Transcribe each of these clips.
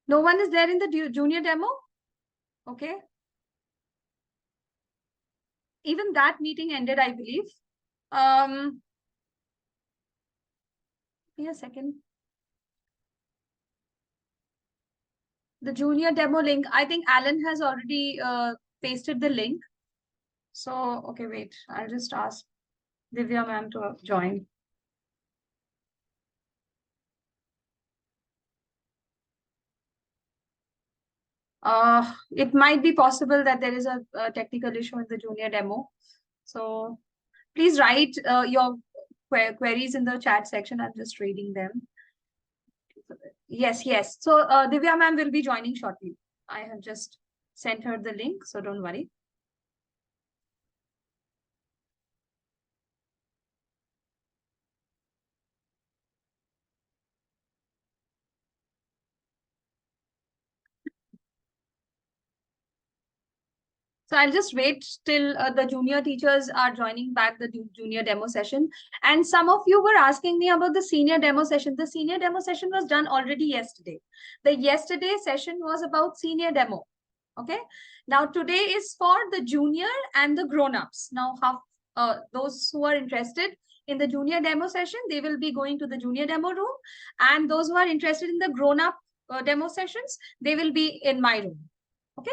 No one is there in the junior demo? Okay. Even that meeting ended, I believe. Give me a second. The junior demo link, I think Alan has already pasted the link. So, okay, wait. I'll just ask Divya ma'am to join. It might be possible that there is a technical issue in the junior demo. So please write your queries in the chat section. I'm just reading them. Yes, yes. So Divya ma'am will be joining shortly. I have just sent her the link, so don't worry. So I'll just wait till the junior teachers are joining back the junior demo session. And some of you were asking me about the senior demo session. The senior demo session was done already yesterday. The yesterday session was about senior demo. Okay. Now today is for the junior and the grown-ups. Now those who are interested in the junior demo session, they will be going to the junior demo room. And those who are interested in the grown-up demo sessions, they will be in my room. Okay.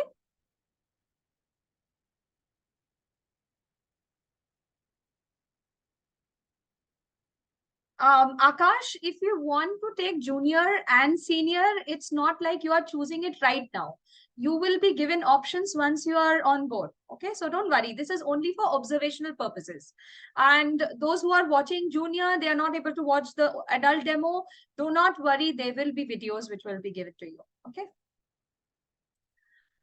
Akash, if you want to take junior and senior, it's not like you are choosing it right now. You will be given options once you are on board. Okay, so don't worry. This is only for observational purposes. And those who are watching junior, they are not able to watch the adult demo. Do not worry. There will be videos which will be given to you. Okay.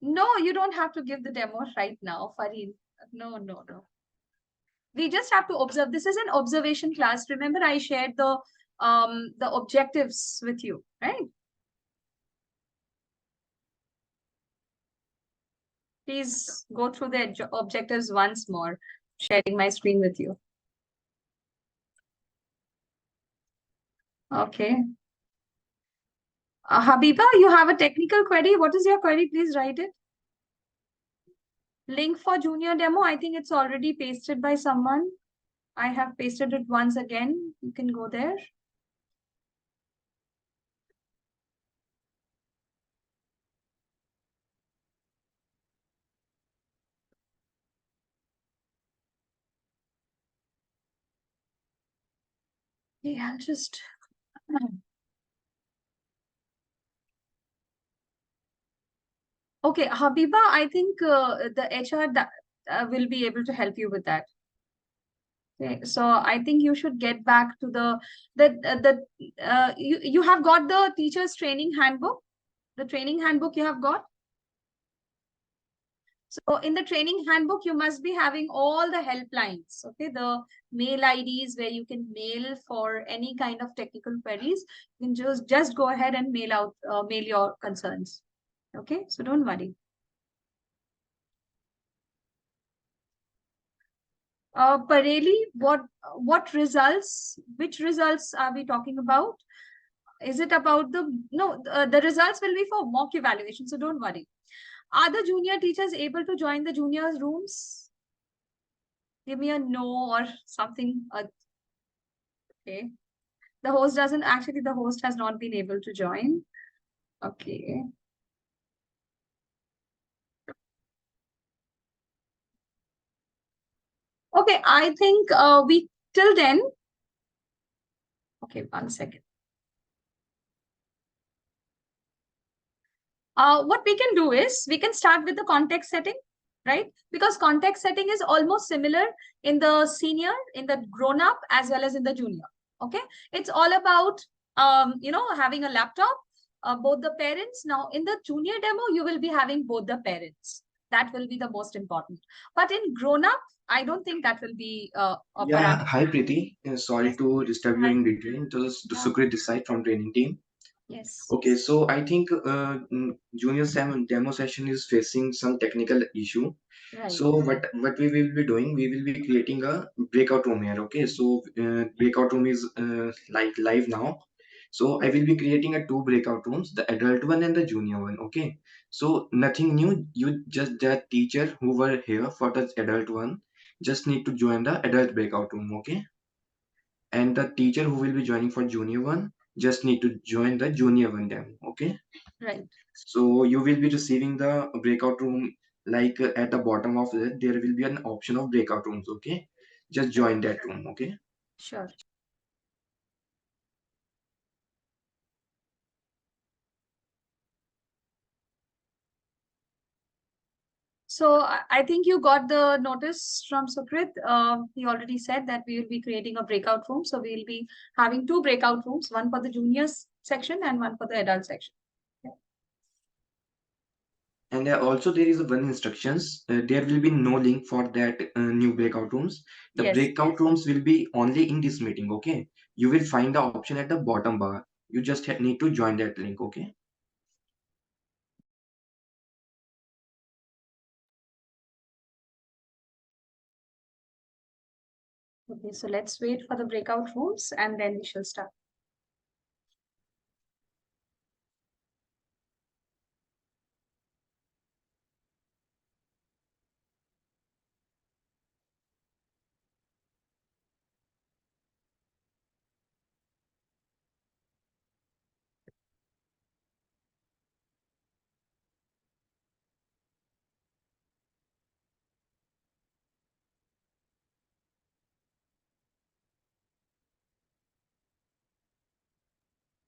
No, you don't have to give the demo right now, Farid. No, no, no. We just have to observe. This is an observation class. Remember, I shared the objectives with you, right? Please go through the objectives once more, sharing my screen with you. Okay. Habiba, you have a technical query. What is your query? Please write it. Link for junior demo. I think it's already pasted by someone. I have pasted it once again. You can go there. Yeah, I'll just... Okay, Habiba, I think the HR will be able to help you with that. Okay, so I think you should get back to you have got the teacher's training handbook, the training handbook you have got. So in the training handbook, you must be having all the helplines, okay, the mail IDs where you can mail for any kind of technical queries. You can just go ahead and mail your concerns. Okay, so don't worry. Pareli, what results, which results are we talking about? Is it about the results will be for mock evaluation, so don't worry. Are the junior teachers able to join the juniors rooms? Give me a no or something. Okay. The host has not been able to join. Okay. Okay, I think till then. Okay, 1 second. What we can do is we can start with the context setting, right? Because context setting is almost similar in the senior, in the grown up, as well as in the junior. Okay, it's all about having a laptop, both the parents. Now in the junior demo, you will be having both the parents. That will be the most important. But in grown up, I don't think that will be Yeah, hi Preeti. Sorry to disturb you in between. It was Sukrit this side from training team. Yes. Okay, so I think junior demo session is facing some technical issue. Right. So what we will be doing, we will be creating a breakout room here. Okay, so breakout room is like live now. So I will be creating a two breakout rooms, the adult one and the junior one. Okay. So nothing new. You just the teacher who were here for the adult one just need to join the adult breakout room. Okay. And the teacher who will be joining for junior one just need to join the junior one then. Okay. Right. So you will be receiving the breakout room like at the bottom of it, there will be an option of breakout rooms. Okay. Just join that room. Okay. Sure. So I think you got the notice from Sukrit. He already said that we will be creating a breakout room. So we will be having two breakout rooms, one for the juniors section and one for the adult section. And also there is one instructions. There will be no link for that new breakout rooms. The Yes. breakout rooms will be only in this meeting. Okay. You will find the option at the bottom bar. You just need to join that link. Okay. Okay, so let's wait for the breakout rooms and then we shall start.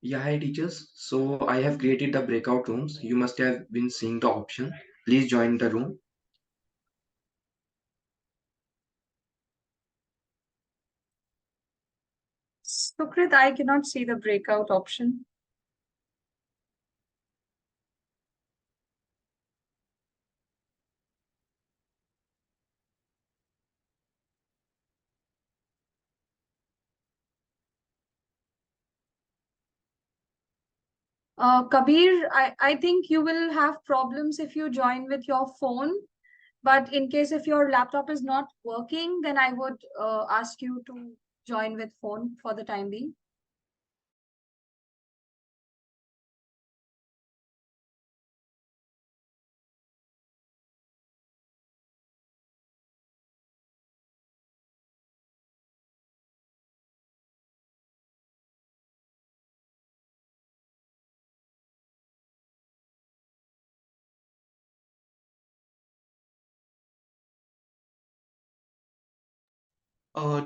Yeah, hi teachers. So I have created the breakout rooms. You must have been seeing the option. Please join the room. Sukrit, I cannot see the breakout option. Kabir, I think you will have problems if you join with your phone. But in case if your laptop is not working, then I would ask you to join with phone for the time being.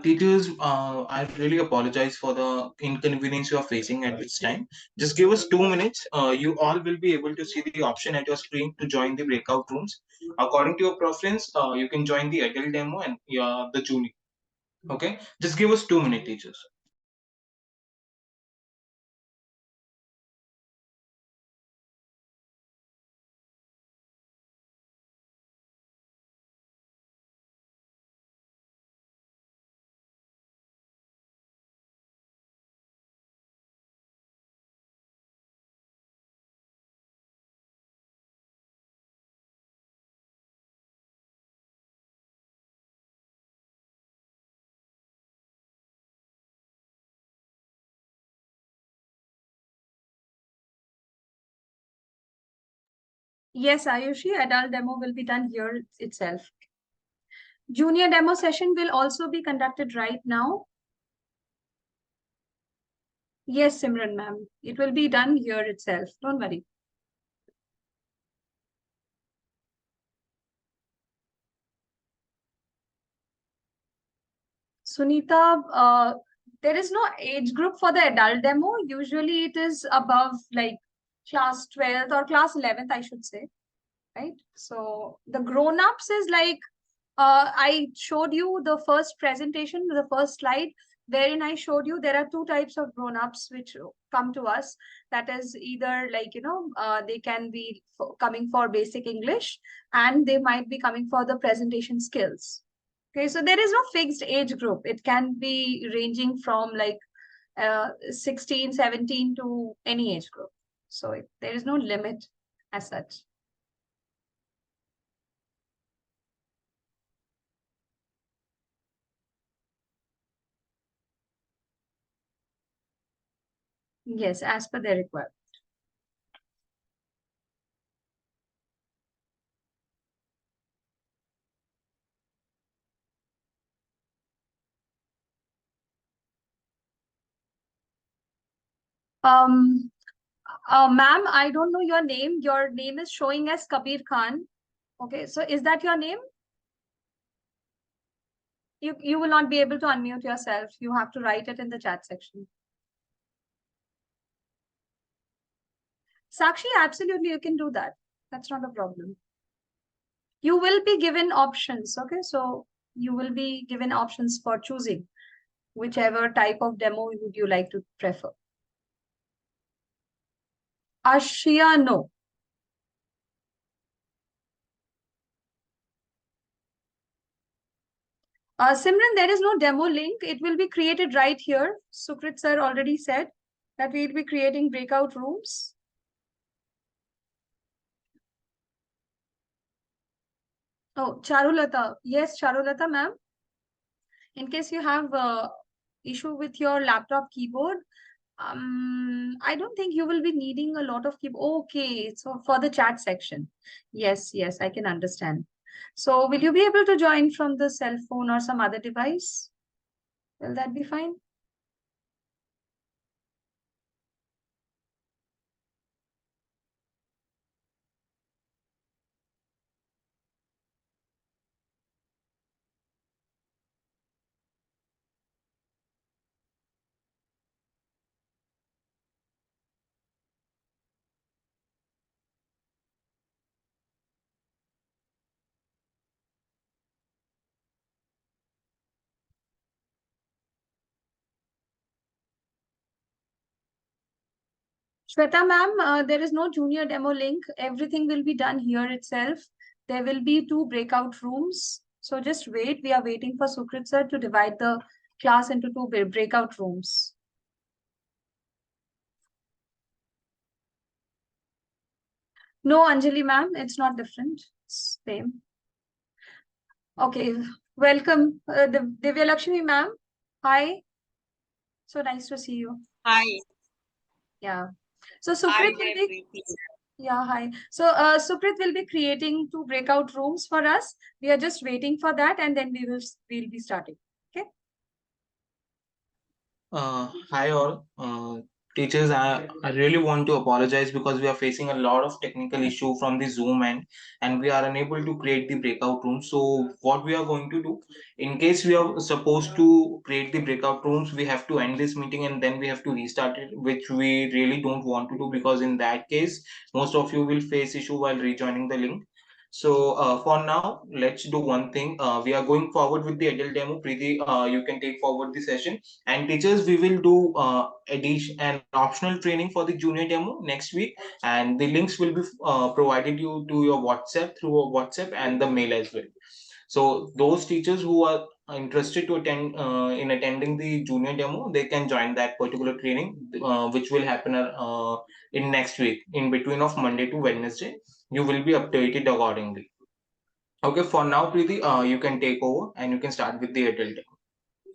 Teachers, I really apologize for the inconvenience you are facing at this time. Just give us 2 minutes. You all will be able to see the option at your screen to join the breakout rooms. According to your preference, you can join the adult demo and the junior. Okay, just give us 2 minutes, teachers. Yes, Ayushi, adult demo will be done here itself. Junior demo session will also be conducted right now. Yes, Simran ma'am, it will be done here itself. Don't worry. Sunita, there is no age group for the adult demo. Usually it is above like class 12th or class 11th, I should say. Right? So the grown-ups is like I showed you the first presentation, the first slide, wherein I showed you there are two types of grown-ups which come to us. That is either like, they can be coming for basic English and they might be coming for the presentation skills. Okay, so there is no fixed age group. It can be ranging from like 16, 17 to any age group. So there is no limit as such. Yes, as per their requirement. Um, Ma'am, I don't know your name. Your name is showing as Kabir Khan. Okay, so is that your name? You will not be able to unmute yourself. You have to write it in the chat section. Sakshi, absolutely, you can do that. That's not a problem. You will be given options, okay? So you will be given options for choosing whichever type of demo would you like to prefer. Ashia, no. Simran, there is no demo link. It will be created right here. Sukrit sir already said that we'll be creating breakout rooms. Oh, Charulata. Yes, Charulata, ma'am. In case you have issue with your laptop keyboard, I don't think you will be needing a lot of keyboard. Okay, so for the chat section. Yes, yes, I can understand. So will you be able to join from the cell phone or some other device? Will that be fine? Shweta ma'am, there is no junior demo link. Everything will be done here itself. There will be 2 breakout rooms. So just wait. We are waiting for Sukrit sir to divide the class into 2 breakout rooms. No, Anjali ma'am, it's not different. It's same. Okay, welcome, Divya Lakshmi ma'am. Hi, so nice to see you. Hi. Yeah. So Hi, Sukrit will be Preeti. Yeah, hi. So Sukrit will be creating 2 breakout rooms for us. We are just waiting for that, and then we'll be starting. Okay. Hi all. Teachers, I really want to apologize because we are facing a lot of technical issue from the Zoom end and we are unable to create the breakout room. So what we are going to do, in case we are supposed to create the breakout rooms, we have to end this meeting and then we have to restart it, which we really don't want to do because in that case, most of you will face issue while rejoining the link. So for now, let's do one thing. We are going forward with the adult demo. Preeti, you can take forward the session. And teachers, we will do addition and optional training for the junior demo next week, and the links will be provided you to your WhatsApp through a WhatsApp and the mail as well. So those teachers who are interested to attend in attending the junior demo, they can join that particular training, which will happen in next week, in between of Monday to Wednesday. You will be updated accordingly. Okay, for now, Preeti, you can take over and you can start with the adult demo.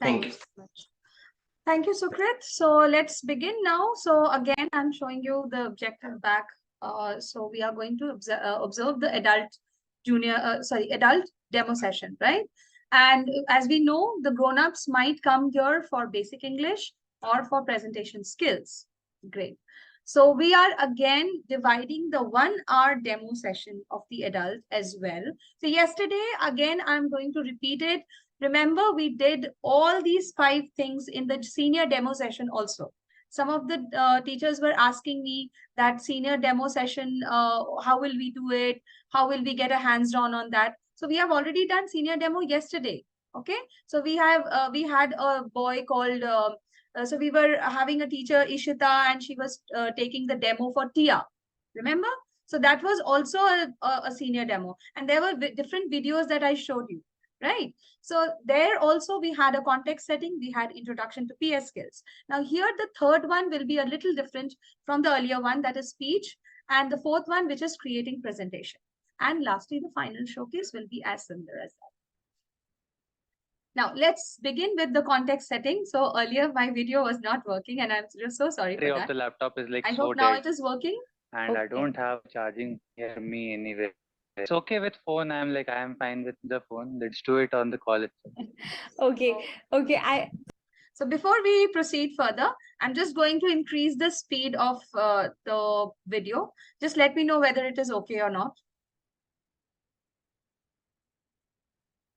Thank you. So much. Thank you, Sukrit. So let's begin now. So again, I'm showing you the objective back. So we are going to observe the adult demo session, right? And as we know, the grown-ups might come here for basic English or for presentation skills. Great. So we are again dividing the 1 hour demo session of the adult as well. So yesterday, again, I'm going to repeat it. Remember, we did all these 5 things in the senior demo session also. Some of the teachers were asking me that senior demo session, how will we do it? How will we get a hands-on on that? So we have already done senior demo yesterday. Okay. So we had a boy called, so we were having a teacher, Ishita, and she was taking the demo for Tia. Remember? So that was also a senior demo. And there were different videos that I showed you, right? So there also we had a context setting, we had introduction to PS skills. Now here the third one will be a little different from the earlier one, that is speech, and the fourth one, which is creating presentation. And lastly, the final showcase will be as similar as that. Now let's begin with the context setting. So earlier my video was not working and I'm just so sorry for Battery of that. the laptop is like I so hope now dead, it is working. and I Okay. don't have charging near me anyway. It's okay with phone. I'm fine with the phone. Let's do it on the call itself. Okay, okay. So before we proceed further, I'm just going to increase the speed of the video. Just let me know whether it is okay or not.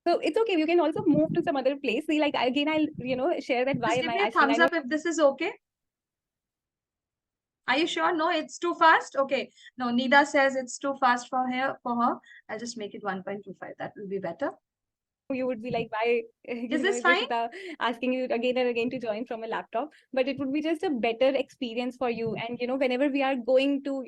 So it's okay. You can also move to some other place. See, like again, I'll share that why Just am give I me a asking. thumbs up if this is okay. Are you sure? No, it's too fast. Okay. No, Nida says it's too fast for her. I'll just make it 1.25. That will be better. You would be like, why Is this fine? asking you again and again to join from a laptop, but it would be just a better experience for you. And whenever we are going to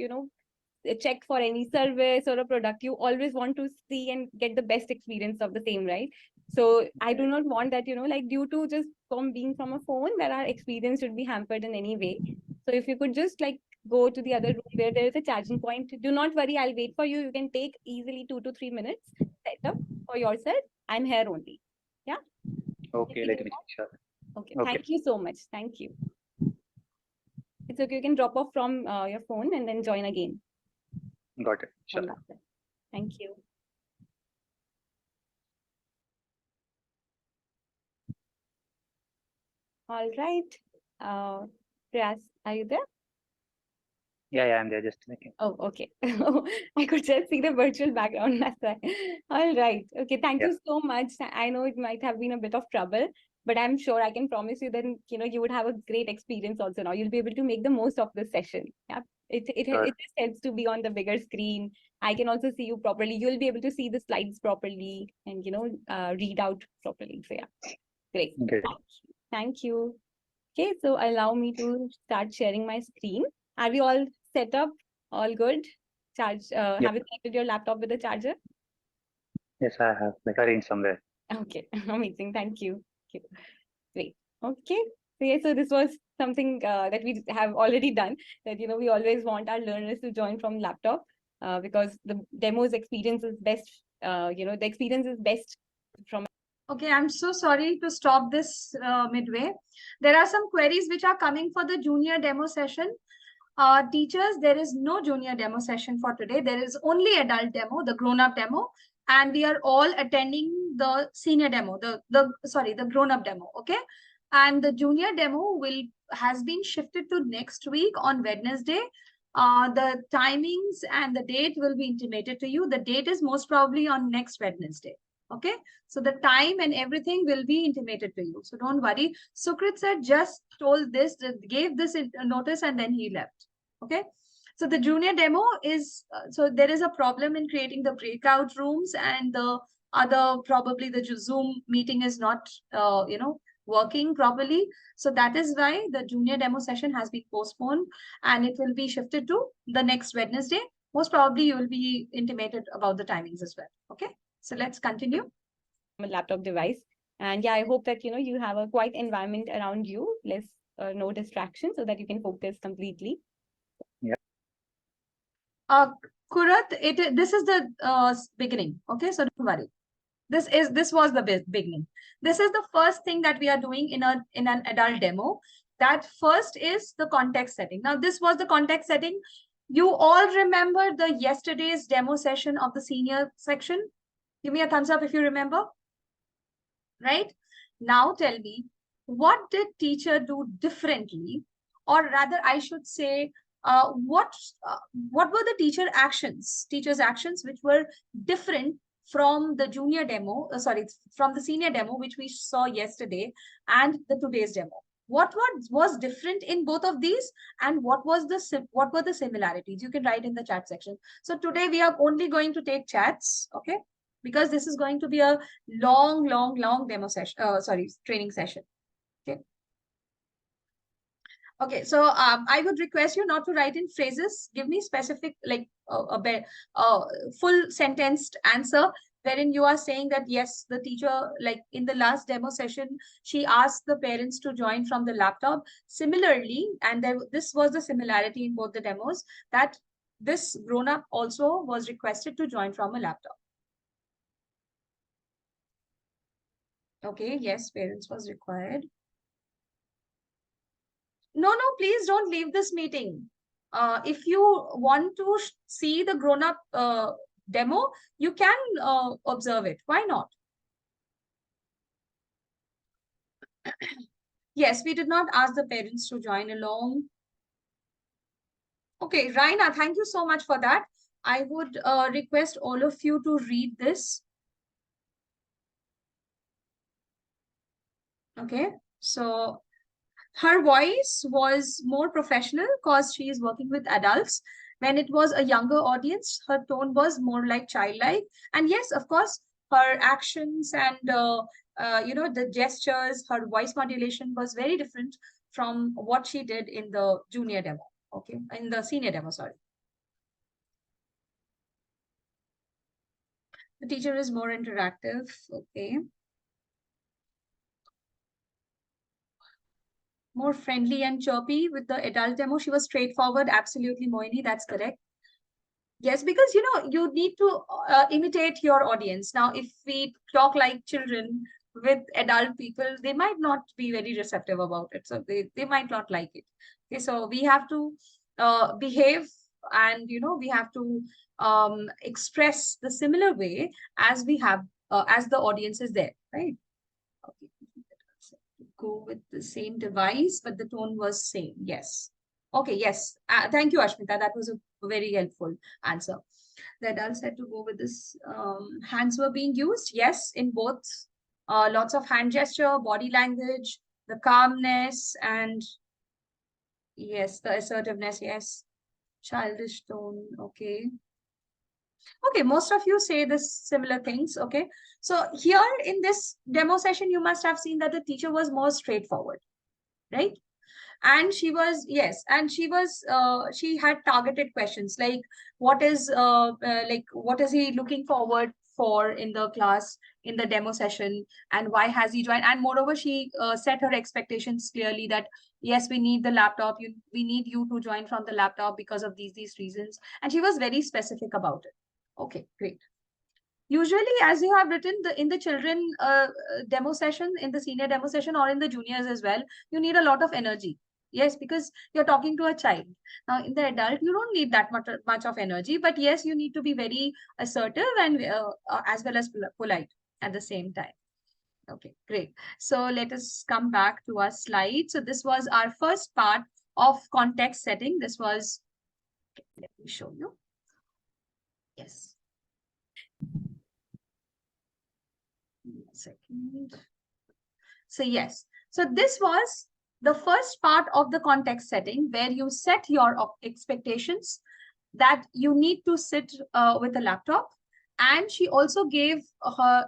check for any service or a product, you always want to see and get the best experience of the same, right? So I do not want that like due to just from being from a phone that our experience should be hampered in any way. So if you could just like go to the other room where there is a charging point, do not worry, I'll wait for you. You can take easily 2 to 3 minutes set up for yourself. I'm here only. Yeah. Okay, let me check. Okay. Okay. Thank you so much. Thank you. It's okay. You can drop off from your phone and then join again. Got it. Sure. Thank you. All right. Priyas, are you there? Yeah, I'm there. Just a second. Oh, okay. I could just see the virtual background. That's why. All right. Okay. Thank you so much. I know it might have been a bit of trouble, but I'm sure I can promise you that you would have a great experience also now. You'll be able to make the most of this session. Yeah. It just helps to be on the bigger screen. I can also see you properly. You'll be able to see the slides properly and read out properly. So yeah, great. Okay. Thank you. Okay, so allow me to start sharing my screen. Are we all set up? All good? Have you connected your laptop with the charger? Yes, I have like arranged somewhere. Okay, amazing. Thank you. Great. Okay. So yeah, so this was something that we have already done. That we always want our learners to join from laptop because the demo's experience is best. The experience is best from. Okay, I'm so sorry to stop this midway. There are some queries which are coming for the junior demo session. Teachers, there is no junior demo session for today. There is only adult demo, the grown-up demo, and we are all attending the senior demo, the grown-up demo. Okay, and the junior demo has been shifted to next week on Wednesday. The timings and the date will be intimated to you. The date is most probably on next Wednesday. Okay, so the time and everything will be intimated to you. So don't worry. Sukrit sir just told this, gave this notice, and then he left. Okay, so the junior demo is, so there is a problem in creating the breakout rooms, and the other, probably the Zoom meeting is not, working properly. So that is why the junior demo session has been postponed and it will be shifted to the next Wednesday. Most probably you will be intimated about the timings as well. Okay, so let's continue. A laptop device. And yeah, I hope that, you have a quiet environment around you, less no distraction so that you can focus completely. Yeah. Kurat, this is the beginning. Okay, so don't worry. This was the beginning. This is the first thing that we are doing in an adult demo. That first is the context setting. Now, this was the context setting. You all remember the yesterday's demo session of the senior section? Give me a thumbs up if you remember. Right? Now tell me, what did teacher do differently? Or rather, I should say, what were the teacher's actions which were different from the junior demo, from the senior demo, which we saw yesterday, and the today's demo? What was different in both of these, and what were the similarities? You can write in the chat section. So today we are only going to take chats, okay? Because this is going to be a long demo session, training session. Okay. Okay, so I would request you not to write in phrases. Give me specific, like a full sentenced answer wherein you are saying that, yes, the teacher, like in the last demo session, she asked the parents to join from the laptop. Similarly, and this was the similarity in both the demos, that this grown-up also was requested to join from a laptop. Okay, yes, parents was required. No, please don't leave this meeting. If you want to see the grown-up demo, you can observe it. Why not? Yes, we did not ask the parents to join along. Okay, Raina, thank you so much for that. I would request all of you to read this. Okay, so her voice was more professional because she is working with adults. When it was a younger audience, her tone was more like childlike. And yes, of course, her actions and the gestures, her voice modulation was very different from what she did in the junior demo. Okay, in the senior demo, sorry. The teacher is more interactive. Okay. More friendly and chirpy with the adult demo. She was straightforward. Absolutely, Moini, that's correct. Yes, because you need to imitate your audience. Now, if we talk like children with adult people, they might not be very receptive about it. So they might not like it. Okay, so we have to behave, and we have to express the similar way as we have as the audience is there, right? Okay. Go with the same device, but the tone was same. Yes. Okay, yes. Thank you, Ashmita. That was a very helpful answer. The adults had to go with this. Hands were being used. Yes, in both. Lots of hand gesture, body language, the calmness, and yes, the assertiveness. Yes. Childish tone. Okay. Okay, most of you say this similar things. Okay. So here in this demo session, you must have seen that the teacher was more straightforward, right? And she was, yes, and she had targeted questions like what is he looking forward for in the class, in the demo session, and why has he joined. And moreover, she set her expectations clearly that yes, we need the laptop, we need you to join from the laptop because of these reasons, and she was very specific about it. Okay, great. Usually, as you have written in the children demo session, in the senior demo session, or in the juniors as well, you need a lot of energy. Yes, because you're talking to a child. Now, in the adult, you don't need that much of energy, but yes, you need to be very assertive and as well as polite at the same time. Okay, great. So let us come back to our slide. So this was our first part of context setting. This was, let me show you. Yes. Second. So yes, so this was the first part of the context setting where you set your expectations that you need to sit with a laptop. And she also gave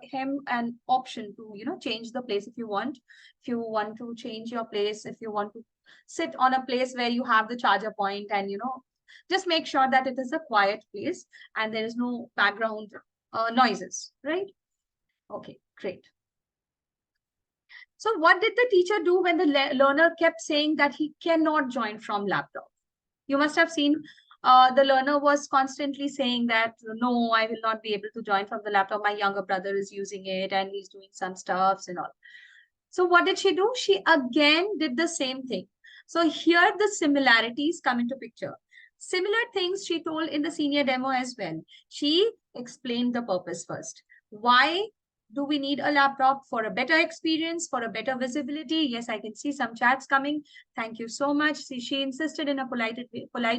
him an option to change the place if you want. If you want to change your place, if you want to sit on a place where you have the charger point, and just make sure that it is a quiet place and there is no background noises, right? Okay, great. So what did the teacher do when the learner kept saying that he cannot join from laptop? You must have seen the learner was constantly saying that, no, I will not be able to join from the laptop. My younger brother is using it and he's doing some stuffs and all. So what did she do? She again did the same thing. So here the similarities come into picture. Similar things she told in the senior demo as well. She explained the purpose first. Why do we need a laptop? For a better experience, for a better visibility? Yes, I can see some chats coming. Thank you so much. See, she insisted in a polite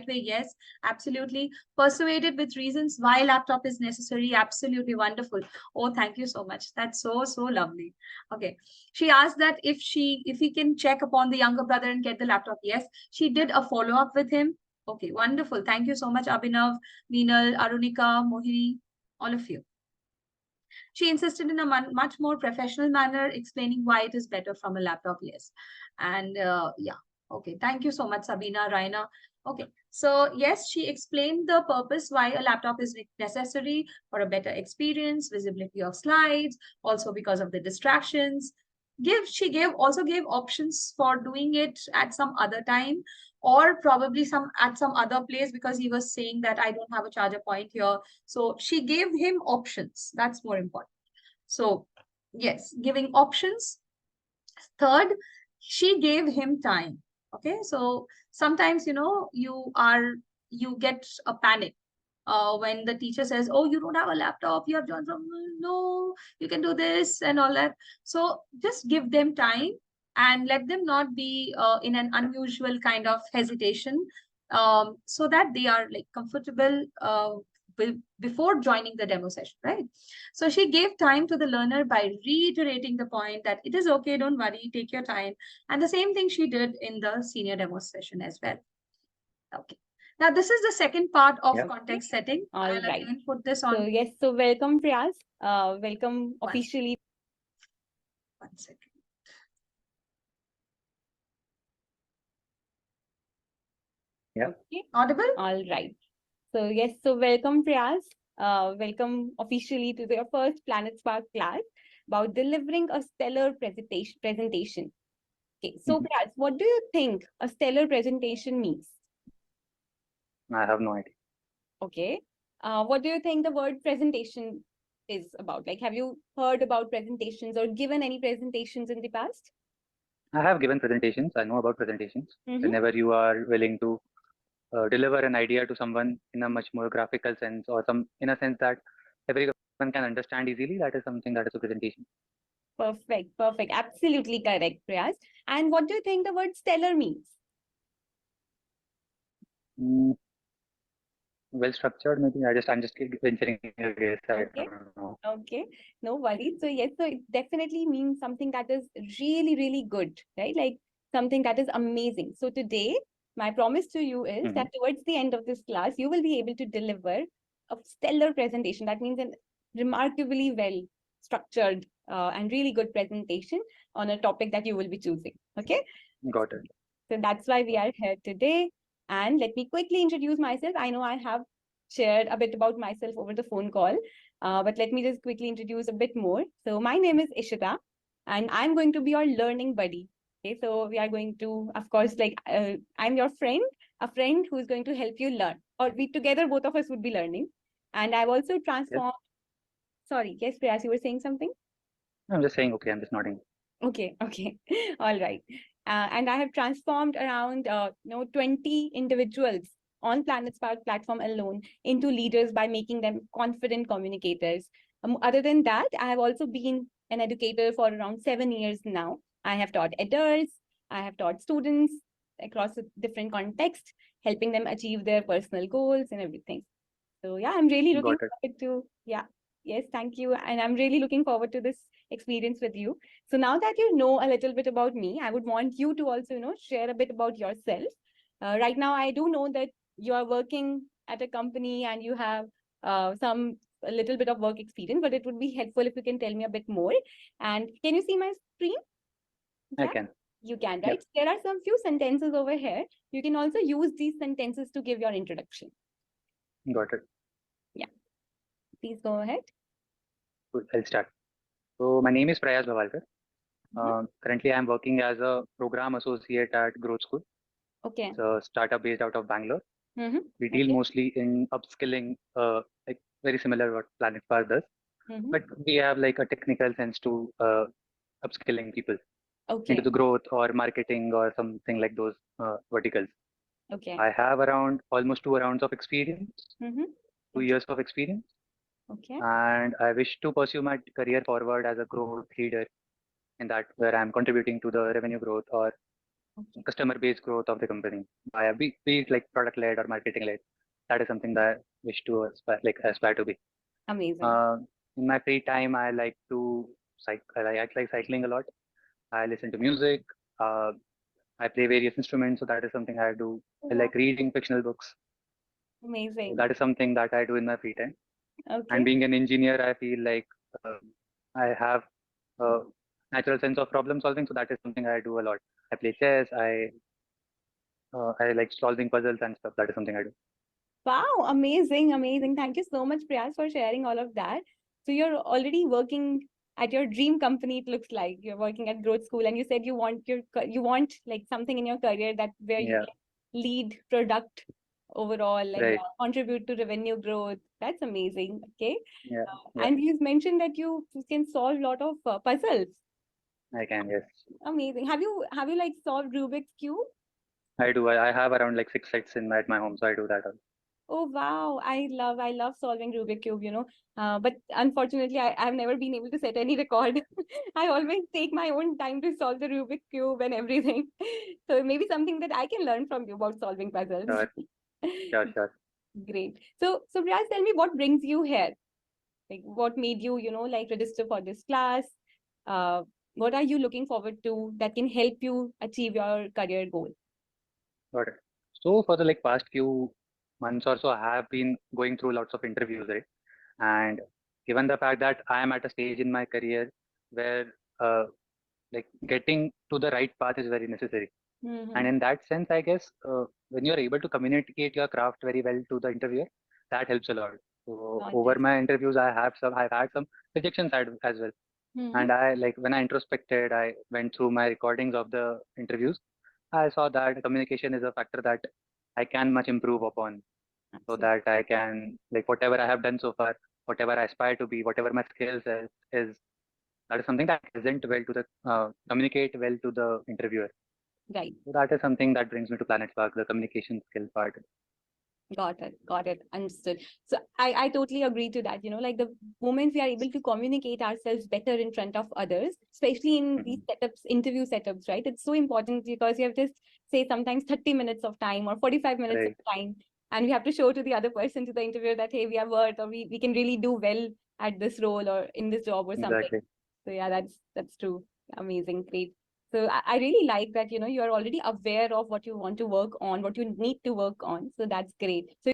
way. Yes, absolutely. Persuaded with reasons why laptop is necessary. Absolutely wonderful. Oh, thank you so much. That's so lovely. Okay. She asked that if he can check upon the younger brother and get the laptop. Yes, she did a follow-up with him. Okay, wonderful. Thank you so much, Abhinav, Meenal, Arunika, Mohini, all of you. She insisted in a much more professional manner, explaining why it is better from a laptop. Yes. And yeah. Okay. Thank you so much, Sabina, Raina. Okay. So yes, she explained the purpose why a laptop is necessary for a better experience, visibility of slides, also because of the distractions. She also gave options for doing it at some other time, or probably at some other place, because he was saying that I don't have a charger point here. So she gave him options. That's more important. So Yes, giving options. Third, she gave him time. Okay, so sometimes, you get a panic when the teacher says, oh, you don't have a laptop, you have joined from, no, you can do this and all that. So just give them time and let them not be in an unusual kind of hesitation, so that they are like comfortable before joining the demo session, right? So she gave time to the learner by reiterating the point that it is okay, don't worry, take your time. And the same thing she did in the senior demo session as well. Okay. Now, this is the second part of Yeah. context setting. All I'll right. again put this So on yes, so welcome Priyas. Welcome One. officially. 1 second. Yeah. Okay. Audible? All right. So yes, so welcome Priyas. Welcome officially to your first Planet Spark class about delivering a stellar presentation. Okay, so Mhm. Priyas, what do you think a stellar presentation means? I have no idea. Okay. What do you think the word presentation is about? Like, have you heard about presentations or given any presentations in the past? I have given presentations. I know about presentations. Mhm. Whenever you are willing to deliver an idea to someone in a much more graphical sense, or some in a sense that everyone can understand easily, that is something that is a presentation. Perfect, perfect. Absolutely correct, Priyas. And what do you think the word stellar means? Mm, well structured, maybe. I'm just venturing a guess. I Okay. don't know. Okay, no worries. So yes, so it definitely means something that is really, really good, right? Like something that is amazing. So today, my promise to you is Mhm. that towards the end of this class, you will be able to deliver a stellar presentation. That means an remarkably well structured and really good presentation on a topic that you will be choosing. Okay, Got it. so that's why we are here today. And let me quickly introduce myself. I know I have shared a bit about myself over the phone call, but let me just quickly introduce a bit more. So my name is Ishita, and I'm going to be your learning buddy. Okay, so we are going to, of course, I'm your friend, a friend who is going to help you learn, or we together, both of us would be learning. And I've also transformed. Sorry, yes, Priyas, you were saying something? I'm just saying, okay, I'm just nodding. Okay, okay. All right. And I have transformed around 20 individuals on Planet Spark platform alone into leaders by making them confident communicators. Other than that, I have also been an educator for around 7 years now. I have taught adults, I have taught students across a different contexts, helping them achieve their personal goals and everything. So yeah, I'm really looking Got it. forward to, yeah, yes, thank you. And I'm really looking forward to this experience with you. So now that you know a little bit about me, I would want you to also, share a bit about yourself. Right now, I do know that you are working at a company and you have a little bit of work experience, but it would be helpful if you can tell me a bit more. And can you see my screen? I Yeah, can. you can, Yeah. right? There are some few sentences over here. You can also use these sentences to give your introduction. Got it. Please go ahead. Cool. I'll start. So my name is Prayas Bhavalkar. Mhm. Currently, I'm working as a program associate at Growth School. Okay. It's a startup based out of Bangalore. Mm-hmm. We deal Okay. mostly in upskilling, like very similar what Planet Spark does, Mm-hmm. but we have like a technical sense to upskilling people into Okay. the growth or marketing or something like those verticals. Okay. I have around almost 2 rounds of experience, Mm-hmm. 2 years of experience, Okay. and I wish to pursue my career forward as a growth leader in that where I'm contributing to the revenue growth or Okay. customer base growth of the company. Be it like product led or marketing led. That is something that I wish to aspire to be. Amazing. Uh, in my free time, I like to I like cycling a lot. I listen to music. Uh, I play various instruments, so that is something I do. I Wow. like reading fictional books. So Amazing. that is something that I do in my free time. And Okay. being an engineer, I feel like I have a natural sense of problem solving. So that is something I do a lot. I play chess. I like solving puzzles and stuff. That is something I do. Wow. Amazing. Amazing. Thank you so much, Priyas, for sharing all of that. So you're already working at your dream company. It looks like you're working at Growth School, and you said you want like something in your career that where you Yeah. can lead product overall and Right. contribute to revenue growth. That's amazing. Okay. Yeah. Yeah. And you've mentioned that you can solve a lot of puzzles. I can. Yes. Amazing. Have you like solved Rubik's Cube? I do. I have around like 6 sets at my home, so I do that. Oh wow, I love solving Rubik Cube, but unfortunately I've never been able to set any record. I always take my own time to solve the Rubik Cube and everything. So maybe something that I can learn from you about solving puzzles. Sure. Sure. Sure. Great. So Priyas, tell me what brings you here? Like what made you, like register for this class? What are you looking forward to that can help you achieve your career goal? Got it. So for the like past few months or so, I have been going through lots of interviews, right? And given the fact that I am at a stage in my career where like getting to the right path is very necessary. And in that sense, I guess when you're able to communicate your craft very well to the interviewer, that helps a lot. So Got over it. my interviews, I've had some rejections as well. And I like when I introspected, I went through my recordings of the interviews. I saw that communication is a factor that I can much improve upon, so Absolutely. that I can like whatever I have done so far, whatever I aspire to be, whatever my skills is that is something that I present well to the communicate well to the interviewer. Right. So that is something that brings me to Planet Spark, the communication skill part. Got it. Understood. So I totally agree to that. Like the moment we are able to communicate ourselves better in front of others, especially in these setups, interview setups, right? It's so important because you have just say sometimes 30 minutes of time or 45 minutes Right. of time. And we have to show to the other person, to the interviewer that, hey, we are worth or we can really do well at this role or in this job or something. Exactly. So yeah, that's true. Amazing. Great. So I really like that, you are already aware of what you want to work on, what you need to work on. So that's great. So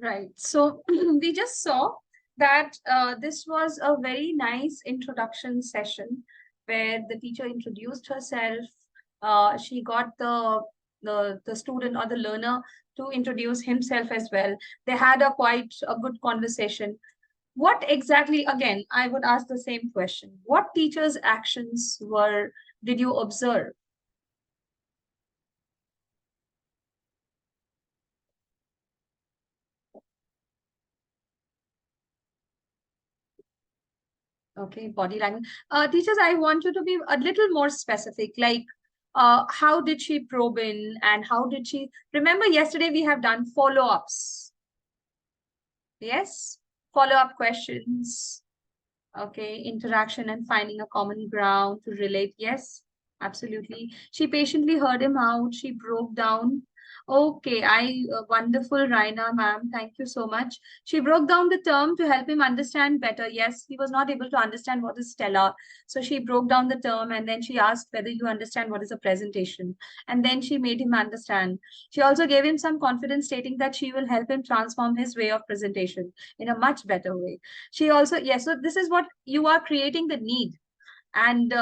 Right. So we just saw that this was a very nice introduction session where the teacher introduced herself. She got the student or the learner to introduce himself as well. They had quite a good conversation. What exactly, again, I would ask the same question. What teachers' actions did you observe? Okay, body language. Teachers, I want you to be a little more specific, like how did she probe in and how did she, remember yesterday we have done follow-ups. Yes, follow-up questions. Okay, interaction and finding a common ground to relate. Yes, absolutely. She patiently heard him out. She broke down. Okay, wonderful, Raina, ma'am. Thank you so much. She broke down the term to help him understand better. Yes, he was not able to understand what is stellar. So she broke down the term and then she asked whether you understand what is a presentation. And then she made him understand. She also gave him some confidence, stating that she will help him transform his way of presentation in a much better way. She also, yes, so this is what you are creating the need. And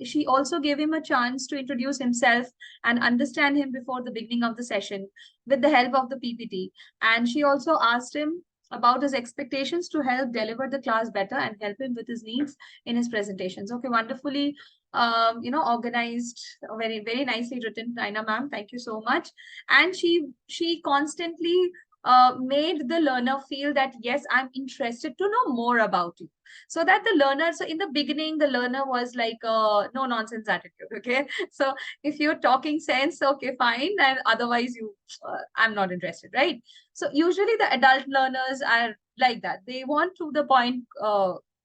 she also gave him a chance to introduce himself and understand him before the beginning of the session with the help of the PPT. And she also asked him about his expectations to help deliver the class better and help him with his needs in his presentations. Okay, wonderfully organized, very, very nicely written, Raina ma'am. Thank you so much. And she constantly made the learner feel that, yes, I'm interested to know more about you. So that the learner, so in the beginning, the learner was like no nonsense attitude. Okay. So if you're talking sense, okay, fine. And otherwise I'm not interested. Right. So usually the adult learners are like that. They want to the point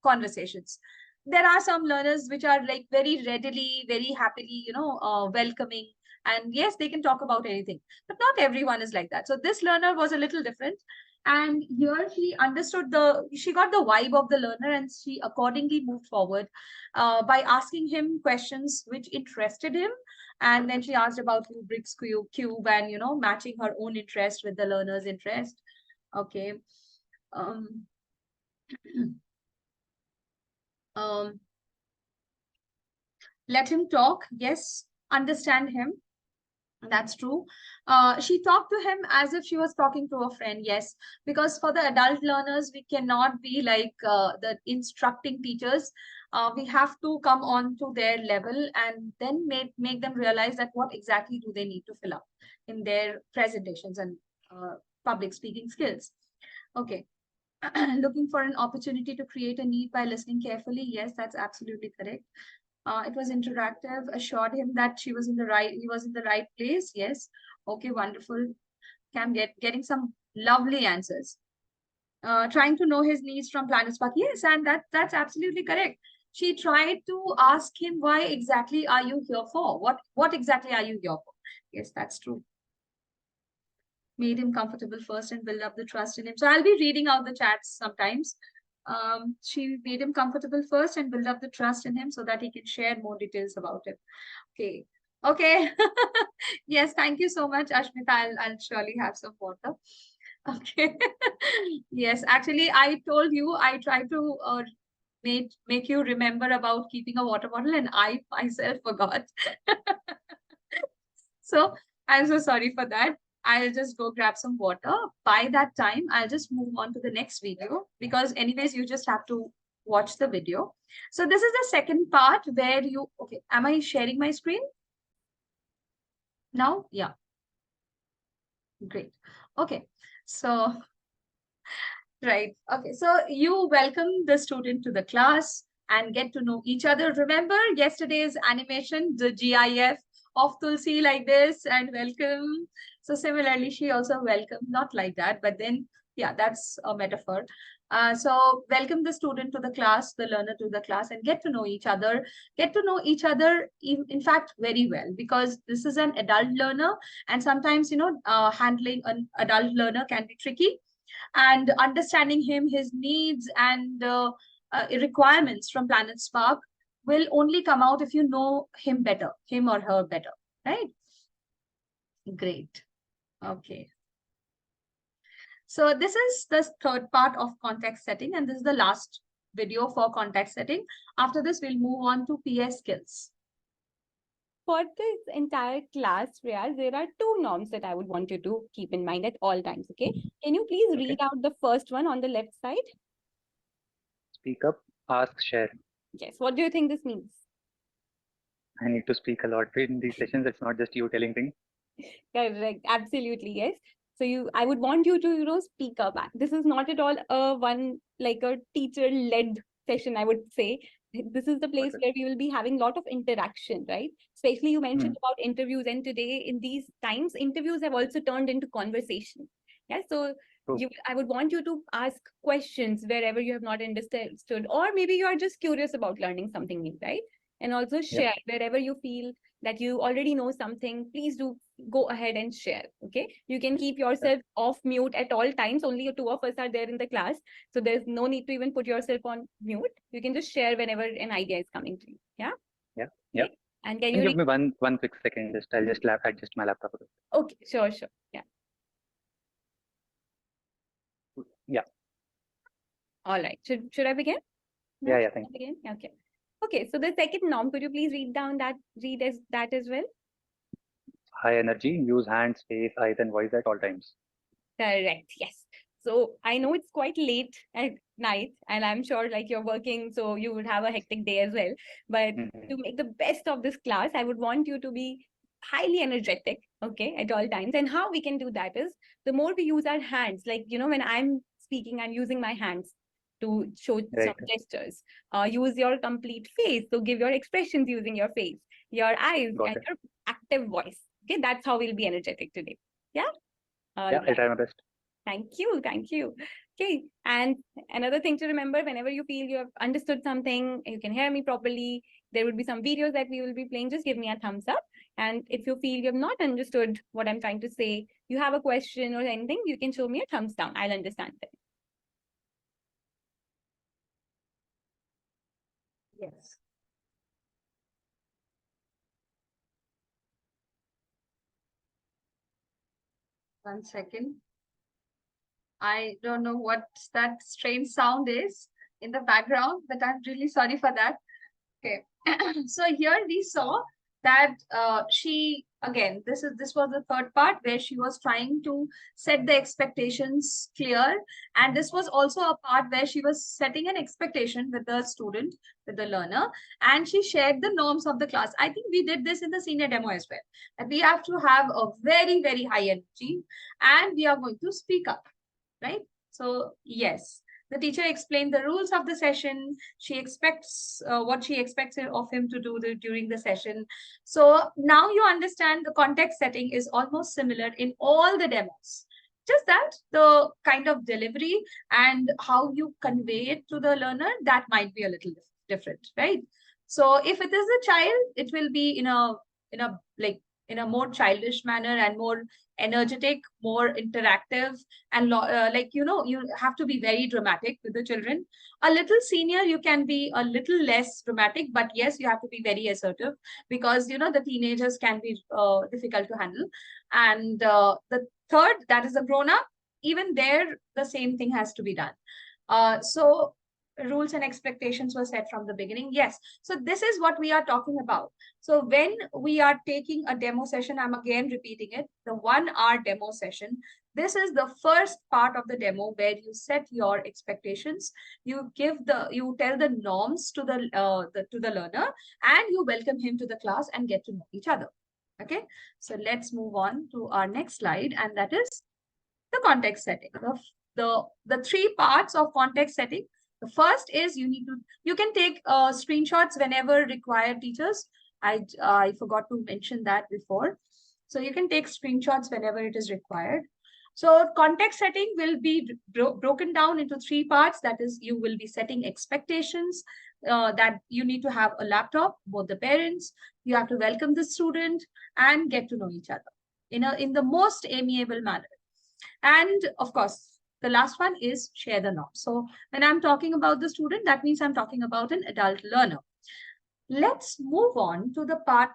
conversations. There are some learners which are like very readily, very happily, welcoming. And yes, they can talk about anything, but not everyone is like that. So this learner was a little different. And here she got the vibe of the learner and she accordingly moved forward by asking him questions which interested him. And then she asked about Rubik's Cube and, matching her own interest with the learner's interest. Okay. Um, let him talk. Yes. Understand him. That's true. She talked to him as if she was talking to a friend. Yes, because for the adult learners, we cannot be like the instructing teachers. We have to come on to their level and then make them realize that what exactly do they need to fill up in their presentations and public speaking skills. Okay. Looking for an opportunity to create a need by listening carefully. Yes, that's absolutely correct. It was interactive, assured him that he was in the right place. Yes. Okay, wonderful. Getting some lovely answers. Trying to know his needs from Planet Spark. Yes, and that's absolutely correct. She tried to ask him, why exactly are you here for? What exactly are you here for? Yes, that's true. Made him comfortable first and build up the trust in him. So I'll be reading out the chats sometimes. She made him comfortable first and build up the trust in him so that he can share more details about it. Okay. Okay. Yes, thank you so much, Ashmita. I'll surely have some water. Okay. Yes, actually, I told you I tried to make you remember about keeping a water bottle, and I myself forgot. So I'm so sorry for that. I'll just go grab some water. By that time, I'll just move on to the next video because anyways, you just have to watch the video. So this is the second part where you, okay, am I sharing my screen? Now? Yeah. Great. Okay. So, right. Okay. So you welcome the student to the class and get to know each other. Remember yesterday's animation, the GIF of Tulsi like this and welcome. So similarly, she also welcomed, not like that, but then, yeah, that's a metaphor. So welcome the student to the class, the learner to the class, and get to know each other. Get to know each other, in fact, very well, because this is an adult learner. And sometimes, handling an adult learner can be tricky. And understanding him, his needs, and requirements from Planet Spark will only come out if you know him better, him or her better, right? Great. Okay. So this is the third part of context setting, and this is the last video for context setting. After this, we'll move on to PS skills. For this entire class, Riyaz, there are two norms that I would want you to keep in mind at all times, okay? Can you please read out the first one on the left side? Speak up, ask, share. Yes, what do you think this means? I need to speak a lot in these sessions. It's not just you telling things. Correct, absolutely, yes. So I would want you to, speak up. This is not at all a teacher-led session, I would say. This is the place where we will be having a lot of interaction, right? Especially you mentioned about interviews, and today in these times, interviews have also turned into conversation. Yeah, so I would want you to ask questions wherever you have not understood, or maybe you are just curious about learning something new, right? And also share wherever you feel that you already know something. Please do go ahead and share. Okay, you can keep yourself off mute at all times. Only two of us are there in the class, so there's no need to even put yourself on mute. You can just share whenever an idea is coming to you. Yeah. Okay. And can you give me one quick second? I'll just adjust my laptop. Okay, sure. Yeah. All right, should I begin? Yeah, thank you. Begin? Okay, so the second norm, could you please read that as well? High energy, use hands, face, eyes, and voice at all times. Correct, yes. So I know it's quite late at night, and I'm sure like you're working, so you would have a hectic day as well. But to make the best of this class, I would want you to be highly energetic, okay, at all times. And how we can do that is the more we use our hands, like, when I'm speaking, I'm using my hands to show some gestures. Use your complete face. So give your expressions using your face, your eyes, and your active voice. Okay, that's how we'll be energetic today. Yeah? I'll try my best. Thank you. Okay, and another thing to remember, whenever you feel you have understood something, you can hear me properly, there will be some videos that we will be playing, just give me a thumbs up. And if you feel you have not understood what I'm trying to say, you have a question or anything, you can show me a thumbs down. I'll understand it. Yes. One second. I don't know what that strange sound is in the background, but I'm really sorry for that. Okay. So here we saw that she, again, this was the third part where she was trying to set the expectations clear, and this was also a part where she was setting an expectation with the student, with the learner, and she shared the norms of the class. I think we did this in the senior demo as well, that we have to have a very, very high energy and we are going to speak up, right? So yes, the teacher explained the rules of the session. She expects what she expects of him to do during the session. So now you understand the context setting is almost similar in all the demos. Just that the kind of delivery and how you convey it to the learner, that might be a little different, right? So if it is a child, it will be in a more childish manner and more energetic, more interactive, and you have to be very dramatic with the children. A little senior, you can be a little less dramatic, but yes, you have to be very assertive, because the teenagers can be difficult to handle. And the third, that is the grown up, even there the same thing has to be done. So rules and expectations were set from the beginning. Yes, so this is what we are talking about. So when we are taking a demo session, I'm again repeating it, the 1 hour demo session, this is the first part of the demo where you set your expectations, you tell the norms to the learner, and you welcome him to the class and get to know each other. Okay, so let's move on to our next slide, and that is the context setting. The 3 parts of context setting. The first is you can take screenshots whenever required, teachers. I forgot to mention that before. So you can take screenshots whenever it is required. So context setting will be broken down into 3 parts. That is, you will be setting expectations, that you need to have a laptop, both the parents, you have to welcome the student and get to know each other in the most amiable manner. And of course, the last one is share the norms. So when I'm talking about the student, that means I'm talking about an adult learner. Let's move on to the part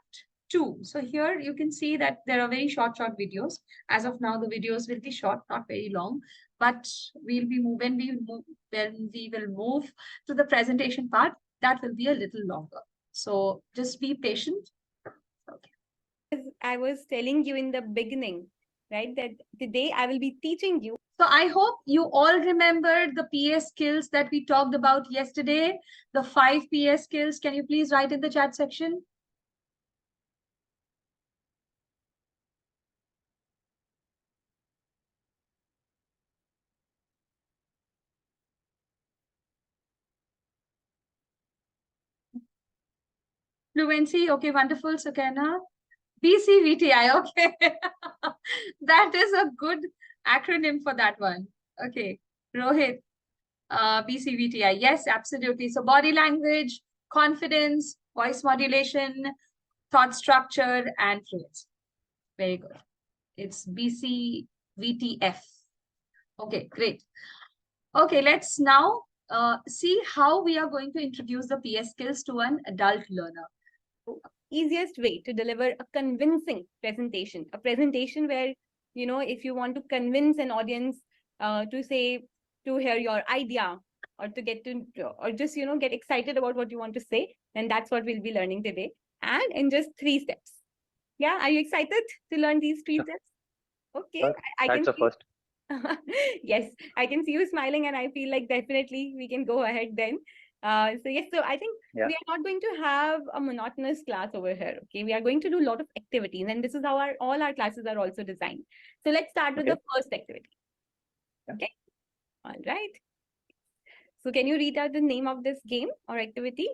2. So here you can see that there are very short videos. As of now, the videos will be short, not very long, but when we will move to the presentation part, that will be a little longer. So just be patient. Okay. As I was telling you in the beginning, right, that today I will be teaching you. So I hope you all remember the PA skills that we talked about yesterday, the 5 PA skills. Can you please write in the chat section? Fluency, okay, wonderful, Sukaina. BCVTI, okay. That is a good acronym for that one. Okay, Rohit, BCVTI, yes, absolutely. So body language, confidence, voice modulation, thought structure, and fluency. Very good. It's BCVTF. Okay, great. Okay, let's now see how we are going to introduce the PS skills to an adult learner. Easiest way to deliver a convincing presentation, a presentation where, if you want to convince an audience to hear your idea, or to get to, or just, get excited about what you want to say, then that's what we'll be learning today. And in just 3 steps. Yeah, are you excited to learn these 3 steps? Okay, I can That's the see. first. Yes, I can see you smiling, and I feel like definitely we can go ahead then. So yes, so I think we are not going to have a monotonous class over here. Okay, we are going to do a lot of activities, and this is how all our classes are also designed. So let's start with the first activity. Okay, all right. So can you read out the name of this game or activity?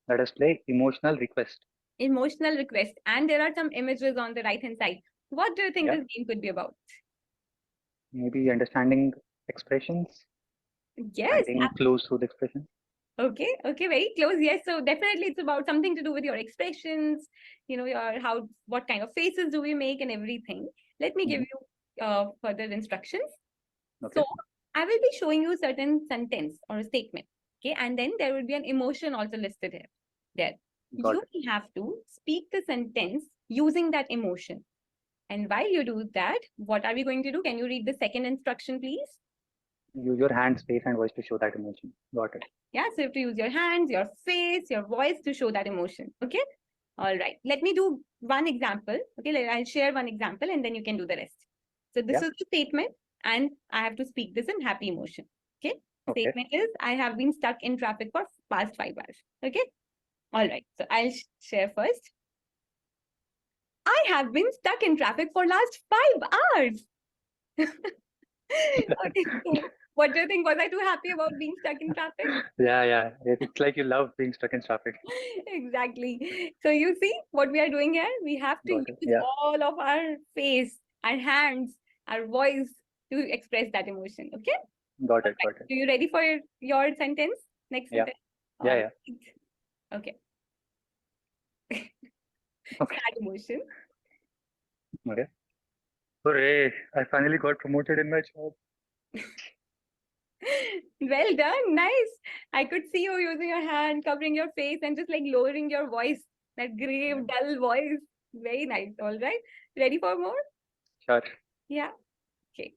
Let us play Emotional Request. Emotional Request, and there are some images on the right hand side. What do you think this game could be about? Maybe understanding expressions. Yes. Finding clues through the expressions. Okay, very close. Yes, so definitely it's about something to do with your expressions, what kind of faces do we make and everything. Let me give you further instructions. Okay. So I will be showing you a certain sentence or a statement. Okay, and then there will be an emotion also listed here. There. You will have to speak the sentence using that emotion. And while you do that, what are we going to do? Can you read the second instruction, please? Use your hands, face, and voice to show that emotion. Got it. Yeah, so you have to use your hands, your face, your voice to show that emotion. Okay. All right. Let me do one example. Okay, I'll share one example and then you can do the rest. So this Yeah. is the statement and I have to speak this in happy emotion. Okay. Okay. Statement is I have been stuck in traffic for past 5 hours. Okay. All right. So I'll share first. I have been stuck in traffic for last 5 hours. Okay. So what do you think? Was I too happy about being stuck in traffic? Yeah. It's like you love being stuck in traffic. Exactly. So you see what we are doing here? We have to Got it. use Yeah. all of our face, our hands, our voice to express that emotion. Okay? Got it. Are you ready for your sentence? Next Yeah. sentence? Yeah. All Yeah. right. Okay. Okay. Sad emotion. Okay. Hooray! I finally got promoted in my job. Well done. Nice. I could see you using your hand, covering your face, and just like lowering your voice. That grave, dull voice. Very nice. All right. Ready for more? Sure. Yeah. Okay.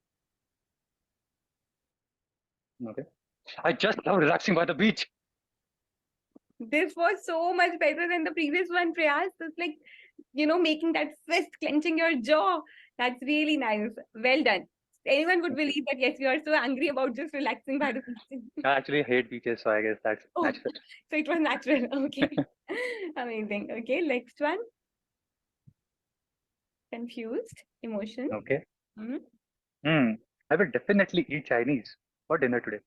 Okay. I just love relaxing by the beach. This was so much better than the previous one, Prayas. It's like, making that fist, clenching your jaw. That's really nice. Well done. Anyone would believe that, yes, you are so angry about just relaxing by the beach. I actually hate beaches, so I guess that's Oh, natural. so it was natural. Okay. Amazing. Okay, next one. Confused. Emotion. Okay. Mhm. I will definitely eat Chinese for dinner today.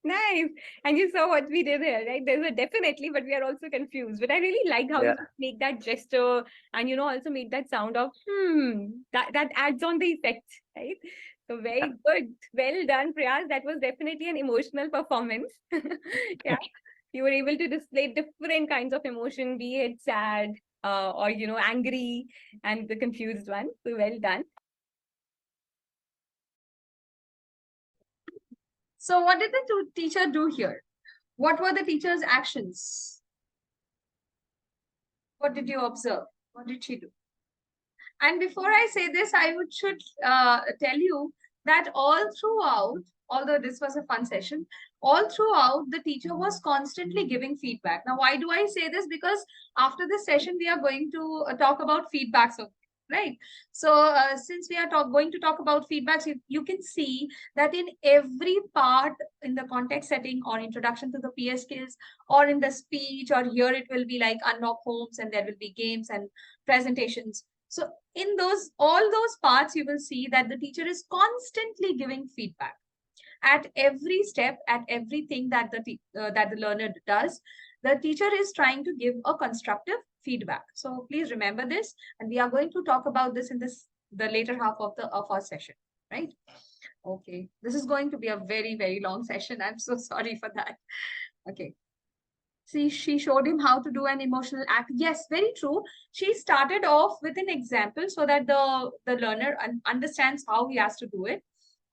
Nice. And you saw what we did here, right? There's a definitely, but we are also confused. But I really liked how Yeah. you make that gesture and also make that sound of that adds on the effect, right? So very good. Well done, Prayas. That was definitely an emotional performance. Yeah. You were able to display different kinds of emotion, be it sad, or angry and the confused one. So well done. So what did the teacher do here? What were the teacher's actions? What did you observe? What did she do? And before I say this, I should tell you that all throughout, although this was a fun session, all throughout the teacher was constantly giving feedback. Now, why do I say this? Because after this session, we are going to talk about feedbacks of right. So since we are going to talk about feedbacks, you can see that in every part in the context setting or introduction to the PS skills or in the speech or here it will be like unlock homes and there will be games and presentations. So in all those parts, you will see that the teacher is constantly giving feedback at every step, at everything that the learner does. The teacher is trying to give a constructive feedback. So please remember this, and we are going to talk about this in the later half of our session, right? Okay, this is going to be a very, very long session. I'm so sorry for that. Okay. See, she showed him how to do an emotional act. Yes, very true. She started off with an example so that the learner understands how he has to do it.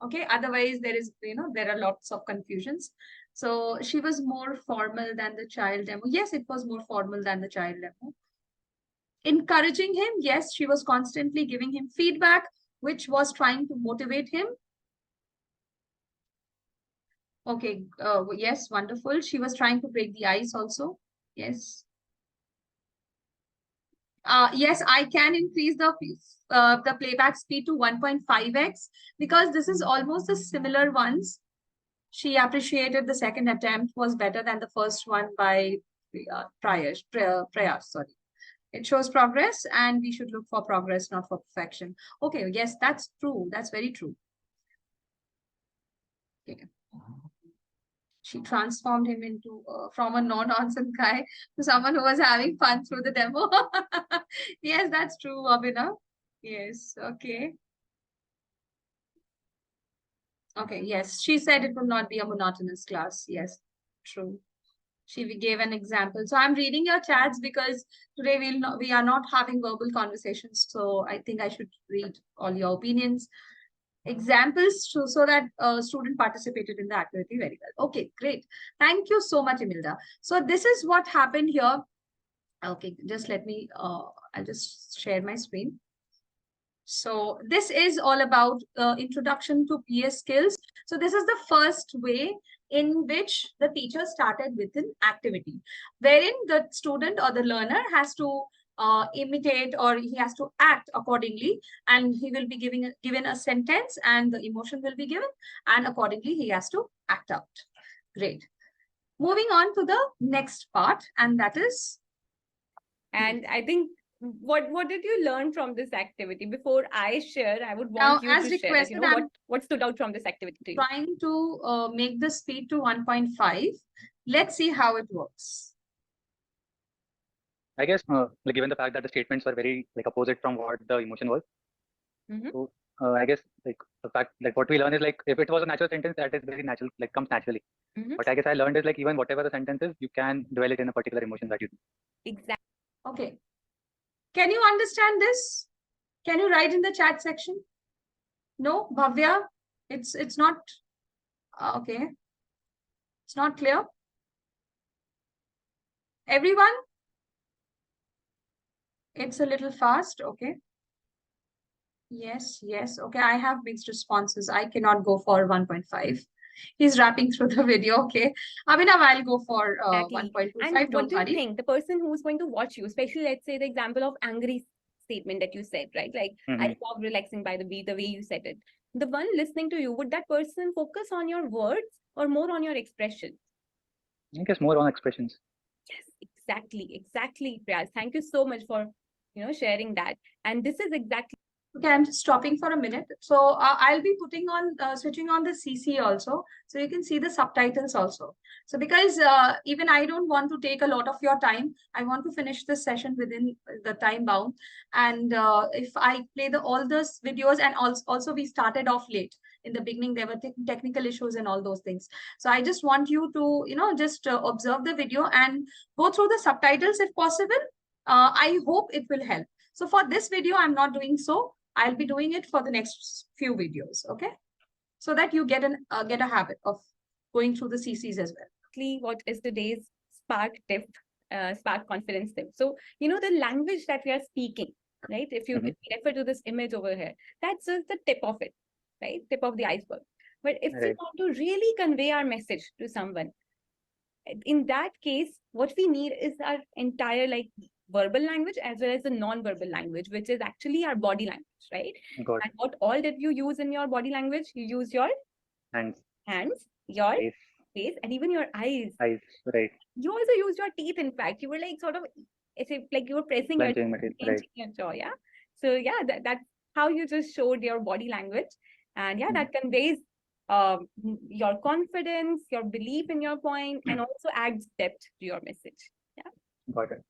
Okay, otherwise there are lots of confusions. So she was more formal than the child demo. Yes, it was more formal than the child demo. Encouraging him, yes, she was constantly giving him feedback, which was trying to motivate him. Okay, yes, wonderful. She was trying to break the ice also. Yes. Yes, I can increase the playback speed to 1.5x because this is almost the similar ones. She appreciated the second attempt was better than the first one by Prayas, sorry. It shows progress and we should look for progress, not for perfection. Okay, yes, that's true. That's very true. Okay. She transformed him into from a no-nonsense guy to someone who was having fun through the demo. Yes, that's true, Abhinav. Yes, okay. Okay, yes. She said it would not be a monotonous class. Yes, true. She gave an example. So I'm reading your chats because today we are not having verbal conversations. So I think I should read all your opinions. Examples so that student participated in the activity very well. Okay, great. Thank you so much, Imelda. So this is what happened here. Okay, just let me, I'll just share my screen. So this is all about introduction to PS skills. So this is the first way in which the teacher started with an activity, wherein the student or the learner has to imitate, or he has to act accordingly, and he will be given a sentence and the emotion will be given, and accordingly he has to act out. Great. Moving on to the next part, and that is, And I think what did you learn from this activity? Before I share, I would Now, want you as to share that, requested, I'm what stood out from this activity to you. trying to make the speed to 1.5. Let's see how it works. I guess, like given the fact that the statements were very like opposite from what the emotion was, Mhm. so I guess like the fact like what we learn is like if it was a natural sentence, that is very natural, like comes naturally. Mhm. But I guess I learned is like even whatever the sentence is, you can dwell it in a particular emotion that you do. Exactly. Okay. Can you understand this? Can you write in the chat section? No, Bhavya, it's not okay. It's not clear. Everyone, it's a little fast. Okay. Yes, yes. Okay, I have mixed responses. I cannot go for 1.5. He's wrapping through the video. Okay. Abhinav, I'll go for Exactly. 1.25. And what Don't do you worry. think? The person who's going to watch you, especially let's say the example of angry statement that you said, right? Like I Mhm. love relaxing by the way you said it. The one listening to you, would that person focus on your words or more on your expression? I guess more on expressions. Yes, exactly, Priyas. Thank you so much for sharing that. And this is exactly Okay, I'm just stopping for a minute. So I'll be putting on, switching on the CC also. So you can see the subtitles also. So because even I don't want to take a lot of your time, I want to finish this session within the time bound. And if I play all those videos, and also we started off late. In the beginning, there were technical issues and all those things. So I just want you to, just observe the video and go through the subtitles if possible. I hope it will help. So for this video, I'm not doing so. I'll be doing it for the next few videos, okay? So that you get a habit of going through the CCs as well. what is today's Spark tip, Spark confidence tip. So, the language that we are speaking, right? If you refer to this image over here, that's just the tip of it, right? Tip of the iceberg. But if we Right. want to really convey our message to someone, in that case, what we need is our entire verbal language as well as the non-verbal language, which is actually our body language, right? Got And what all did you use in your body language? You use your hands, hands, your face, face, and even your eyes. eyes, right? You also used your teeth, in fact. You were like sort of, it's like you were pressing your Clenching material, right? clenching your jaw, yeah. So yeah, that's how you just showed your body language. And yeah, that conveys your confidence, your belief in your point, and also adds depth to your message. Yeah. Got it.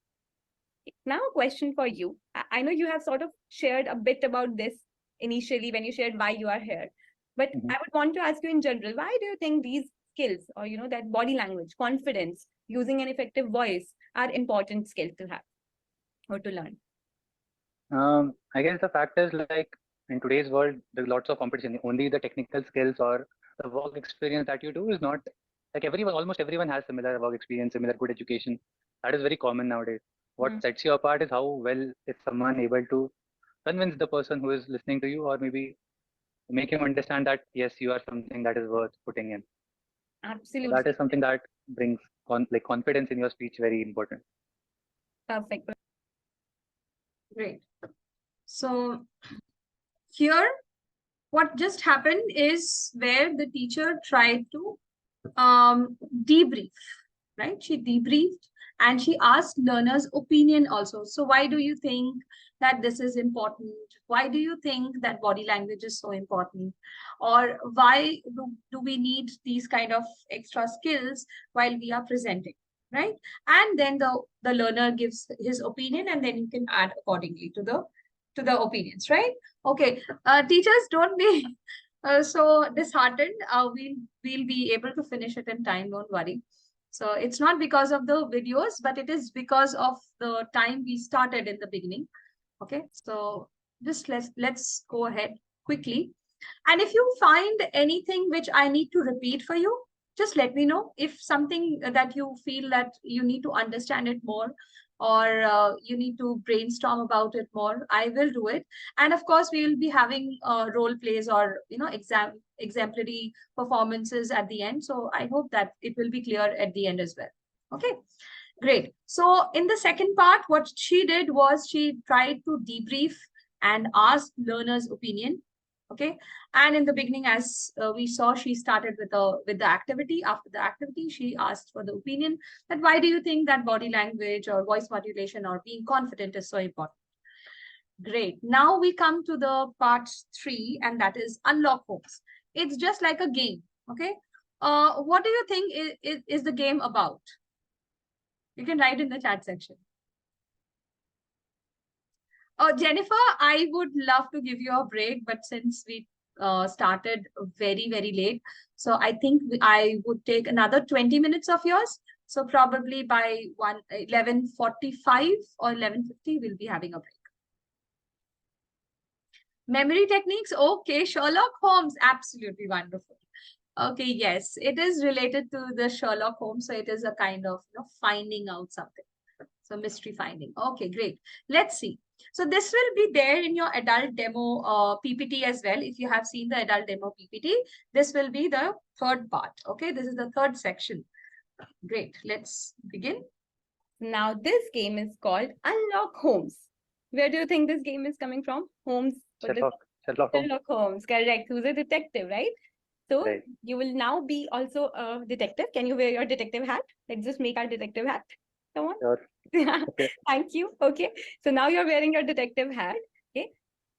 Now, a question for you. I know you have sort of shared a bit about this initially when you shared why you are here, but I would want to ask you in general, why do you think these skills, or that body language, confidence, using an effective voice, are important skills to have or to learn? I guess the fact is like in today's world, there's lots of competition. Only the technical skills or the work experience that you do is not like almost everyone has similar work experience, similar good education. That is very common nowadays. What sets you apart is how well is someone able to convince the person who is listening to you, or maybe make him understand that yes, you are something that is worth putting in. Absolutely. So that is something that brings confidence in your speech, very important. Perfect. Great. So here, what just happened is where the teacher tried to debrief, right? She debriefed and she asked learners' opinion also. So why do you think that this is important? Why do you think that body language is so important? Or why do we need these kind of extra skills while we are presenting, right? And then the learner gives his opinion, and then you can add accordingly to the opinions, right? Okay, teachers, don't be so disheartened. We'll be able to finish it in time, don't worry. So it's not because of the videos, but it is because of the time we started in the beginning. Okay, so just let's go ahead quickly. And if you find anything which I need to repeat for you, just let me know. If something that you feel that you need to understand it more, or you need to brainstorm about it more, I will do it. And of course, we will be having role plays or exemplary performances at the end. So I hope that it will be clear at the end as well. Okay, great. So in the second part, what she did was she tried to debrief and ask learners' opinion. Okay, and in the beginning, as we saw, she started with the activity. After the activity, she asked for the opinion that why do you think that body language or voice modulation or being confident is so important? Great. Now we come to the part 3, and that is unlock homes. It's just like a game. Okay. What do you think is the game about? You can write in the chat section. Jennifer, I would love to give you a break, but since we started very, very late, so I think I would take another 20 minutes of yours. So probably by 11:45 or 11:50, we'll be having a break. Memory techniques. Okay, Sherlock Holmes. Absolutely wonderful. Okay, yes, it is related to the Sherlock Holmes. So it is a kind of finding out something. So mystery finding. Okay, great. Let's see. So this will be there in your adult demo PPT as well. If you have seen the adult demo PPT, this will be the third part. Okay, this is the third section. Great. Let's begin. Now this game is called Unlock Holmes. Where do you think this game is coming from? Holmes. Sherlock Holmes. Sherlock Holmes, correct. Who's a detective, right? So Right. you will now be also a detective. Can you wear your detective hat? Let's just make our detective hat. Come on. Sure. Okay. Thank you. Okay. So now you're wearing your detective hat. Okay.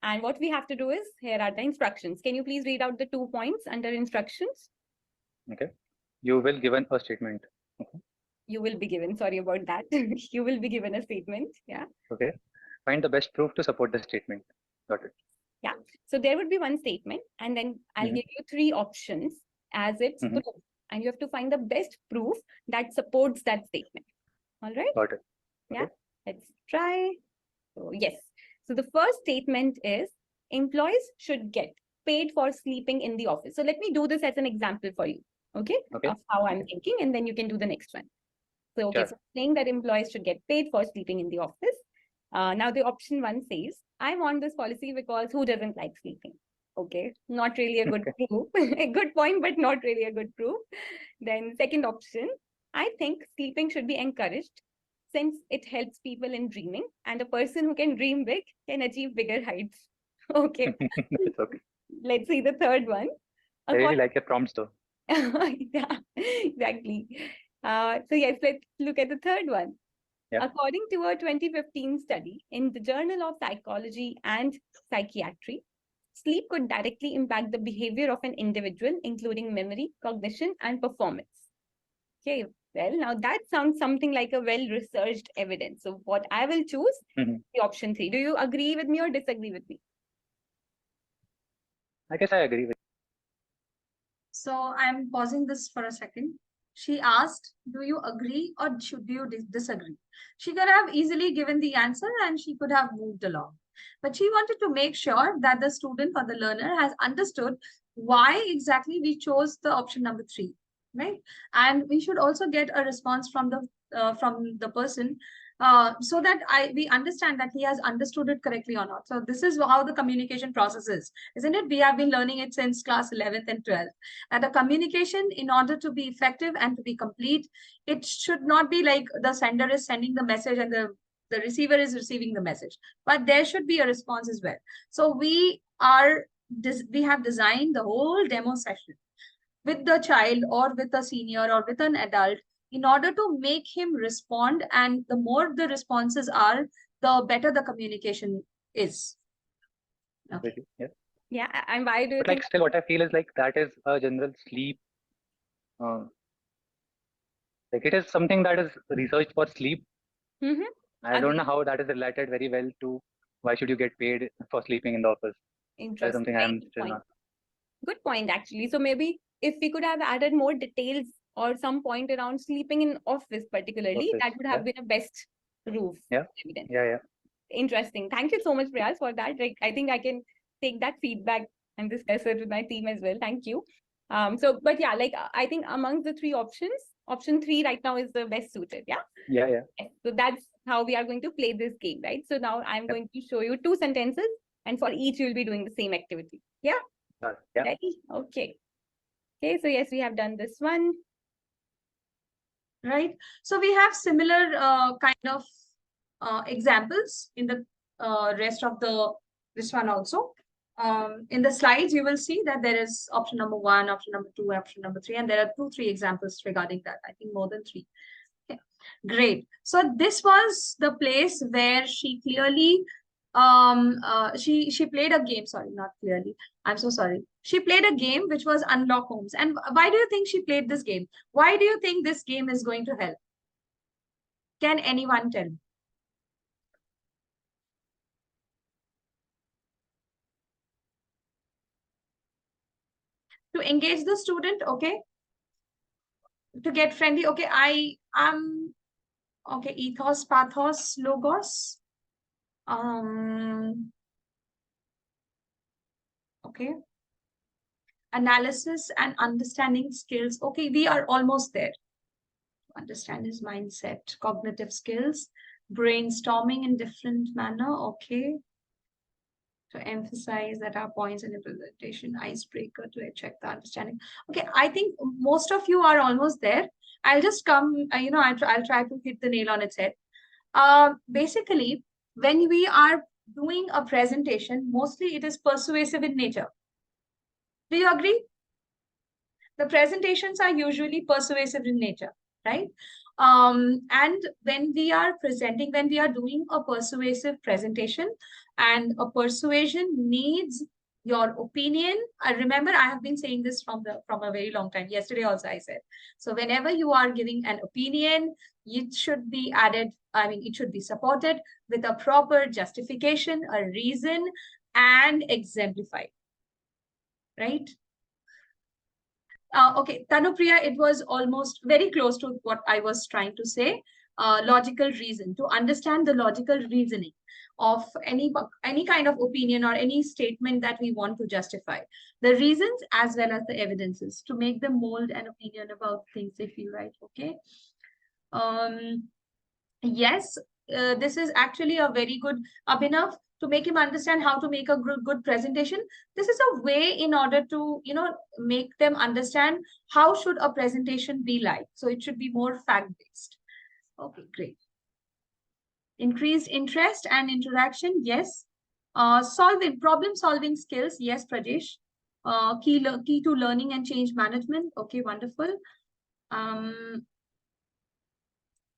And what we have to do is, here are the instructions. Can you please read out the 2 points under instructions? Okay. You will given a statement. You will be given, sorry about that. You will be given a statement. Yeah. Okay. Find the best proof to support the statement. Got it. Yeah. So there would be one statement, and then I'll give you 3 options as its proof. And you have to find the best proof that supports that statement. All right. Got it. Yeah. Okay. Let's try. So yes. So the first statement is employees should get paid for sleeping in the office. So let me do this as an example for you. Okay. Okay. Of how I'm thinking, and then you can do the next one. So okay. Sure. So saying that employees should get paid for sleeping in the office. Now the option 1 says, I want this policy because who doesn't like sleeping? Okay, not really a good proof. A good point, but not really a good proof. Then second option, I think sleeping should be encouraged since it helps people in dreaming, and a person who can dream big can achieve bigger heights. Okay. It's okay. Let's see the third one. I really like your prompts though. Yeah, exactly. So yes, let's look at the third one. Yeah. According to a 2015 study in the Journal of Psychology and Psychiatry, sleep could directly impact the behavior of an individual, including memory, cognition, and performance. Okay, well, now that sounds something like a well-researched evidence. So what I will choose the option 3. Do you agree with me or disagree with me? I guess I agree with So I'm pausing this for a second. She asked, do you agree or should you disagree? She could have easily given the answer and she could have moved along. But she wanted to make sure that the student or the learner has understood why exactly we chose the option number 3, right? And we should also get a response from the person so that we understand that he has understood it correctly or not. So this is how the communication process is, isn't it? We have been learning it since class 11th and 12th. And the communication, in order to be effective and to be complete, it should not be like the sender is sending the message and the receiver is receiving the message, but there should be a response as well. So we have designed the whole demo session with the child or with a senior or with an adult in order to make him respond. And the more the responses are, the better the communication is. Okay. you. Yeah, and why do you But think? like still what I feel is like that is a general sleep. Like it is something that is researched for sleep. I don't know how that is related very well to why should you get paid for sleeping in the office. That's Interesting. something Very I'm good still point. not. Good point, actually. So maybe if we could have added more details or some point around sleeping in office particularly, Office, that would have been a best proof. Yeah. Evidence. Yeah. Interesting. Thank you so much, Priyas, for that. Like, I think I can take that feedback and discuss it with my team as well. Thank you. But yeah, like I think among the 3 options, option 3 right now is the best suited. Yeah. Yeah. Yes. So that's how we are going to play this game, right? So now I'm going to show you 2 sentences, and for each you'll be doing the same activity. Yeah? Yeah. Ready? Okay. Okay, so yes, we have done this one. Right. So we have similar kind of examples in the rest of this one also. In the slides, you will see that there is option number 1, option number 2, option number 3, and there are 2-3 examples regarding that. I think more than 3. Okay, great. So this was the place where she clearly she played a game. Sorry, not clearly. I'm so sorry. She played a game which was Unlock Homes. And why do you think she played this game? Why do you think this game is going to help? Can anyone tell me? To engage the student, okay? To get friendly, okay? I am okay. Ethos, pathos, logos. Okay. Analysis and understanding skills. Okay, we are almost there. Understand his mindset, cognitive skills, brainstorming in different manner. Okay. To emphasize that our points in the presentation, icebreaker to check the understanding. Okay, I think most of you are almost there. I'll just come, I'll try to hit the nail on its head. Basically, when we are doing a presentation, mostly it is persuasive in nature. Do you agree? The presentations are usually persuasive in nature, right? And when we are presenting, when we are doing a persuasive presentation, and a persuasion needs your opinion. I remember I have been saying this from a very long time. Yesterday also I said. So whenever you are giving an opinion, it should be added, I mean, it should be supported with a proper justification, a reason, and exemplified, right? Okay, Tanupriya, it was almost very close to what I was trying to say. Logical reason, to understand the logical reasoning of any kind of opinion or any statement that we want to justify. The reasons as well as the evidences to make them mold an opinion about things they feel right, okay? Yes, this is actually a very good, Abhinav, to make him understand how to make a good presentation. This is a way in order to, make them understand how should a presentation be like. So it should be more fact-based. Okay, great. Increased interest and interaction, yes. Problem-solving skills, yes, Prajesh. Key to learning and change management, okay, wonderful.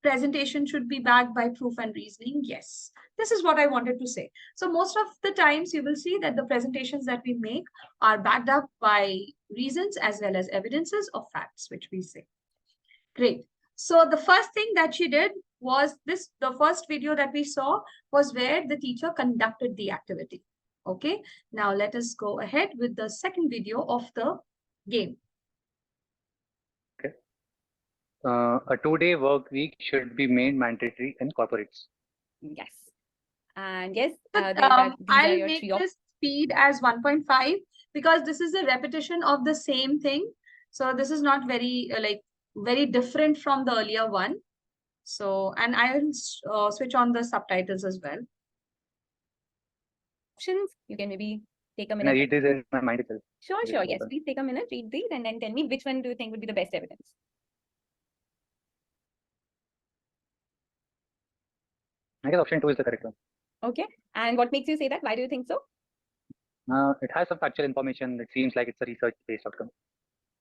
Presentation should be backed by proof and reasoning. Yes, this is what I wanted to say. So most of the times you will see that the presentations that we make are backed up by reasons as well as evidences of facts, which we say. Great. So the first thing that she did was this, the first video that we saw was where the teacher conducted the activity. Okay, now let us go ahead with the second video of the game. A 2-day work week should be made mandatory in corporates. Yes. And yes, I'll make this speed as 1.5 because this is a repetition of the same thing. So this is not very very different from the earlier one. So, and I will switch on the subtitles as well. Options, you can maybe take a Can I minute. read this in my mind itself? Sure, sure. Yes, please take a minute, read these, and then tell me which one do you think would be the best evidence. I guess option 2 is the correct one. Okay. And what makes you say that? Why do you think so? It has some factual information. It seems like it's a research-based outcome.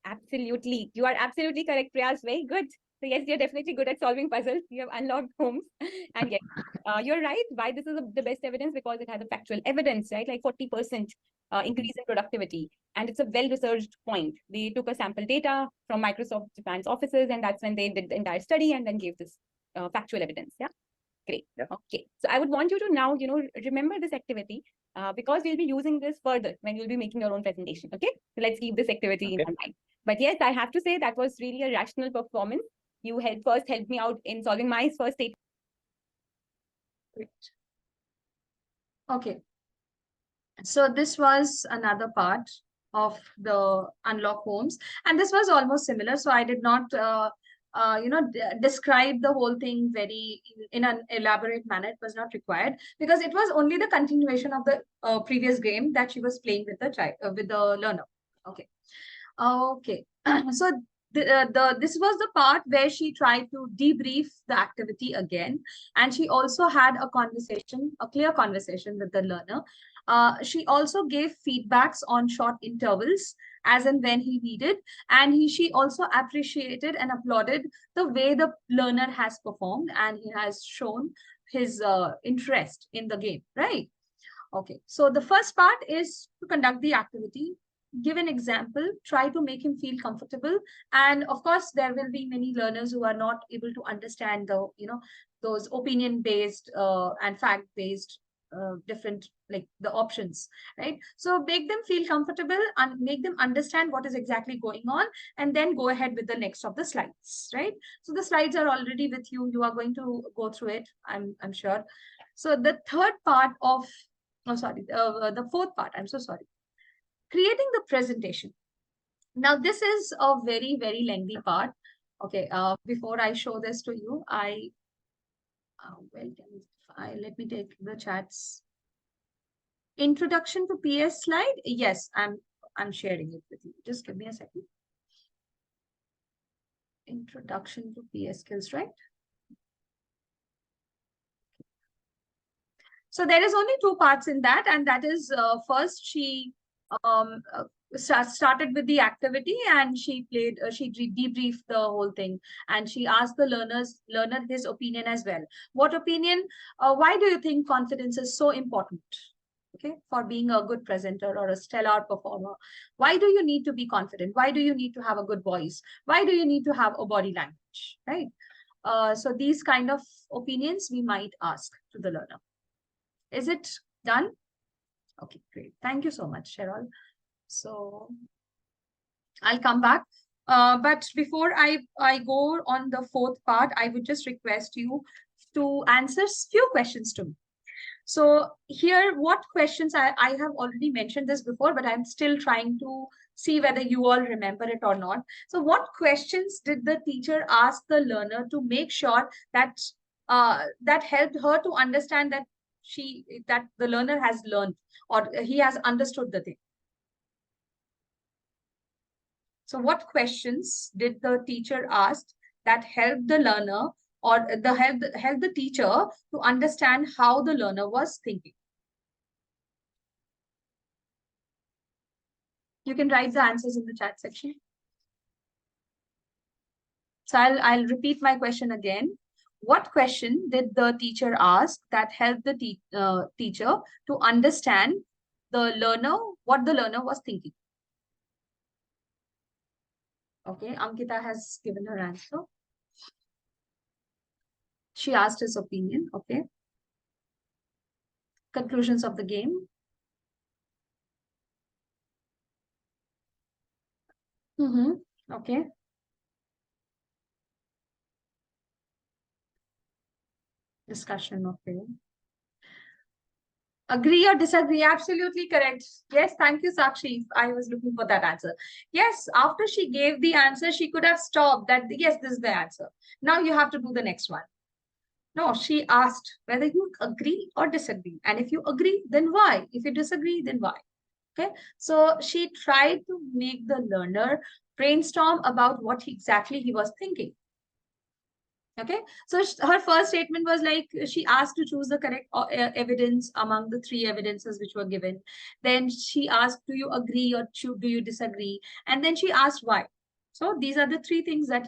Absolutely. You are absolutely correct, Priyas. Very good. So yes, you're definitely good at solving puzzles. You have unlocked homes. And yes, you're right. Why this is the best evidence? Because it has a factual evidence, right? Like 40% increase in productivity. And it's a well-researched point. They took a sample data from Microsoft Japan's offices, and that's when they did the entire study and then gave this factual evidence. Yeah. Great. Yeah. Okay. So I would want you to now, remember this activity because we'll be using this further when you'll be making your own presentation. Okay. So let's keep this activity in our mind. But yes, I have to say that was really a rational performance. You helped me out in solving my first statement. Great. Okay. So this was another part of the Unlock Homes, and this was almost similar. So I did not describe the whole thing very in an elaborate manner. It was not required because it was only the continuation of the previous game that she was playing with the child, with the learner. Okay. Okay. So this was the part where she tried to debrief the activity again, and she also had a clear conversation with the learner. She also gave feedbacks on short intervals as and when he needed, and she also appreciated and applauded the way the learner has performed, and he has shown his interest in the game, right? Okay, so the first part is to conduct the activity, give an example, try to make him feel comfortable. And of course, there will be many learners who are not able to understand the, those opinion-based and fact-based different, like the options, right? So make them feel comfortable and make them understand what is exactly going on, and then go ahead with the next of the slides, right? So the slides are already with you. You are going to go through it, I'm sure. So the third part of, oh, sorry, the fourth part, I'm so sorry. Creating the presentation. Now, this is a very, very lengthy part. Okay, before I show this to you, let me take the chats. Introduction to PS slide. Yes, I'm sharing it with you. Just give me a second. Introduction to PS skills, right? So there is only two parts in that, and that is first she started with the activity, and she debriefed the whole thing, and she asked the learner his opinion as well. What opinion? Why do you think confidence is so important? Okay, for being a good presenter or a stellar performer, why do you need to be confident? Why do you need to have a good voice? Why do you need to have a body language, right? So these kind of opinions we might ask to the learner. Is it done? Okay, great. Thank you so much, Cheryl. So I'll come back. But before I go on the fourth part, I would just request you to answer few questions to me. So here, what questions, I have already mentioned this before, but I'm still trying to see whether you all remember it or not. So what questions did the teacher ask the learner to make sure that that helped her to understand that the learner has learned or he has understood the thing? So what questions did the teacher ask that helped the learner or help the teacher to understand how the learner was thinking? You can write the answers in the chat section. So I'll repeat my question again. What question did the teacher ask that helped the teacher to understand what the learner was thinking? Okay, Ankita has given her answer. She asked his opinion. Okay. Conclusions of the game. Okay. Discussion. Okay. Agree or disagree? Absolutely correct. Yes, thank you, Sakshi. I was looking for that answer. Yes, after she gave the answer, she could have stopped that. Yes, this is the answer. Now you have to do the next one. No, she asked whether you agree or disagree. And if you agree, then why? If you disagree, then why? Okay. So she tried to make the learner brainstorm about what exactly he was thinking. Okay, so her first statement was like, she asked to choose the correct evidence among the three evidences which were given. Then she asked, do you agree or do you disagree? And then she asked why. So these are the three things that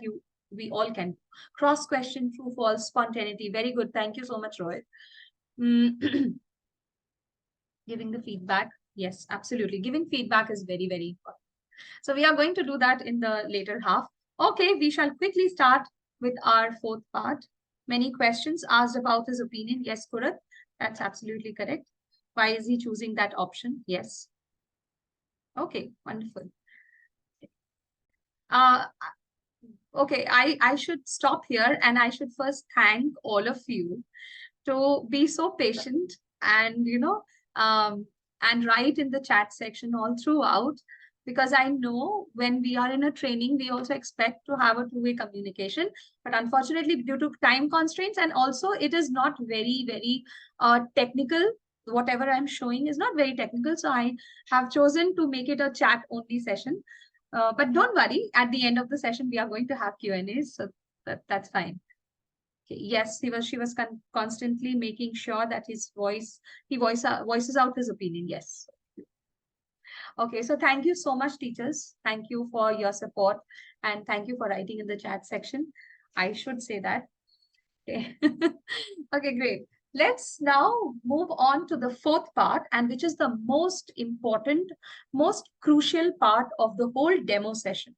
we all can do. Cross question, true, false, spontaneity. Very good. Thank you so much, Rohit. Giving the feedback. Yes, absolutely. Giving feedback is very, very important. So we are going to do that in the later half. Okay, we shall quickly start with our fourth part. Many questions asked about his opinion. Yes, Kurat, that's absolutely correct. Why is he choosing that option? Yes. Okay, wonderful. Okay, I should stop here, and I should first thank all of you to be so patient and, and write in the chat section all throughout, because I know when we are in a training, we also expect to have a two-way communication. But unfortunately, due to time constraints, and also it is not very technical. Whatever I'm showing is not very technical. So I have chosen to make it a chat only session. But don't worry, at the end of the session, we are going to have Q&As. So that's fine. Okay, yes, she was constantly making sure that he voices out his opinion. Yes. Okay, so thank you so much, teachers. Thank you for your support and thank you for writing in the chat section. I should say that. Okay, okay, great. Let's now move on to the fourth part, and which is the most important, most crucial part of the whole demo session.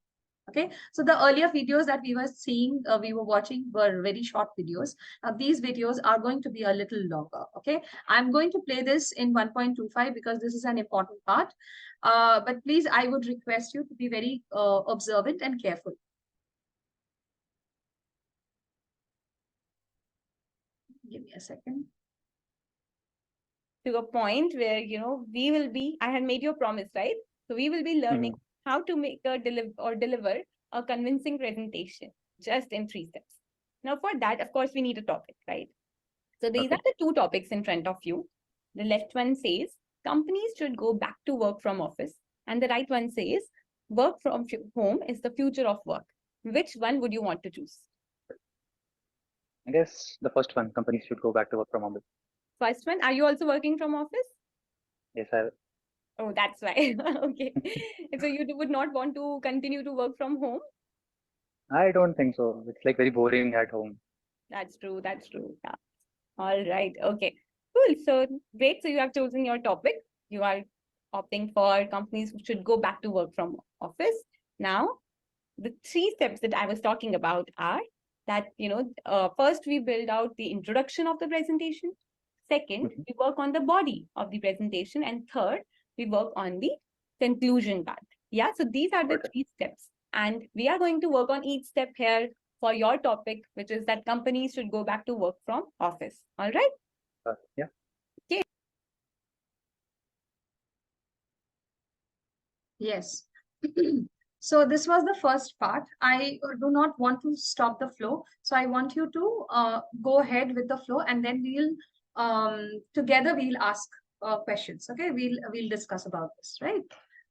Okay, so the earlier videos that we were seeing, we were watching were very short videos. Now these videos are going to be a little longer. Okay, I'm going to play this in 1.25 because this is an important part. But please, I would request you to be very observant and careful. Give me a second. To a point where, you know, I had made you a promise, right? So we will be learning how to make deliver a convincing presentation just in 3 steps. Now for that, of course, we need a topic, right? So these are the 2 topics in front of you. The left one says companies should go back to work from office, and the right one says work from home is the future of work. Which one would you want to choose? I guess the first one, companies should go back to work from office. First one, are you also working from office? Yes, I Oh, that's why. Okay. So you would not want to continue to work from home? don't think so. It's like very boring at home. That's true. That's true. Yeah. All right. Okay. Cool. So great. So you have chosen your topic. You are opting for companies should go back to work from office. Now, the 3 steps that I was talking about are that, you know, first we build out the introduction of the presentation. Second, we work on the body of the presentation. And third, we work on the conclusion part. Yeah, so these are the 3 steps. And we are going to work on each step here for your topic, which is that companies should go back to work from office. All right? Yeah. Okay. Yes. So this was the first part. I do not want to stop the flow. So I want you to go ahead with the flow, and then together we'll ask questions. Okay, we'll discuss about this, right?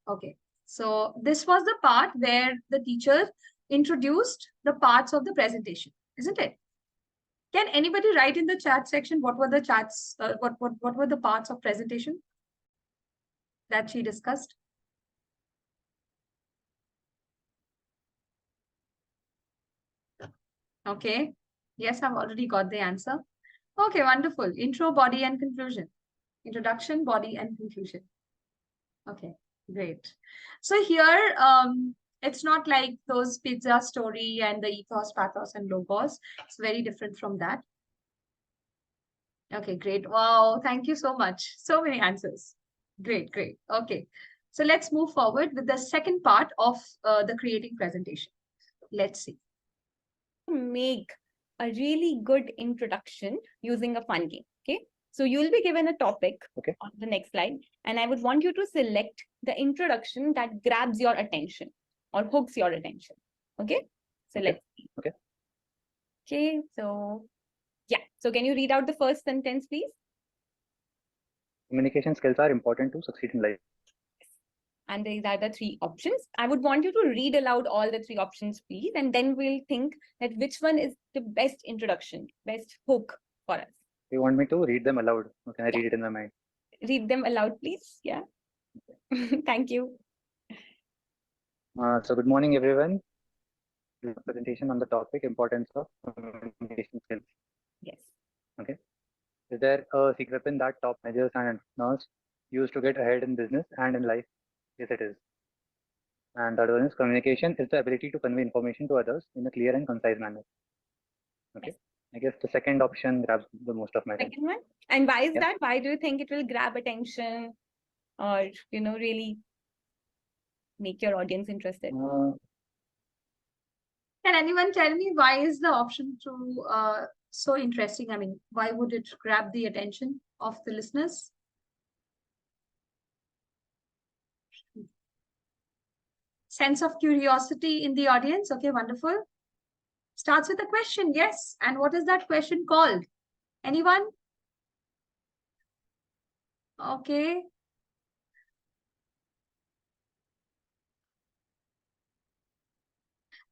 Okay. So this was the part where the teacher introduced the parts of the presentation, isn't it? Can anybody write in the chat section what were the chats, what were the parts of presentation that she discussed? Okay. Yes, I've already got the answer. Okay, wonderful. Intro, body, and conclusion. Introduction, body, and conclusion. Okay, great. So here, it's not like those pizza story and the ethos, pathos, and logos. It's very different from that. Okay, great. Wow, thank you so much. So many answers. Great, great. Okay, so let's move forward with the second part of the creating presentation. Let's see. Make a really good introduction using a fun game. Okay, so you'll be given a topic on the next slide, and I would want you to select the introduction that grabs your attention or hooks your attention. Okay, so let's see. Okay, so yeah, so can you read out the first sentence, please? Communication skills are important to succeed in life. And these are the 3 options. I would want you to read aloud all the 3 options, please, and then we'll think that which one is the best introduction, best hook for us. You want me to read them aloud, or can I read it in my mind? Read them aloud, please. Yeah. Thank you. So good morning, everyone. Presentation on the topic importance of communication skills. Yes. Okay. Is there a secret weapon that top managers and entrepreneurs use to get ahead in business and in life? Yes, it is. And the other one is communication is the ability to convey information to others in a clear and concise manner. Okay. Yes. I guess the second option grabs the most of my time. Second one. And why is that? Why do you think it will grab attention or, you know, really make your audience interested? Can anyone tell me why is the option 2 so interesting? I mean, why would it grab the attention of the listeners? Sense of curiosity in the audience. Okay, wonderful. Starts with a question. Yes. And what is that question called? Anyone? Okay.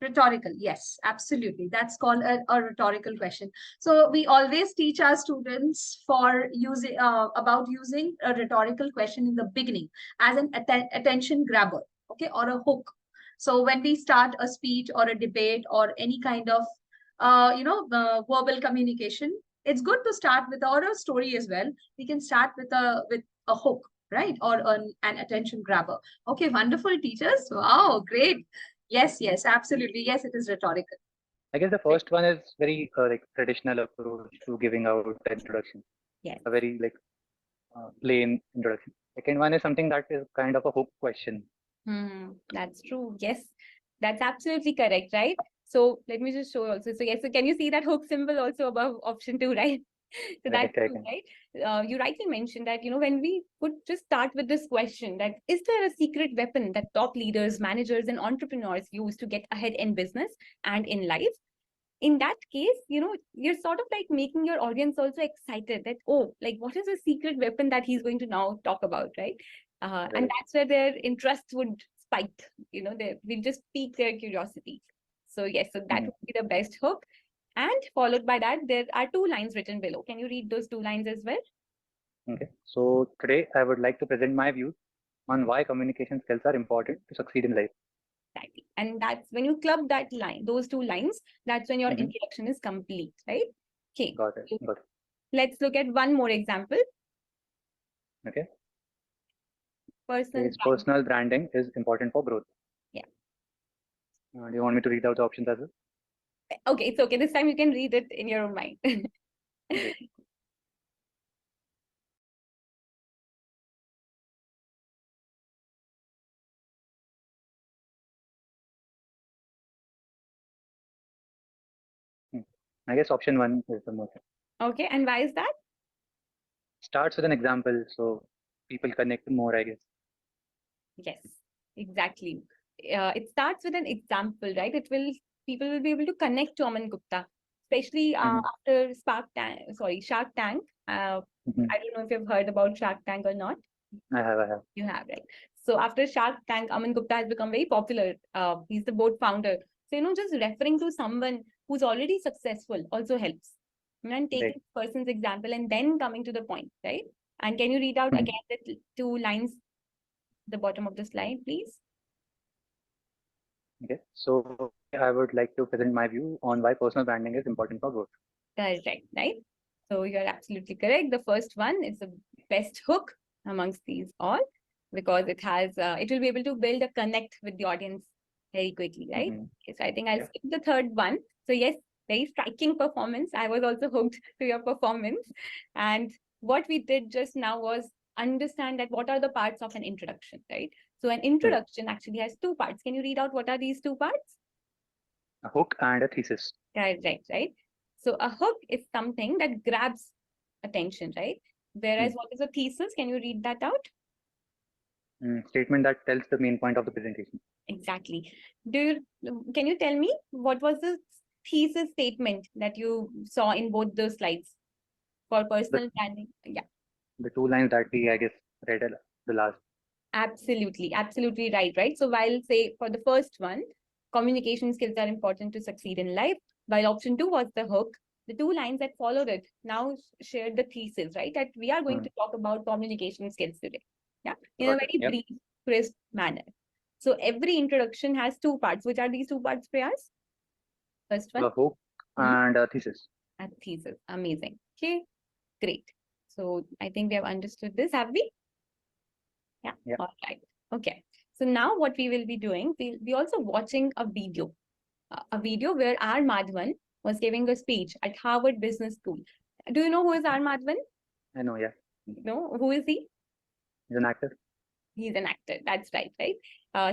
Rhetorical, yes, absolutely. That's called a rhetorical question. So we always teach our students for using about using a rhetorical question in the beginning as an attention grabber, okay, or a hook. So when we start a speech or a debate or any kind of verbal communication, it's good to start with or a story as well. We can start with a hook, right, or an attention grabber. Okay, wonderful teachers. Wow, great. Yes, yes, absolutely. Yes, it is rhetorical. I guess the first one is very like traditional approach to giving out the introduction. Yes. A very like plain introduction. Second one is something that is kind of a hook question. That's true. Yes, that's absolutely correct, right? So let me just show you also. So yes, so can you see that hook symbol also above option 2, right? So that's Correct, true, right? You rightly mentioned that, when we could just start with this question that is there a secret weapon that top leaders, managers, and entrepreneurs use to get ahead in business and in life? In that case, you're sort of like making your audience also excited that, oh, like what is the secret weapon that he's going to now talk about, right? And Right. that's where their interest would spike, they will just pique their curiosity. So yes, so that would be the best hook. And followed by that, there are 2 lines written below. Can you read those 2 lines as well? Okay. So today I would like to present my views on why communication skills are important to succeed in life. Exactly. And that's when you club that line, those 2 lines, that's when your Mhm. introduction is complete, right? Okay. Got it. Got it. Let's look at one more example. Okay. Personal Says brand. personal branding is important for growth. Yeah. Do you want me to read out the options as well? Okay, it's okay. This time you can read it in your own mind. Great. I guess option 1 is the most. Okay, and why is that? Starts with an example, so people connect more, I guess. Yes, exactly. It starts with an example, right? People will be able to connect to Aman Gupta, especially after Shark Tank. I don't know if you've heard about Shark Tank or not. I have. You have, right? So after Shark Tank, Aman Gupta has become very popular. He's the board founder. So, just referring to someone who's already successful also helps. And taking Right. person's example and then coming to the point, right? And can you read out again the 2 lines, the bottom of the slide, please? Okay. So I would like to present my view on why personal branding is important for growth. Correct, right? So you're absolutely correct. The first one is the best hook amongst these all because it will be able to build a connect with the audience very quickly, right? Okay, so I think I'll skip the third one. So yes, very striking performance. I was also hooked to your performance. And what we did just now was understand that what are the parts of an introduction, right? So an introduction actually has 2 parts. Can you read out what are these 2 parts? A hook and a thesis. Right. So a hook is something that grabs attention, right? Whereas what is a thesis? Can you read that out? Statement that tells the main point of the presentation. Exactly. Can you tell me what was the thesis statement that you saw in both those slides for personal branding? Yeah. The 2 lines that we, I guess, read at the last. Absolutely right. So while say for the first one, communication skills are important to succeed in life, while option 2 was the hook, the 2 lines that followed it now shared the thesis, right? That we are going to talk about communication skills today. Yeah, in a very brief, crisp manner. So every introduction has 2 parts. Which are these 2 parts, Prayas? First one. A hook and a thesis. A thesis. Amazing. Okay, great. So I think we have understood this, have we? Yeah. All right. Okay. So now what we will be doing, we'll be also watching a video where R. Madhavan was giving a speech at Harvard Business School. Do you know who is R. Madhavan? I know, yeah. No, who is he? He's an actor. He's an actor. That's right.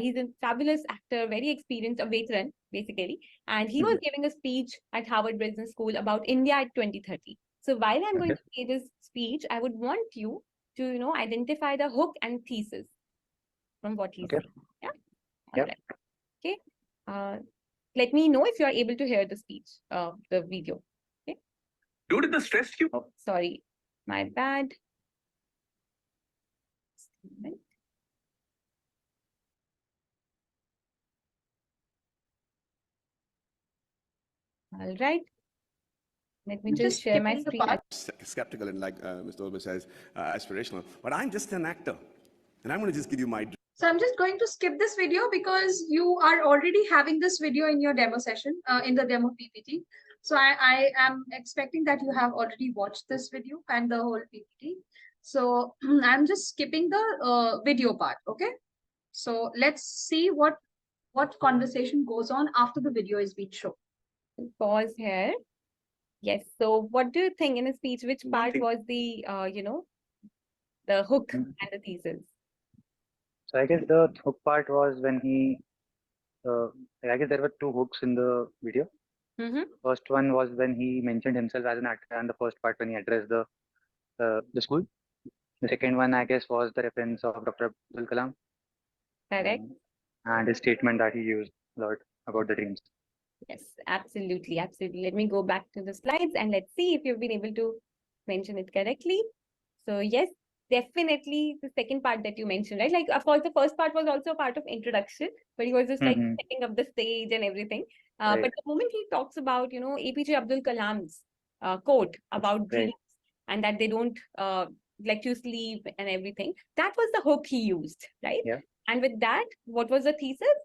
He's a fabulous actor, very experienced, a veteran, basically. And he was giving a speech at Harvard Business School about India at 2030. So while I'm going to say this speech, I would want you to, identify the hook and thesis from what he's saying. Yeah. Yep. Alright. Okay. Let me know if you are able to hear the speech, the video. Due to the stress you Oh, sorry, my bad. All right. Let me I'm just share my skipping the screen. part. skeptical and like Mr. Olber says, aspirational. But I'm just an actor, and I'm going to just give you my So I'm just going to skip this video because you are already having this video in your demo session, in the demo PPT. So I am expecting that you have already watched this video and the whole PPT. So I'm just skipping the video part. Okay. So let's see what conversation goes on after the video is being shown. Pause here. Yes. So what do you think in his speech, which One part thing- was the, the hook Mm. and the thesis? So I guess the hook part was when he, I guess there were two hooks in the video. Mm-hmm. First one was when he mentioned himself as an actor, and the first part when he addressed the school. The second one, I guess, was the reference of Dr. Abdul Kalam Correct. and his statement that he used a lot about the dreams. Yes, absolutely. Absolutely. Let me go back to the slides and let's see if you've been able to mention it correctly. So yes, definitely the second part that you mentioned, right? Like, of course, the first part was also a part of introduction, but he was just like Mhm. setting up the stage and everything. Right. But the moment he talks about, APJ Abdul Kalam's quote about Right. dreams and that they don't let you sleep and everything, that was the hook he used, right? Yeah. And with that, what was the thesis?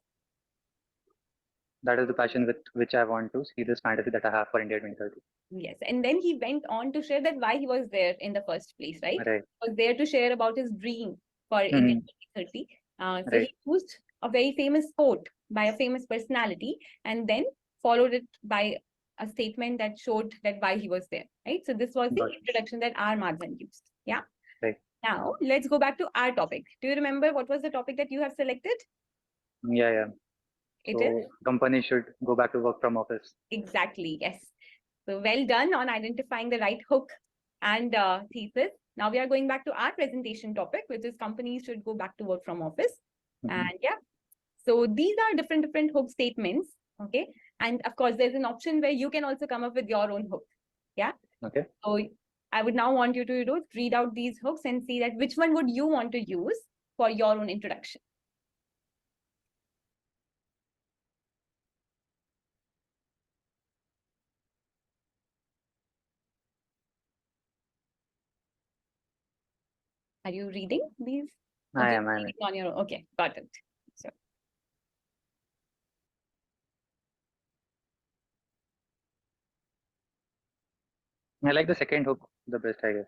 That is the passion with which I want to see this fantasy that I have for India 2030. Yes, and then he went on to share that why he was there in the first place, right? Right. He was there to share about his dream for India 2030. So Right. he used a very famous quote by a famous personality and then followed it by a statement that showed that why he was there, right? So this was the Got it. introduction that R. Madhavan used. Yeah. Right. Now let's go back to our topic. Do you remember what was the topic that you have selected? Yeah. It So is companies should go back to work from office. exactly, yes. So well done on identifying the right hook and thesis. Now we are going back to our presentation topic, which is companies should go back to work from office. Mhm. And yeah, so these are different hook statements. Okay. And of course, there's an option where you can also come up with your own hook. Yeah. Okay. So I would now want you to read out these hooks and see that which one would you want to use for your own introduction. Are you reading these? Or I just am. reading on your own? Okay, got it. So I like the second hook the best, I guess.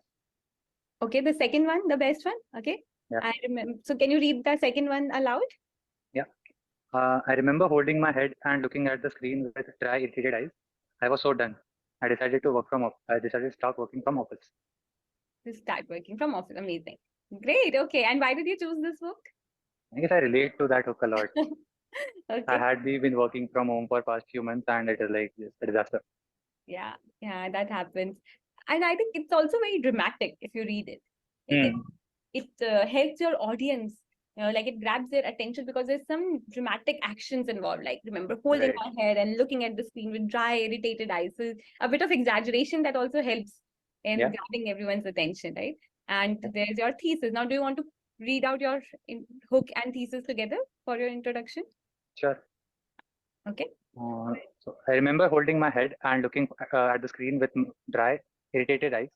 okay, the second one, the best one. Okay. Yeah. I remember. So can you read the second one aloud? I remember holding my head and looking at the screen with dry, irritated eyes. I was so done. I decided to stop working from office. To start working from office. Amazing. Great. Okay. And why did you choose this book? I guess I relate to that hook a lot. I Okay. had been working from home for past few months, and it is like just a disaster. Yeah. Yeah, that happens. And I think it's also very dramatic if you read it. Like it helps your audience. Like it grabs their attention because there's some dramatic actions involved. Like remember holding Right. my head and looking at the screen with dry, irritated eyes. So a bit of exaggeration that also helps in Yeah. grabbing everyone's attention, right? And Yeah. there's your thesis. Now, do you want to read out your hook and thesis together for your introduction? Sure. Okay. So I remember holding my head and looking at the screen with dry, irritated eyes.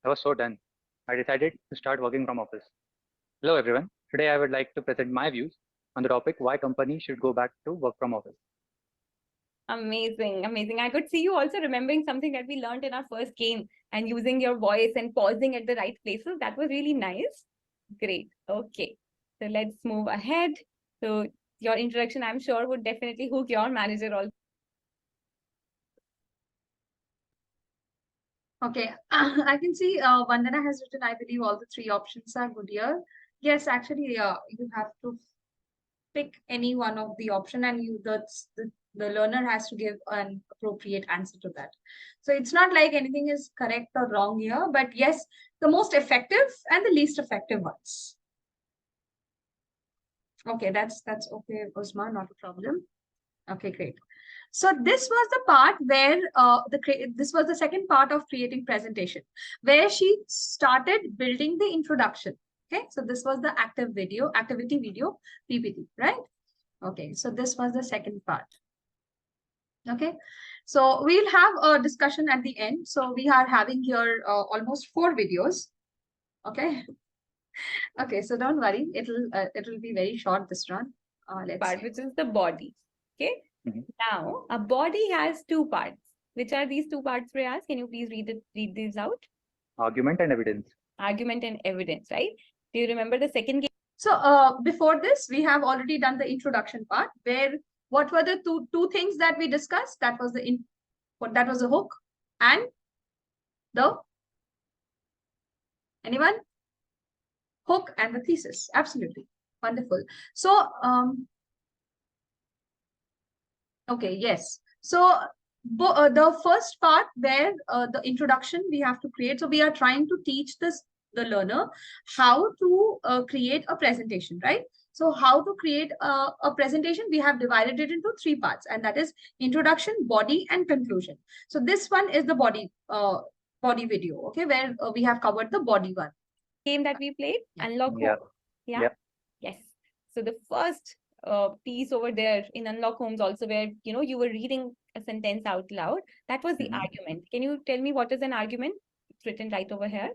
I was so done. I decided to start working from office. Hello, everyone. Today, I would like to present my views on the topic why companies should go back to work from office. Amazing, amazing. I could see you also remembering something that we learned in our first game and using your voice and pausing at the right places. That was really nice. Great. Okay. So let's move ahead. So your introduction, I'm sure, would definitely hook your manager also. Okay, I can see Vandana has written, I believe all the three options are good here. Yes, actually, you have to pick any one of the option and the learner has to give an appropriate answer to that. So it's not like anything is correct or wrong here, but yes, the most effective and the least effective ones. Okay, that's okay, Usman, not a problem. Okay, great. So this was the part where this was the second part of creating presentation, where she started building the introduction. Okay, so this was the activity video, PPT, right? Okay, so this was the second part. Okay, so we'll have a discussion at the end. So we are having here almost 4 videos. Okay. Okay, so don't worry, it'll be very short this run. Let's Part, see. which is the body. Okay. Mhm. Now, a body has 2 parts. Which are these 2 parts, Prayas? Can you please read these out? Argument and evidence. Argument and evidence, right? Do you remember the second So before this, we have already done the introduction part where what were the two things that we discussed? That was that was the hook and the anyone? Hook and the thesis. Absolutely. Wonderful. So okay, yes. So the first part where the introduction we have to create. So we are trying to teach the learner how to create a presentation, right? So how to create a presentation, we have divided it into 3 parts, and that is introduction, body, and conclusion. So this one is the body video, okay, where we have covered the body one. game that we played? Unlock Yeah. Home. Yeah. Yeah. Yes. So the first piece over there in Unlock Homes also where, you were reading a sentence out loud. That was the Mhm. argument. Can you tell me what is an argument? It's written right over here.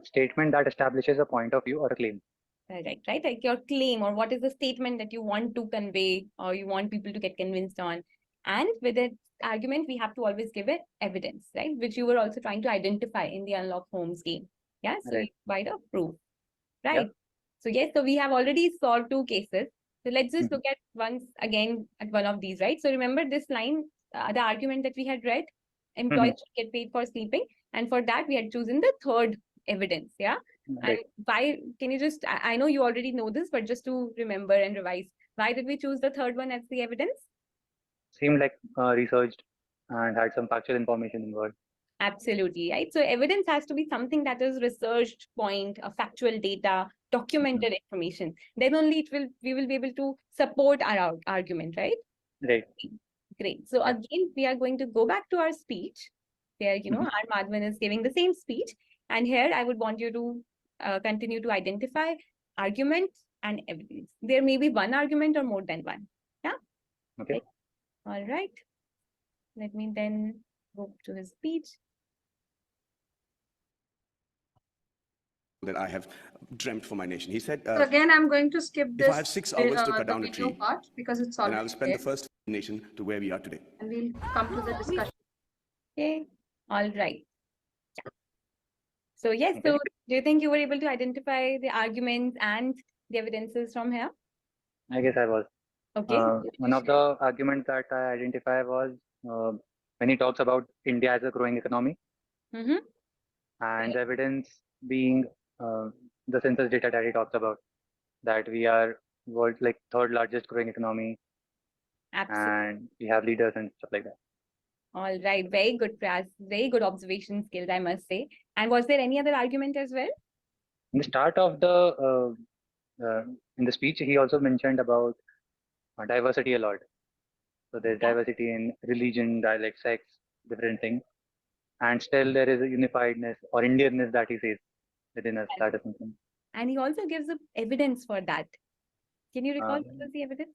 Statement that establishes a point of view or a claim. Right. Like your claim or what is the statement that you want to convey or you want people to get convinced on. And with an argument, we have to always give it evidence, right? Which you were also trying to identify in the Unlock Homes game. Yeah. So Right. you provide a proof. Right. So yes, so we have already solved 2 cases. So let's just look at once again at one of these, right? So remember this line, the argument that we had read, employees should get paid for sleeping. And for that, we had chosen the third evidence. Yeah. Right. And why, can you just, I know you already know this, but just to remember and revise, why did we choose the third one as the evidence? Seemed like researched and had some factual information involved. Absolutely, right? So evidence has to be something that is researched point, a factual data, documented information. Then only we will be able to support our argument, right? Right. Great. So again, we are going to go back to our speech where, our Madhavan is giving the same speech. And here I would want you to continue to identify argument and evidence. There may be one argument or more than one. Yeah. Okay. All right. Let me then go to his speech. That I have dreamt for my nation. He said, So again, I'm going to skip this. if I have 6 hours to cut the down a video tree, part because it's then already I'll spend there, the first nation to where we are today. and we'll come to the discussion. Okay. All right. Yeah. So yes, Okay. so do you think you were able to identify the arguments and the evidences from here? I guess I was. Okay. One of the arguments that I identified was when he talks about India as a growing economy, Mm-hmm. and the evidence being the census data that he talks about, that we are world's like 3rd largest growing economy, Absolutely. and we have leaders and stuff like that. All right. Very good, Pras. Very good observation skills, I must say. And was there any other argument as well? In the start of in the speech, he also mentioned about diversity a lot. So there's Yeah. diversity in religion, dialect, sex, different things, and still there is a unifiedness or Indianness that he says within us. That is something. And he also gives the evidence for that. Can you recall Um, what was the evidence?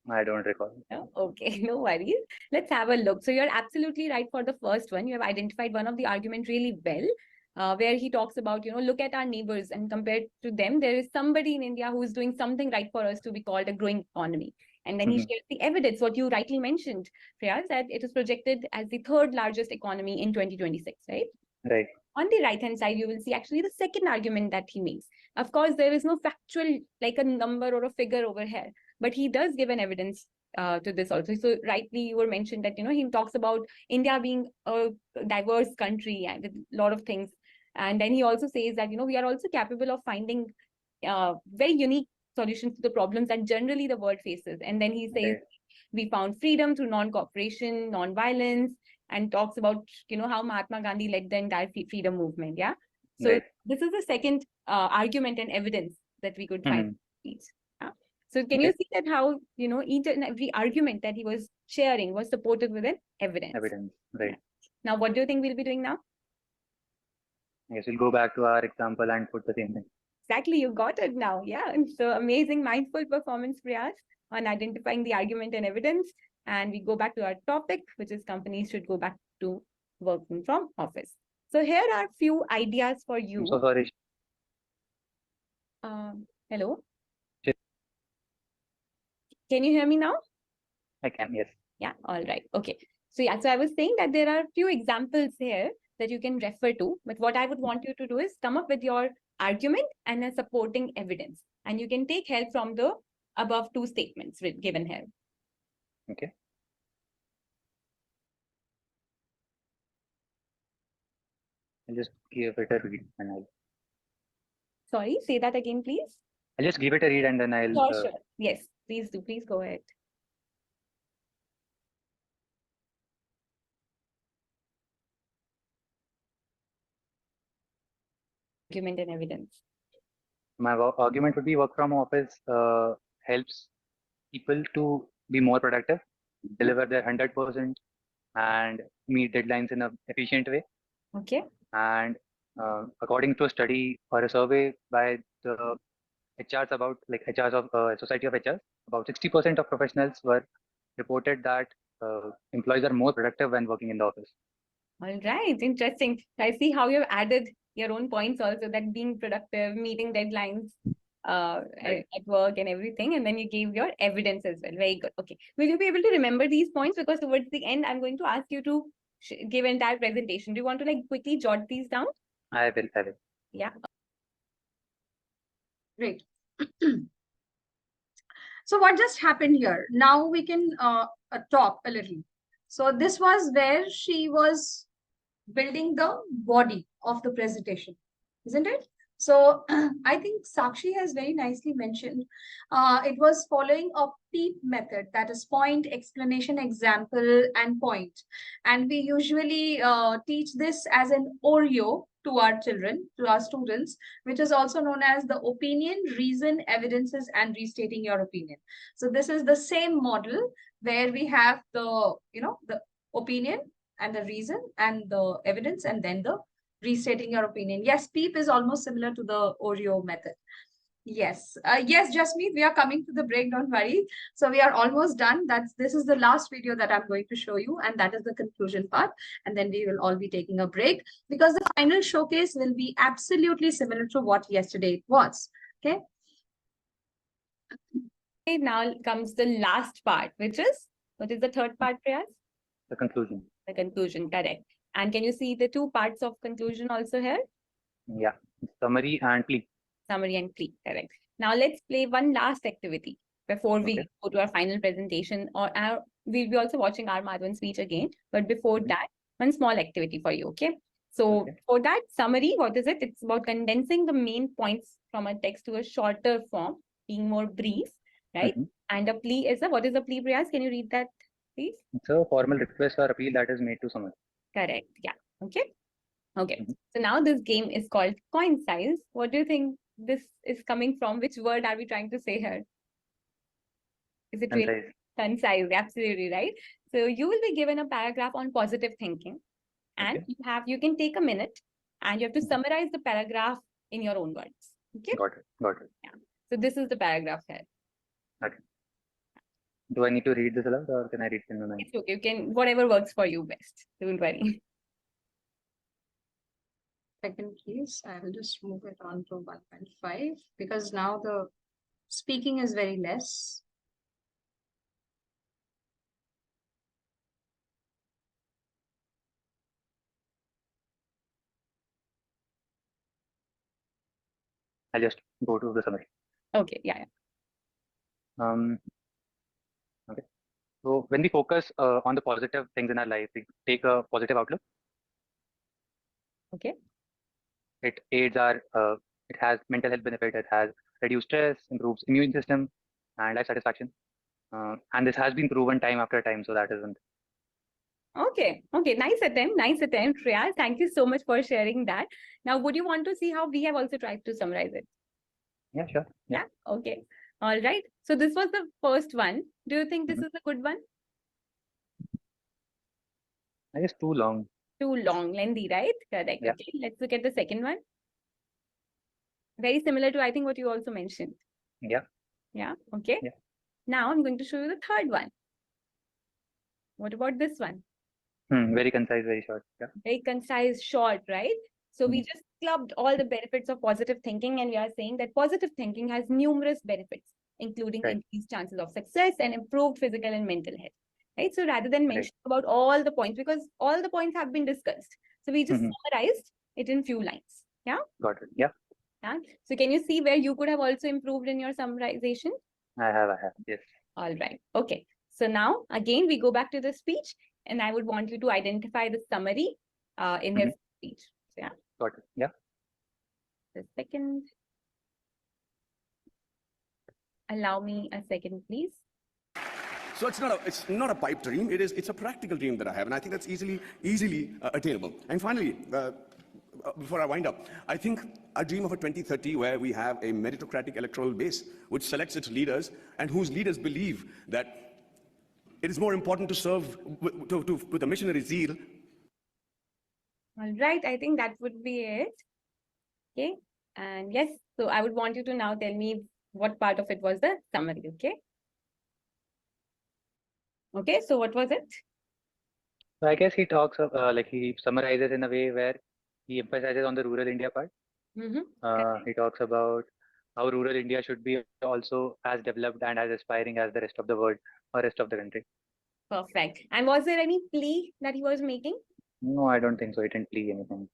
I don't recall. No? Okay, no worries. Let's have a look. So you're absolutely right for the first one. You have identified one of the argument really well, where he talks about, look at our neighbors and compared to them, there is somebody in India who is doing something right for us to be called a growing economy. And then he shares the evidence, what you rightly mentioned, Priyas, that it is projected as the 3rd largest economy in 2026, right? Right. On the right-hand side, you will see actually the second argument that he makes. Of course, there is no factual, like a number or a figure over here, but he does give an evidence to this also. So rightly, you were mentioned that, he talks about India being a diverse country and with a lot of things. And then he also says that, we are also capable of finding very unique solutions to the problems that generally the world faces. And then he says, we found freedom through non-cooperation, non-violence, and talks about, how Mahatma Gandhi led the entire freedom movement. Yeah. So Right. this is the second argument and evidence that we could find Mhm. these. So can you Okay. see that how, each and every argument that he was sharing was supported with an evidence? Evidence. Right. Now, what do you think we'll be doing now? I guess we'll go back to our example and put the same thing. Exactly, you got it now. Yeah. And so amazing mindful performance, Priyas, on identifying the argument and evidence. And we go back to our topic, which is companies should go back to working from office. So here are few ideas for I'm you. so sorry. Hello. Sure. Can you hear me now? I can, yes. Yeah, all right. Okay. So yeah, so I was saying that there are a few examples here that you can refer to, but what I would want you to do is come up with your argument and a supporting evidence. And you can take help from the above two statements given here. Okay. I'll just give it a read and Sorry, say that again, please. I'll just give it a read and then I'll. Sure. Yes, please do. Please go ahead. Argument and evidence. My argument would be work from office helps people to be more productive, deliver their 100%, and meet deadlines in an efficient way. Okay. And according to a study or a survey by the HRs about HRs of Society of HRs, about 60% of professionals were reported that employees are more productive when working in the office. All right, interesting. I see how you've added your own points also, that being productive, meeting deadlines at work and everything, and then you gave your evidence as well. Very good. Okay, will you be able to remember these points? Because towards the end, I'm going to ask you to give entire presentation. Do you want to quickly jot these down? I will. Yeah. Great. So what just happened here? Now we can talk a little. So this was where she was building the body of the presentation, isn't it? So I think Sakshi has very nicely mentioned it was following a PEEP method, that is point, explanation, example, and point. And we usually teach this as an Oreo to our children, to our students, which is also known as the opinion, reason, evidences, and restating your opinion. So this is the same model where we have the, the opinion and the reason and the evidence and then the restating your opinion. Yes, PEEP is almost similar to the Oreo method. Yes, yes, Jasmeet, we are coming to the break, don't worry. So we are almost done. This is the last video that I'm going to show you, and that is the conclusion part. And then we will all be taking a break because the final showcase will be absolutely similar to what yesterday it was. Okay. Okay, now comes the last part, which is, what is the third part, Priyas? The conclusion. The conclusion, correct. And can you see the two parts of conclusion also here? Yeah, summary and plea. Summary and plea, correct. Now let's play one last activity before we go to our final presentation, or we'll be also watching our Madhavan speech again. But before that, one small activity for you, okay? So for that summary, what is it? It's about condensing the main points from a text to a shorter form, being more brief, right? And a plea is what is a plea, Priyas? Can you read that, please? It's a formal request or appeal that is made to someone. Correct. Yeah. Okay. Okay. So now this game is called Coin Size. What do you think this is coming from? Which word are we trying to say here? Is it really concise? Absolutely right. So you will be given a paragraph on positive thinking, and you can take a minute and you have to summarize the paragraph in your own words. Okay. Got it. Yeah. So this is the paragraph here. Okay. Do I need to read this aloud or can I read it in the mind? It's okay. You can, whatever works for you best. Don't worry. Second, please. I will just move it on to 1.5 because now the speaking is very less. I'll just go to the summary. Okay. Yeah. Okay. So when we focus on the positive things in our life, we take a positive outlook. Okay. It aids our, it has mental health benefit. It has reduced stress, improves immune system, and life satisfaction. And this has been proven time after time. So that isn't. Okay. Nice attempt, Priyas. Thank you so much for sharing that. Now, would you want to see how we have also tried to summarize it? Yeah, sure. Yeah. Okay. All right. So this was the first one. Do you think this Mhm. is a good one? I guess too long. Too long, lengthy, right? Correct. Yeah. Okay. Let's look at the second one. Very similar to, I think, what you also mentioned. Yeah. Yeah. Okay. Yeah. Now I'm going to show you the third one. What about this one? Very concise, very short. Yeah. Very concise, short, right? So we Mhm. just clubbed all the benefits of positive thinking, and we are saying that positive thinking has numerous benefits, including Right. increased chances of success and improved physical and mental health. Right. So rather than Right. mention about all the points, because all the points have been discussed, so we just Mhm. summarized it in few lines. Yeah. Got it. Yeah. Yeah. So can you see where you could have also improved in your summarization? I have. Yes. All right. Okay. So now again, we go back to the speech, and I would want you to identify the summary in his speech. So, yeah. Got it. Yeah. A second. Allow me a second, please. So it's not a pipe dream. It's a practical dream that I have, and I think that's easily attainable. And finally, before I wind up, I think I dream of a 2030 where we have a meritocratic electoral base which selects its leaders and whose leaders believe that it is more important to serve with a missionary zeal. All right. I think that would be it. Okay. And yes, so I would want you to now tell me what part of it was the summary. Okay. Okay. So what was it? So I guess he talks of like he summarizes in a way where he emphasizes on the rural India part. Mm-hmm. He talks about how rural India should be also as developed and as aspiring as the rest of the world or rest of the country. Perfect. And was there any plea that he was making? No, I don't think so. He didn't plead anything.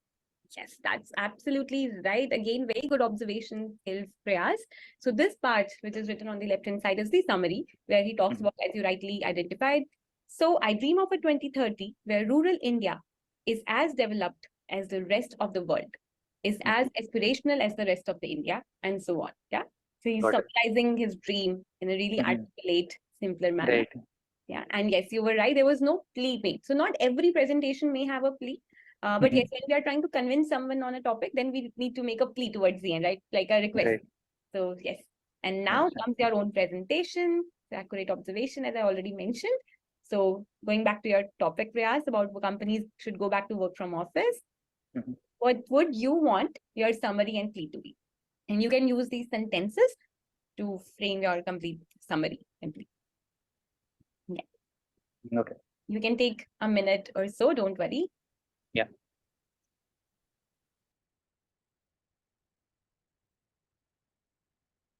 Yes, that's absolutely right. Again, very good observation, skills, Prayas. So this part, which is written on the left-hand side, is the summary, where he talks about, as you rightly identified. So I dream of a 2030 where rural India is as developed as the rest of the world, is as aspirational as the rest of the India, and so on. Yeah. So he's Got it. summarizing his dream in a really Mhm. articulate, simpler manner. Right. Yeah. And yes, you were right. There was no plea made. So not every presentation may have a plea. But yes, when we are trying to convince someone on a topic, then we need to make a plea towards the end, right? Like a request. Right. So yes. And now Understand. comes your own presentation, the accurate observation, as I already mentioned. So going back to your topic, Prayas, about companies should go back to work from office. Mhm. What would you want your summary and plea to be? And you can use these sentences to frame your complete summary and plea. Yeah. Okay. You can take a minute or so, don't worry. Yeah.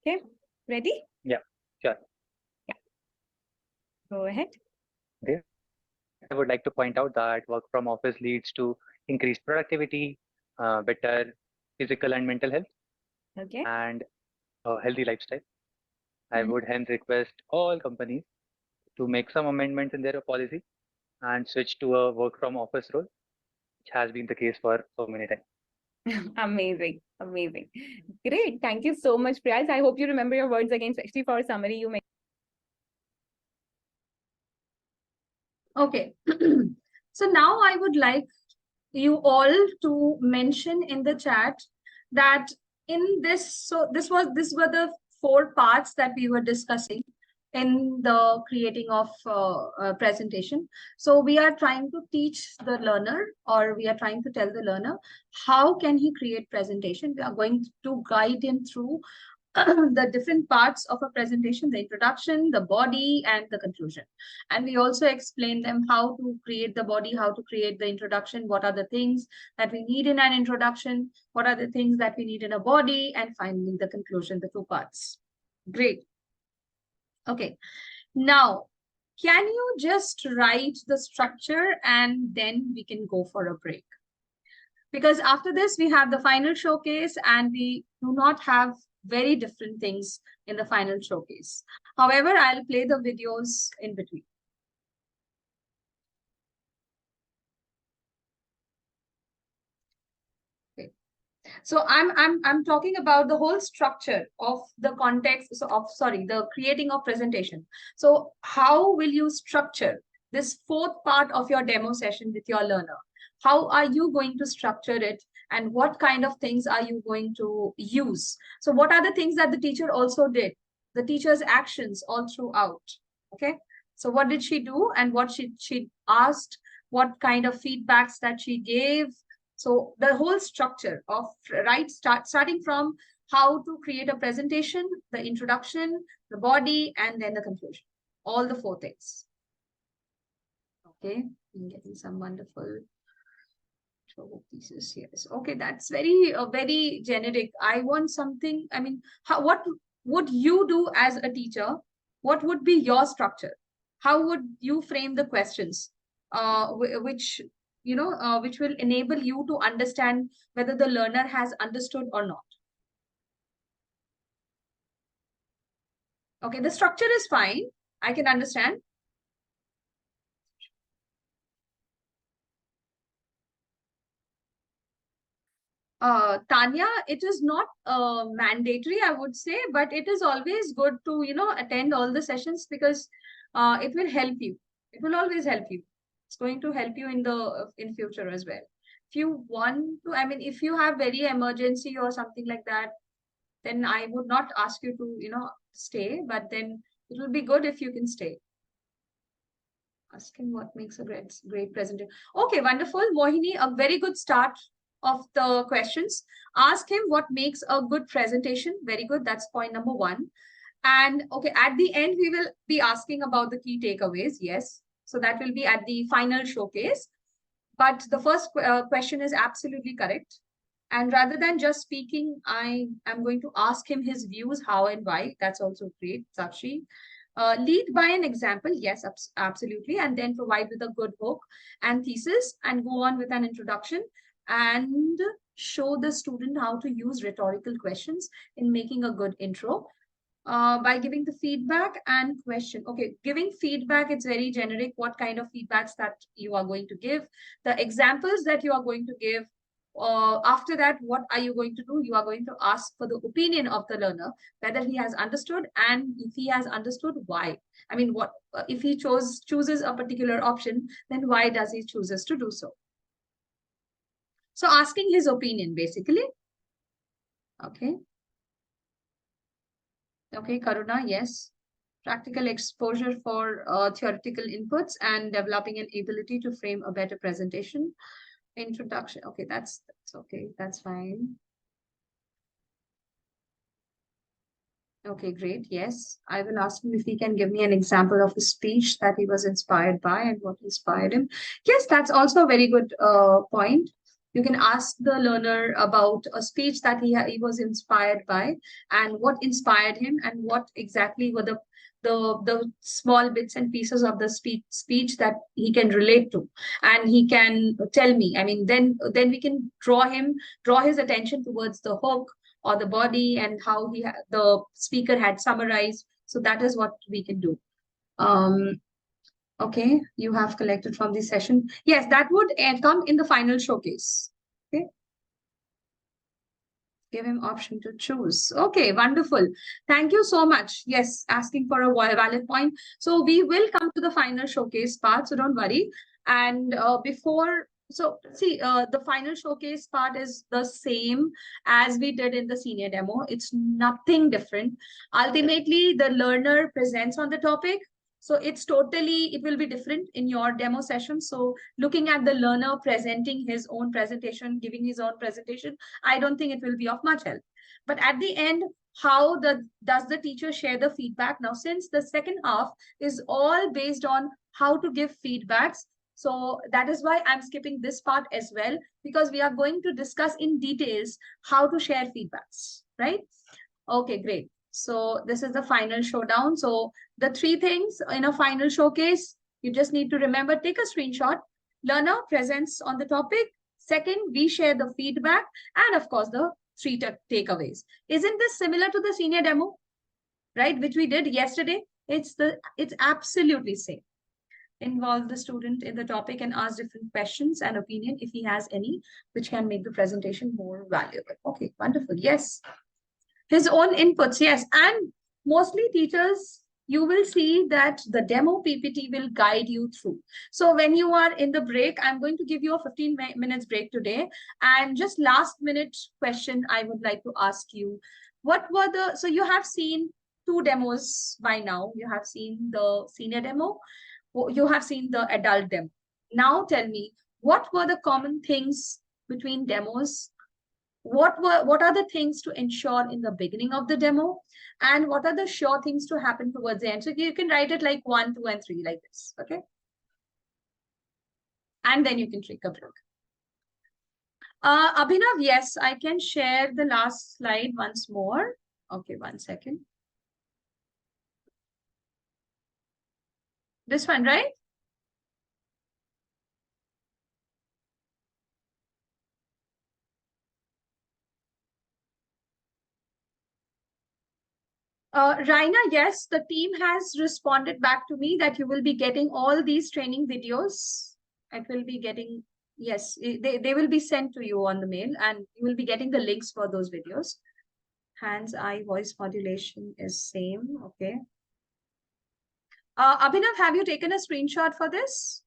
Okay, ready? Yeah, sure. Yeah. Go ahead. Okay. I would like to point out that work from office leads to increased productivity, better physical and mental health, Okay. and a healthy lifestyle. I Mhm. would hence request all companies to make some amendments in their policy and switch to a work from office role, which has been the case for so many times. Amazing. Amazing. Great. Thank you so much, Priyas. I hope you remember your words again, especially for summary you made. Okay. So now I would like you all to mention in the chat that in this, so these were the 4 parts that we were discussing in the creating of a presentation. So we are trying to teach the learner, or we are trying to tell the learner how can he create presentation. We are going to guide him through the different parts of a presentation, the introduction, the body, and the conclusion. And we also explain them how to create the body, how to create the introduction, what are the things that we need in an introduction, what are the things that we need in a body, and finally the conclusion, the 2 parts. Great. Okay. Now, can you just write the structure and then we can go for a break? Because after this, we have the final showcase and we do not have very different things in the final showcase. However, I'll play the videos in between. Okay. So I'm talking about the whole structure of the context, so the creating of presentation. So how will you structure this 4th part of your demo session with your learner? How are you going to structure it and what kind of things are you going to use. So what are the things that the teacher also did, the teacher's actions all throughout. Okay, so what did she do and what she asked, what kind of feedbacks that she gave. So the whole structure of starting from how to create a presentation, the introduction, the body, and then the conclusion, all the 4 things. Okay, I'm getting some wonderful pieces. Yes. Okay, that's very generic. I want something. I mean, what would you do as a teacher? What would be your structure? How would you frame the questions? Which which will enable you to understand whether the learner has understood or not. Okay, the structure is fine. I can understand. Tanya, it is not mandatory, I would say, but it is always good to, attend all the sessions because it will help you. It will always help you. It's going to help you in future as well. If you want to, I mean, if you have very emergency or something like that, then I would not ask you to, stay, but then it will be good if you can stay. Asking what makes a great presentation. Okay, wonderful. Mohini, a very good start of the questions. Ask him what makes a good presentation. Very good. That's point number 1. And okay, at the end, we will be asking about the key takeaways. Yes. So that will be at the final showcase. But the first question is absolutely correct. And rather than just speaking, I am going to ask him his views, how and why. That's also great, Sakshi. Lead by an example, yes, absolutely, and then provide with a good hook and thesis, and go on with an introduction and show the student how to use rhetorical questions in making a good intro. By giving the feedback and question. Okay, giving feedback, it's very generic. What kind of feedbacks that you are going to give, the examples that you are going to give. After that, what are you going to do? You are going to ask for the opinion of the learner, whether he has understood, and if he has understood, why. I mean, what if he chooses a particular option, then why does he chooses to do so? So asking his opinion, basically. Okay. Okay, Karuna, yes. Practical exposure for theoretical inputs and developing an ability to frame a better presentation. Introduction. Okay, that's okay. That's fine. Okay, great. Yes, I will ask him if he can give me an example of a speech that he was inspired by and what inspired him. Yes, that's also a very good point. You can ask the learner about a speech that he was inspired by and what inspired him and what exactly were the small bits and pieces of the speech that he can relate to, and he can tell me. I mean, then we can draw his attention towards the hook or the body and how the speaker had summarized. So that is what we can do. Okay, you have collected from the session. Yes, that would come in the final showcase. Okay. Give him option to choose. Okay, wonderful. Thank you so much. Yes, asking for a valid point. So we will come to the final showcase part, so don't worry. And the final showcase part is the same as we did in the senior demo. It's nothing different. Ultimately, the learner presents on the topic. So it will be different in your demo session. So looking at the learner presenting his own presentation, giving his own presentation, I don't think it will be of much help. But at the end, does the teacher share the feedback? Now, since the second half is all based on how to give feedbacks, so that is why I'm skipping this part as well, because we are going to discuss in details how to share feedbacks, right? Okay, great. So this is the final showdown. So the 3 things in a final showcase, you just need to remember, take a screenshot. Learner presents on the topic. Second, we share the feedback. And of course, the 3 takeaways. Isn't this similar to the senior demo, right? Which we did yesterday. It's absolutely same. Involve the student in the topic and ask different questions and opinion if he has any, which can make the presentation more valuable. Okay, wonderful. Yes. His own inputs, yes. And mostly teachers you will see that the demo PPT will guide you through. So when you are in the break, I'm going to give you a 15 minutes break today. And just last minute question I would like to ask you. What were the, so you have seen 2 demos by now. You have seen the senior demo, you have seen the adult demo. Now tell me, what were the common things between demos? What are the things to ensure in the beginning of the demo? And what are the sure things to happen towards the end? So you can write it like 1, 2, and 3 like this, okay? And then you can take a break. Abhinav, yes, I can share the last slide once more. Okay, 1 second. This one, right? Raina, yes, the team has responded back to me that you will be getting all these training videos. It will be getting, yes, they will be sent to you on the mail, and you will be getting the links for those videos. Hands, eye, voice modulation is same, okay. Abhinav, have you taken a screenshot for this?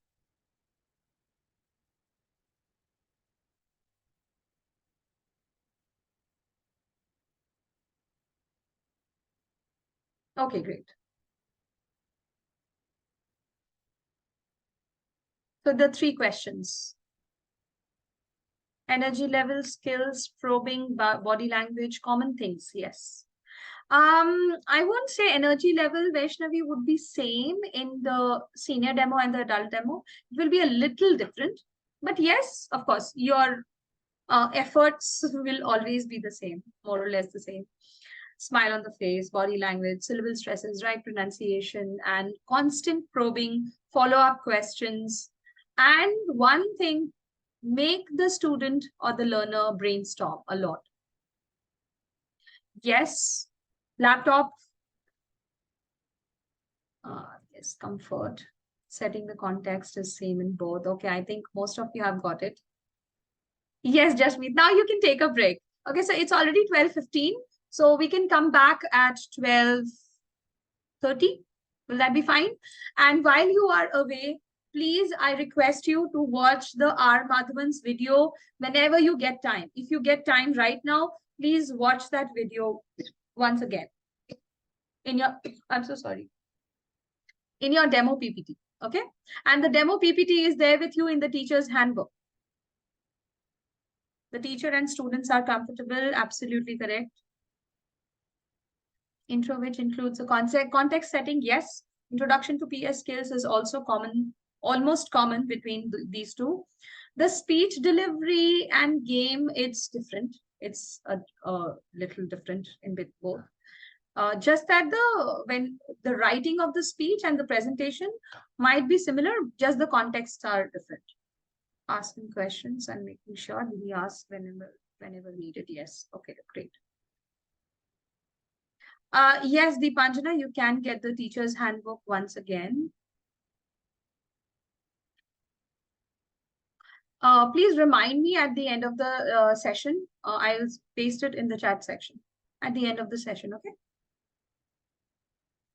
Okay, great. So the 3 questions. Energy level, skills, probing, body language, common things, yes. I won't say energy level, Vaishnavi, would be same in the senior demo and the adult demo. It will be a little different. But yes, of course, your efforts will always be the same, more or less the same. Smile on the face, body language, syllable stresses, right pronunciation, and constant probing, follow-up questions. And one thing, make the student or the learner brainstorm a lot. Yes, laptop. Yes, comfort. Setting the context is same in both. Okay, I think most of you have got it. Yes, Jasmeet. Now you can take a break. Okay, so it's already 12:15. So we can come back at 12:30. Will that be fine? And while you are away, please, I request you to watch the R. Madhavan's video whenever you get time. If you get time right now, please watch that video once again. In your, I'm so sorry. In your demo PPT, okay? And the demo PPT is there with you in the teacher's handbook. The teacher and students are comfortable, absolutely correct. Intro, which includes a context setting, yes. Introduction to PS skills is also common, almost common between these two. The speech delivery and game, it's different. It's a little different in both. Just that when the writing of the speech and the presentation might be similar, just the contexts are different. Asking questions and making sure we ask whenever needed. Yes. Okay, great. Yes, Deepanjana, you can get the teacher's handbook once again. Please remind me at the end of the session. I'll paste it in the chat section at the end of the session, okay?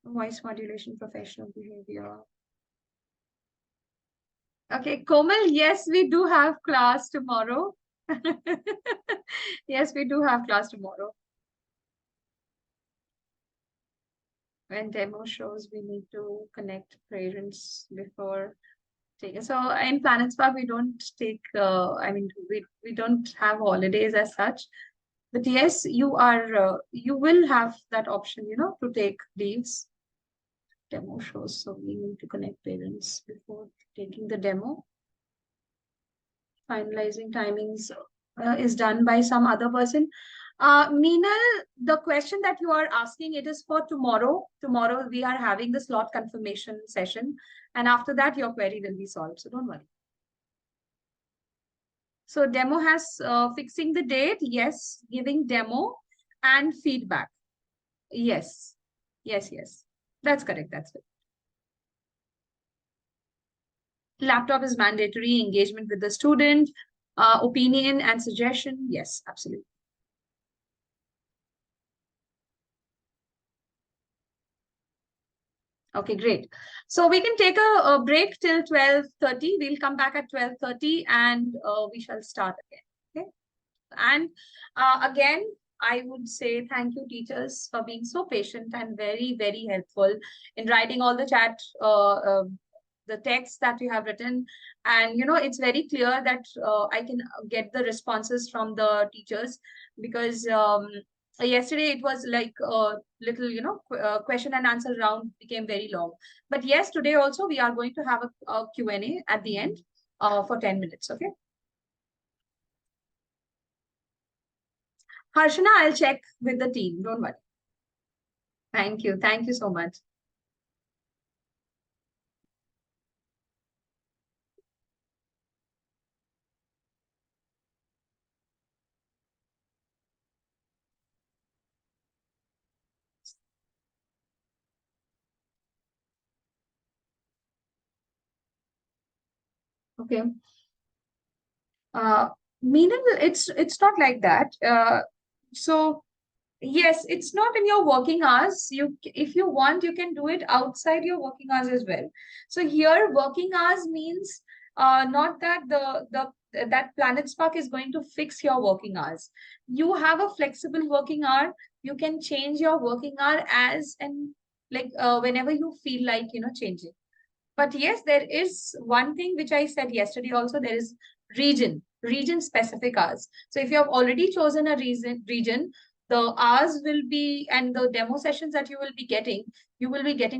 Voice modulation, professional behavior. Okay, Komal, yes, we do have class tomorrow. Yes, we do have class tomorrow. When demo shows, we need to connect parents before taking. So in Planet Spark, we don't take, I mean, we don't have holidays as such. But yes, you will have that option, you know, to take leaves. Demo shows, so we need to connect parents before taking the demo. Finalizing timings is done by some other person. Meenal, the question that you are asking, it is for tomorrow. Tomorrow we are having the slot confirmation session, and after that your query will be solved, so don't worry. So demo has fixing the date, yes, giving demo and feedback. Yes, yes, yes. That's correct, that's it. Laptop is mandatory, engagement with the student, opinion and suggestion. Yes, absolutely. Okay, great. So we can take a break till 12:30. We'll come back at 12:30 and we shall start again. Okay. And again, I would say thank you, teachers, for being so patient and very, very helpful in writing all the chat, the text that you have written. And, it's very clear that I can get the responses from the teachers because yesterday it was like a little, question and answer round became very long. But yes, today also we are going to have a Q&A at the end for 10 minutes. Okay. Harshana, I'll check with the team. Don't worry. Thank you. Thank you so much. Okay. Meenal, it's not like that. So yes, it's not in your working hours. If you want, you can do it outside your working hours as well. So here, working hours means not that that Planet Spark is going to fix your working hours. You have a flexible working hour. You can change your working hour as and like whenever you feel like changing. But yes, there is one thing which I said yesterday also, there is region specific hours. So if you have already chosen a region, the hours will be, and the demo sessions that you will be getting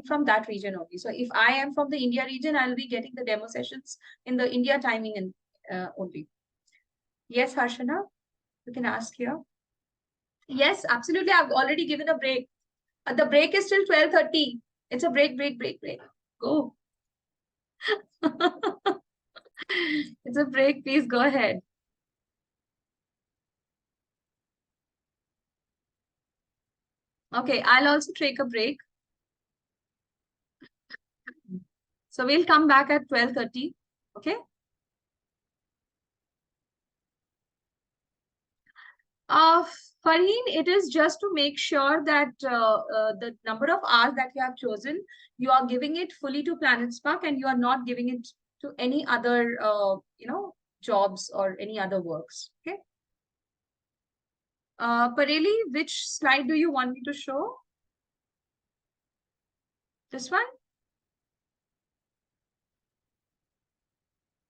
from that region only. So if I am from the India region, I'll be getting the demo sessions in the India timing and only. Yes, Harshana, you can ask here. Yes, absolutely. I've already given a break. The break is till 12:30. It's a break. Go. It's a break. Please go ahead. Okay, I'll also take a break. So we'll come back at 12:30. Okay. Uh, Farheen, it is just to make sure that the number of hours that you have chosen, you are giving it fully to Planet Spark and you are not giving it to any other, jobs or any other works. Okay. Pareli, which slide do you want me to show? This one?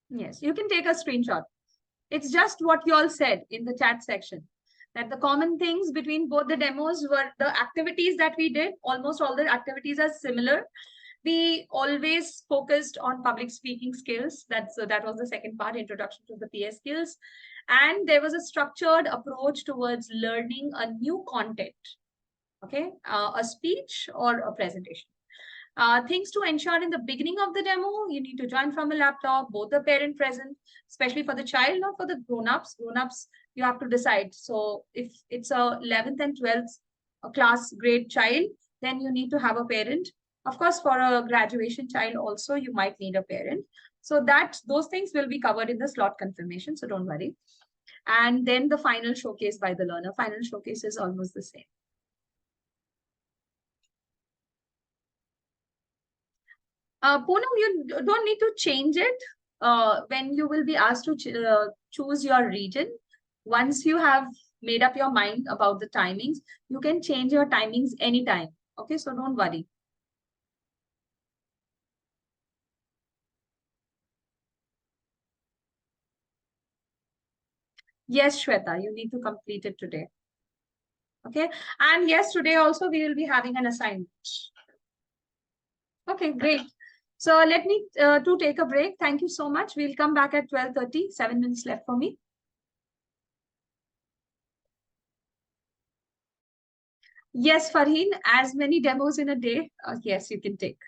Yes, you can take a screenshot. It's just what you all said in the chat section, that the common things between both the demos were the activities that we did. Almost all the activities are similar. We always focused on public speaking skills. That was the second part, introduction to the PS skills. And there was a structured approach towards learning a new content. Okay, a speech or a presentation. Things to ensure in the beginning of the demo, you need to join from a laptop, both the parent present, especially for the child, not for the grown-ups. Grown-ups, you have to decide. So if it's a 11th and 12th class grade child, then you need to have a parent. Of course, for a graduation child also, you might need a parent. So those things will be covered in the slot confirmation, so don't worry. And then the final showcase by the learner. Final showcase is almost the same. Poonam, you don't need to change it when you will be asked to choose your region. Once you have made up your mind about the timings, you can change your timings anytime. Okay, so don't worry. Yes, Shweta, you need to complete it today. Okay, and yes, today also we will be having an assignment. Okay, great. So let me to take a break. Thank you so much. We'll come back at 12:30. 7 minutes left for me. Yes, Farheen, as many demos in a day. Yes, you can take.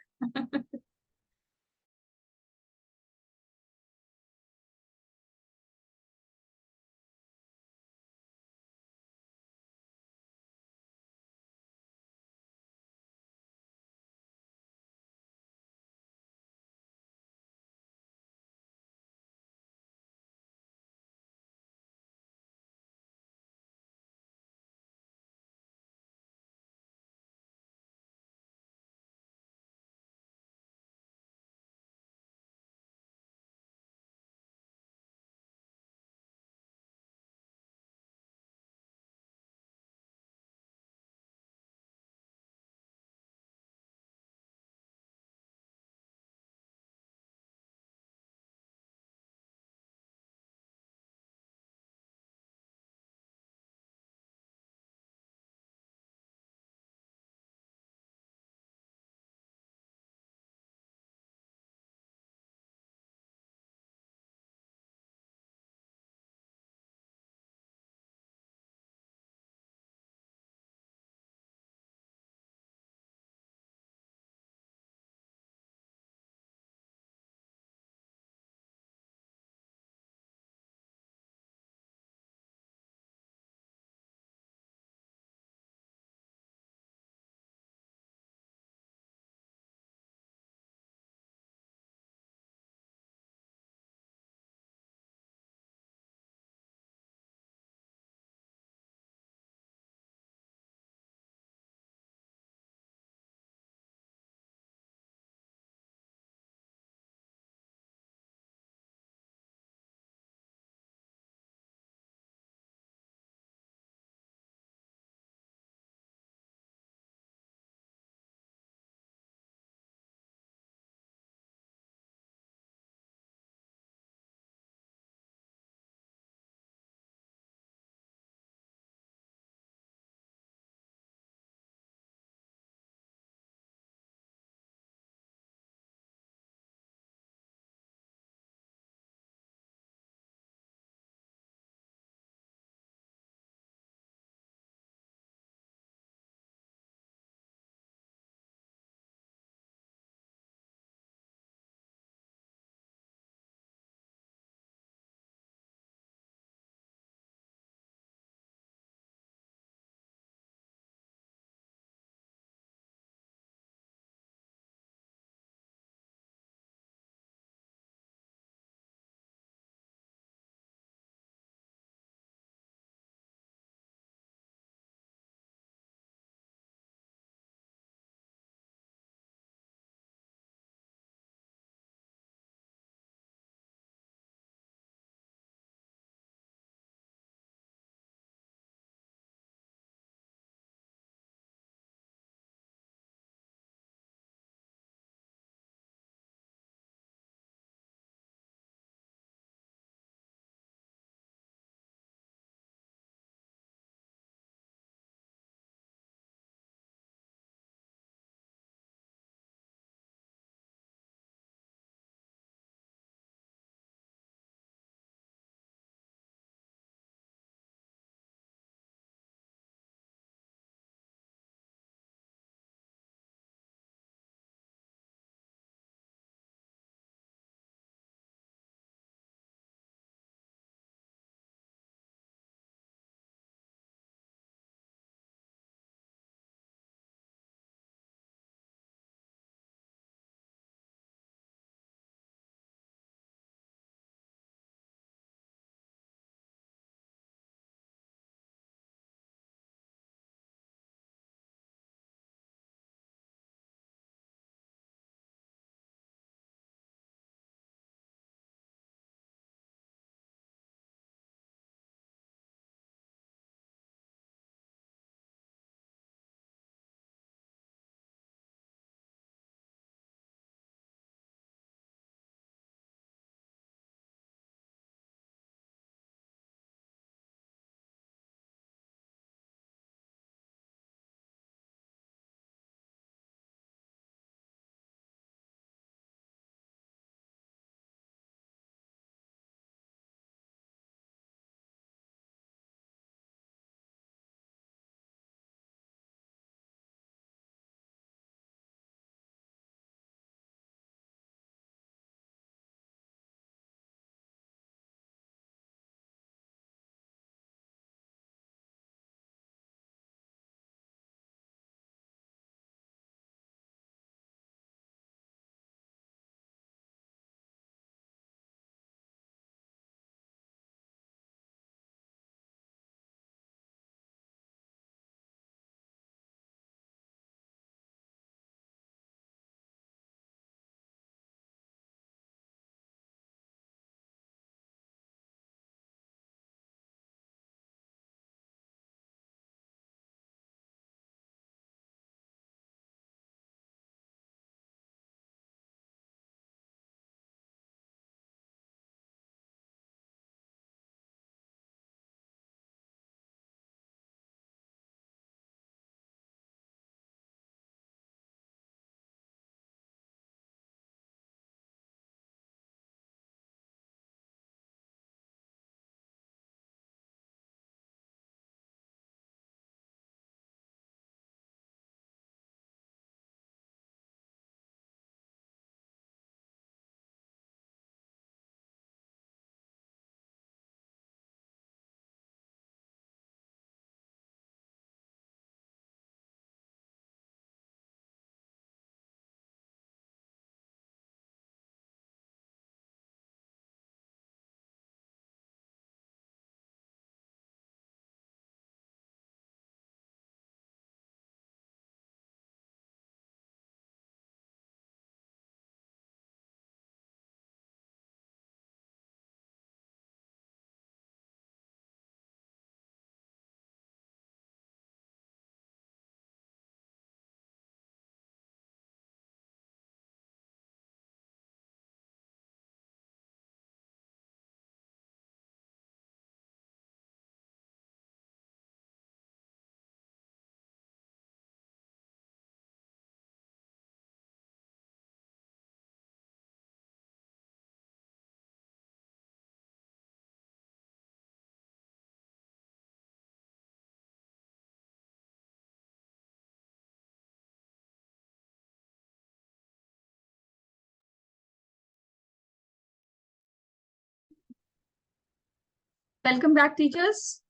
Welcome back, teachers.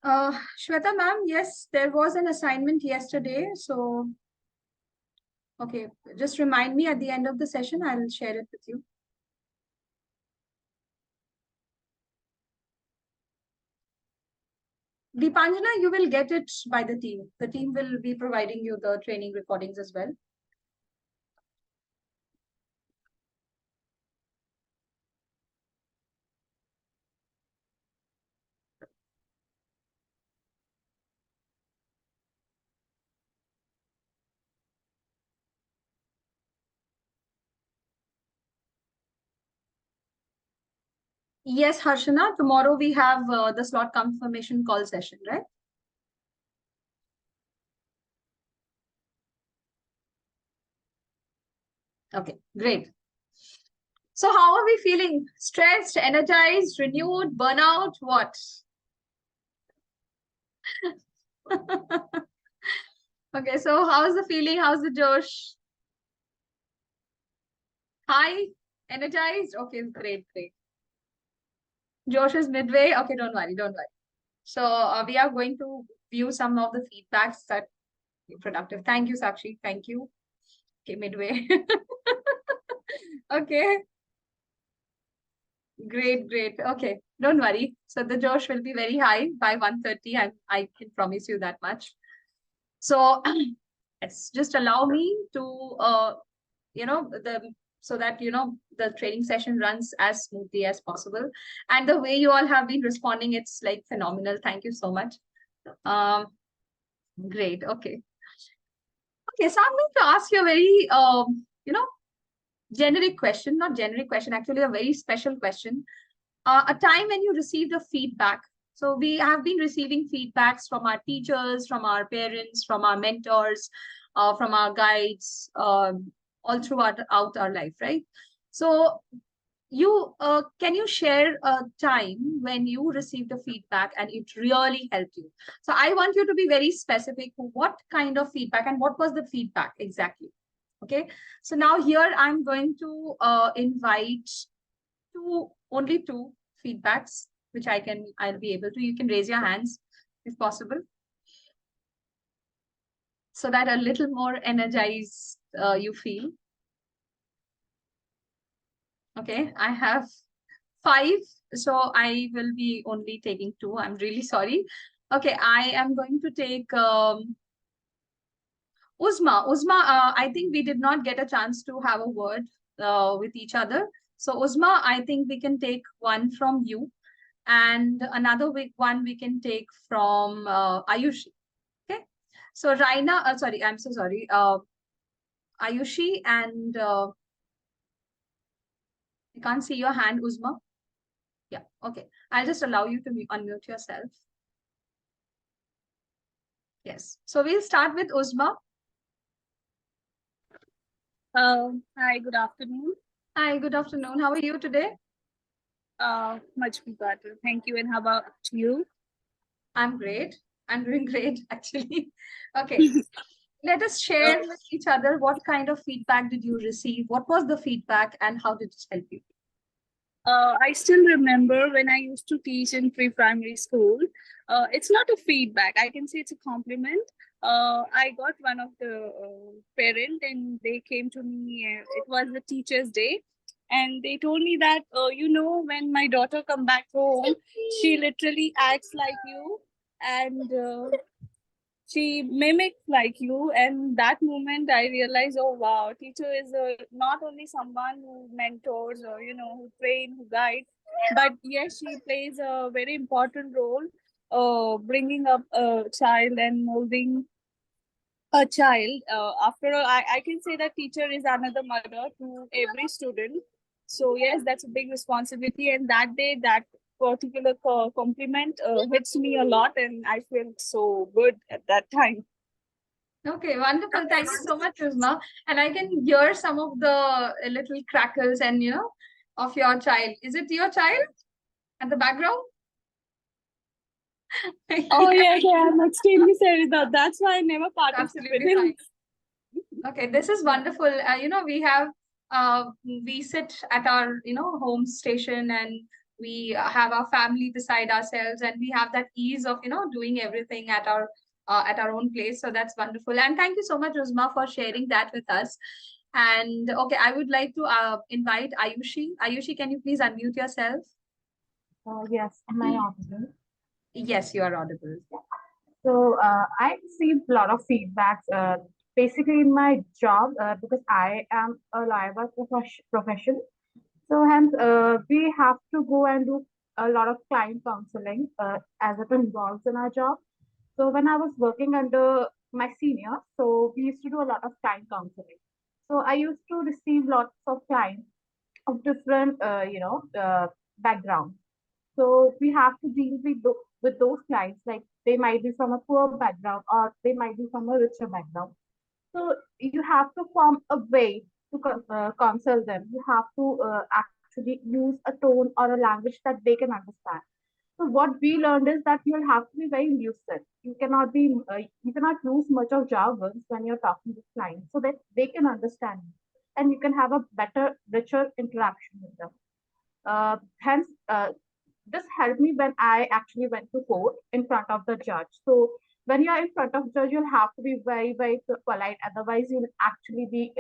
Shweta ma'am, yes, there was an assignment yesterday. So, okay, just remind me at the end of the session, I'll share it with you. Deepanjana, you will get it by the team. The team will be providing you the training recordings as well. Yes, Harshana, tomorrow we have the slot confirmation call session, right? Okay, great. So how are we feeling? Stressed, energized, renewed, burnout, what? Okay, so how's the feeling? How's the Josh? High, energized? Okay, great, great. Josh is midway. Okay, don't worry, don't worry. So we are going to view some of the feedbacks that productive. Thank you, Sakshi. Thank you. Okay, midway. Okay. Great, great. Okay, don't worry. So the Josh will be very high by 1:30. I can promise you that much. So yes, just allow me to so that the training session runs as smoothly as possible. And the way you all have been responding, it's like phenomenal. Thank you so much. Great. Okay. Okay, so I'm going to ask you a very generic question, not generic question, actually a very special question. A time when you received a feedback. So we have been receiving feedbacks from our teachers, from our parents, from our mentors, from our guides, all throughout our life, right? So can you share a time when you received a feedback and it really helped you? So I want you to be very specific. What kind of feedback and what was the feedback exactly? Okay, so now here I'm going to invite only two feedbacks, which I'll be able to. You can raise your hands if possible, so that a little more energized you feel. Okay, I have 5, so I will be only taking 2. I'm really sorry. Okay, I am going to take Uzma. Uzma, I think we did not get a chance to have a word with each other. So Uzma, I think we can take one from you. And another one we can take from Ayushi. Okay. So Raina, sorry, I'm so sorry. Ayushi and I can't see your hand, Uzma. Yeah, okay. I'll just allow you to unmute yourself. Yes. So we'll start with Uzma. Hi, good afternoon. Hi, good afternoon. How are you today? Much better. Thank you. And how about you? I'm great. I'm doing great, actually. Okay. Let us share with each other what kind of feedback did you receive? What was the feedback and how did it help you? I still remember when I used to teach in pre-primary school. It's not a feedback. I can say it's a compliment. I got one of the parent and they came to me. It was the Teacher's Day. And they told me that, when my daughter come back home, she literally acts like you. And she mimics like you, and that moment I realized, oh wow, teacher is not only someone who mentors or who train, who guides, but yes, she plays a very important role bringing up a child and molding a child. After all, I can say that teacher is another mother to every student. So yes, that's a big responsibility, and that day that particular compliment hits me a lot, and I feel so good at that time. Okay, wonderful. Thank you so much, Uzma. And I can hear some of the little crackles and, of your child. Is it your child at the background? Oh yes, I am extremely sorry that. That's why I never participated. Absolutely fine. Okay, this is wonderful. We have we sit at our home station, and we have our family beside ourselves, and we have that ease of doing everything at our own place. So that's wonderful. And thank you so much, Uzma, for sharing that with us. And okay, I would like to invite Ayushi. Ayushi, can you please unmute yourself? Yes, am I audible? Yes, you are audible. So I received a lot of feedbacks, basically in my job, because I am a lawyer profession. So hence, we have to go and do a lot of client counseling as it involves in our job. So when I was working under my senior, so we used to do a lot of client counseling. So I used to receive lots of clients of different, backgrounds. So we have to deal with those clients, like they might be from a poor background or they might be from a richer background. So you have to form a way to consult them. You have to actually use a tone or a language that they can understand. So what we learned is that you'll have to be very lucid. You cannot use much of jargons when you're talking to clients, so that they can understand you, and you can have a better, richer interaction with them. Hence, this helped me when I actually went to court in front of the judge. So when you're in front of the judge, you'll have to be very, very polite. Otherwise, you'll actually be,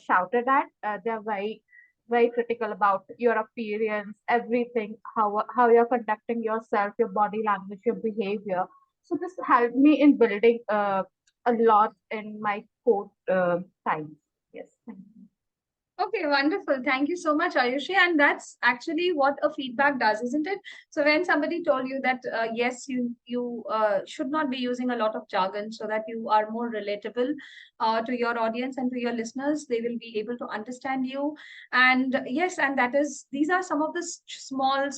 shouted at. They're very, very critical about your appearance, everything, how you're conducting yourself, your body language, your behavior. So this helped me in building a lot in my court times. Yes, thank you. Okay, wonderful. Thank you so much, Ayushi. And that's actually what a feedback does, isn't it? So when somebody told you that yes, you should not be using a lot of jargon so that you are more relatable to your audience and to your listeners, they will be able to understand you. And yes, and these are some of the small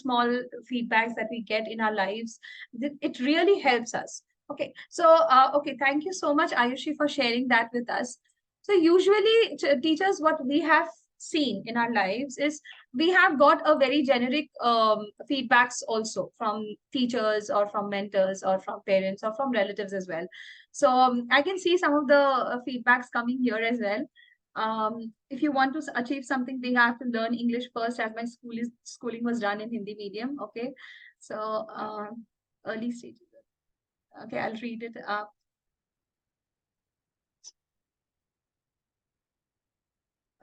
feedbacks that we get in our lives. It really helps us. Okay, so okay, thank you so much, Ayushi, for sharing that with us. So usually teachers, what we have seen in our lives is we have got a very generic feedbacks also from teachers or from mentors or from parents or from relatives as well. So I can see some of the feedbacks coming here as well. If you want to achieve something, we have to learn English first, as my schooling was done in Hindi medium. Okay, so early stages. Okay, I'll read it up.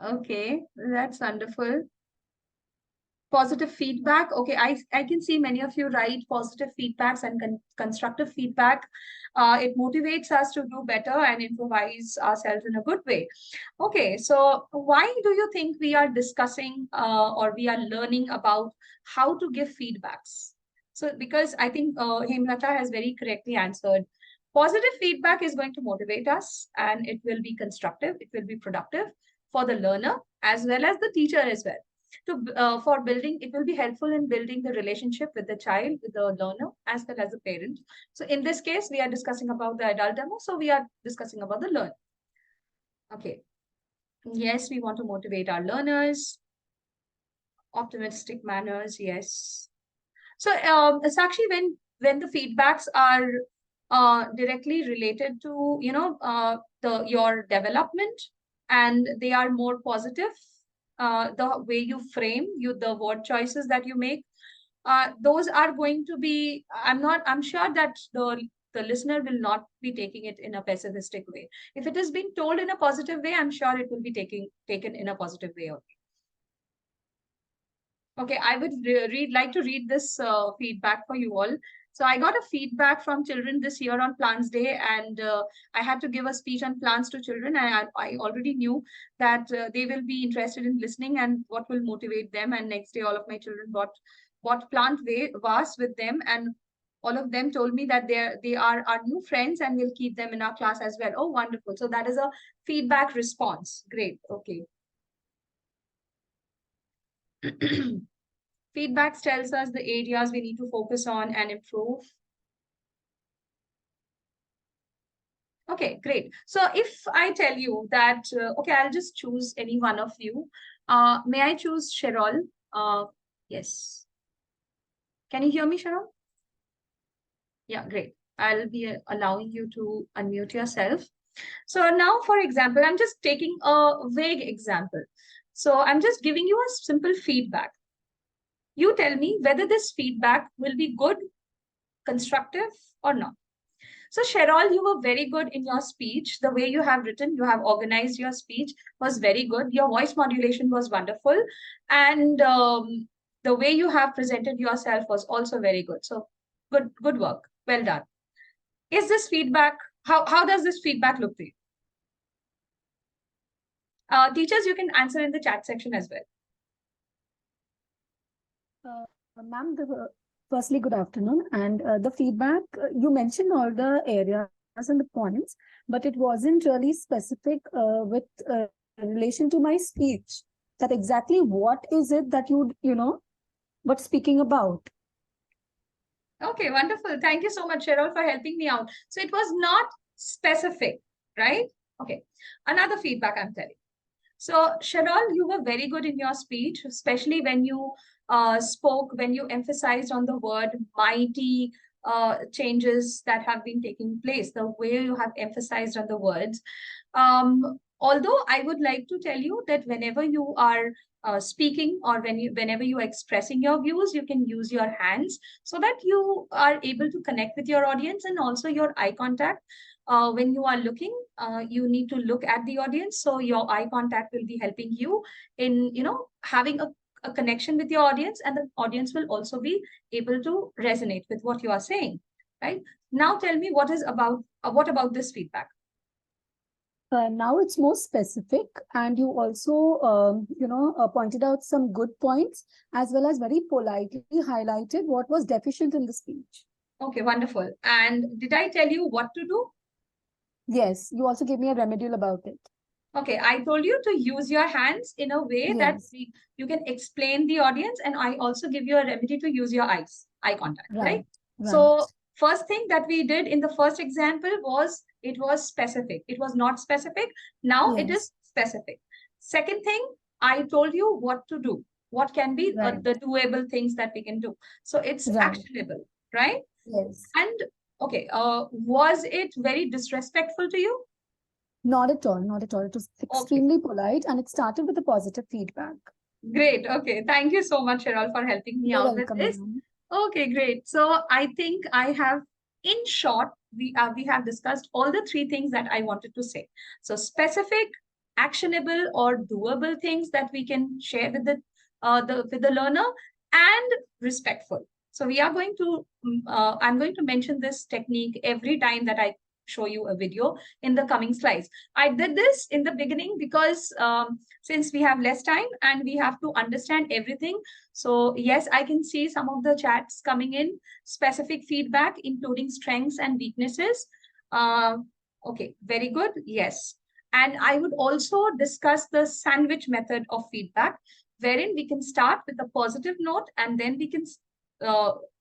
Okay, that's wonderful. Positive feedback. Okay, I can see many of you write positive feedbacks and constructive feedback. It motivates us to do better and improvise ourselves in a good way. Okay, so why do you think we are discussing or we are learning about how to give feedbacks? So because I think Hemlata has very correctly answered. Positive feedback is going to motivate us, and it will be constructive, it will be productive for the learner as well as the teacher as well. For building, it will be helpful in building the relationship with the child, with the learner, as well as the parent. So in this case, we are discussing about the adult demo, so we are discussing about the learner. Okay. Yes, we want to motivate our learners. Optimistic manners, yes. So Sakshi, when the feedbacks are directly related to your development, and they are more positive, the way you frame the word choices that you make, those are going to be, I'm sure that the listener will not be taking it in a pessimistic way. If it is being told in a positive way, I'm sure it will be taken in a positive way only. Okay, I would like to read this feedback for you all. So I got a feedback from children this year on Plants Day, and I had to give a speech on plants to children. And I already knew that they will be interested in listening and what will motivate them. And next day, all of my children bought plant vase with them, and all of them told me that they are our new friends and we'll keep them in our class as well. Oh, wonderful. So that is a feedback response. Great. Okay. Feedbacks tells us the areas we need to focus on and improve. Okay, great. So if I tell you that, okay, I'll just choose any one of you. May I choose Sherol? Yes. Can you hear me, Sherol? Yeah, great. I'll be allowing you to unmute yourself. So now, for example, I'm just taking a vague example. So I'm just giving you a simple feedback. You tell me whether this feedback will be good, constructive, or not. So Cheryl, you were very good in your speech. The way you have written, you have organized your speech was very good. Your voice modulation was wonderful. And the way you have presented yourself was also very good. So good work. Well done. Is this feedback, how does this feedback look to you? Teachers, you can answer in the chat section as well. Ma'am, firstly, good afternoon. And the feedback, you mentioned all the areas and the points, but it wasn't really specific with relation to my speech. That exactly what is it that what speaking about? Okay, wonderful. Thank you so much, Cheryl, for helping me out. So it was not specific, right? Okay. Another feedback I'm telling. So Cheryl, you were very good in your speech, especially when you spoke, when you emphasized on the word mighty changes that have been taking place, the way you have emphasized on the words. Although I would like to tell you that whenever you are speaking or whenever you are expressing your views, you can use your hands so that you are able to connect with your audience, and also your eye contact. When you are looking, you need to look at the audience. So your eye contact will be helping you in, having a connection with your audience, and the audience will also be able to resonate with what you are saying, right? Now tell me what about this feedback? Now it's more specific, and you also, pointed out some good points as well as very politely highlighted what was deficient in the speech. Okay, wonderful. And did I tell you what to do? Yes, you also gave me a remedial about it. Okay, I told you to use your hands in a way that Yes. you can explain the audience, and I also give you a remedy to use your eye contact, right? So first thing that we did in the first example was it was specific. It was not specific. Now it is specific. Second thing, I told you what to do. What can be the doable things that we can do. So it's actionable, right? Yes. And okay, was it very disrespectful to you? Not at all, not at all. It was extremely polite, and it started with a positive feedback. Great. Okay. Thank you so much, Cheryl, for helping me out with this. Okay, great. So I think I have, in short, we have discussed all the three things that I wanted to say. So specific, actionable, or doable things that we can share with the learner, and respectful. So we are going to, I'm going to mention this technique every time that I show you a video in the coming slides. I did this in the beginning because since we have less time and we have to understand everything. So yes, I can see some of the chats coming in, specific feedback, including strengths and weaknesses. Okay, very good. Yes. And I would also discuss the sandwich method of feedback, wherein we can start with a positive note, and then we can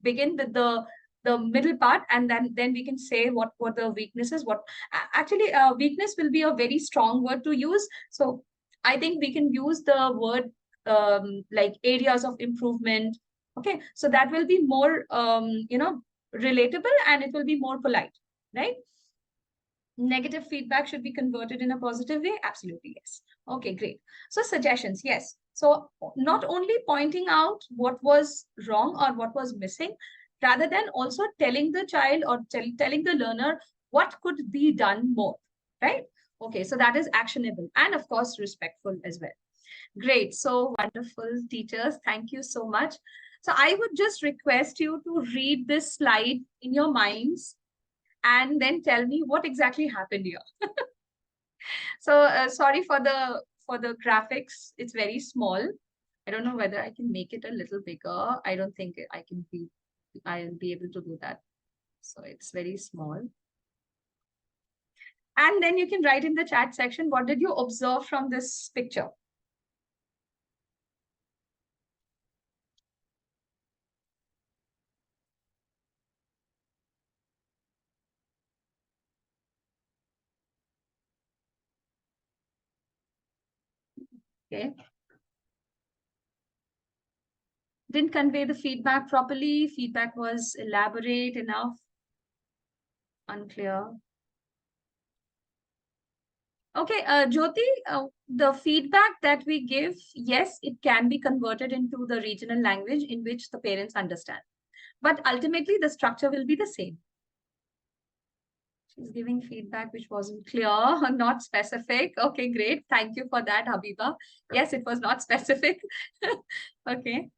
begin with the middle part, and then we can say what were the weaknesses. Actually, weakness will be a very strong word to use. So I think we can use the word like areas of improvement. Okay, so that will be more relatable, and it will be more polite, right? Negative feedback should be converted in a positive way. Absolutely, yes. Okay, great. So suggestions, yes. So not only pointing out what was wrong or what was missing, rather than also telling the child or telling the learner what could be done more, right? Okay, so that is actionable, and of course respectful as well. Great. So wonderful, teachers. Thank you so much. So I would just request you to read this slide in your minds and then tell me what exactly happened here. So sorry for the graphics. It's very small. I don't know whether I can make it a little bigger. I don't think I'll be able to do that. So it's very small. And then you can write in the chat section, what did you observe from this picture? Okay. Didn't convey the feedback properly. Feedback was elaborate enough. Unclear. Okay, Jyoti, the feedback that we give, yes, it can be converted into the regional language in which the parents understand. But ultimately, the structure will be the same. She's giving feedback which wasn't clear, not specific. Okay, great. Thank you for that, Habiba. Yes, it was not specific. Okay.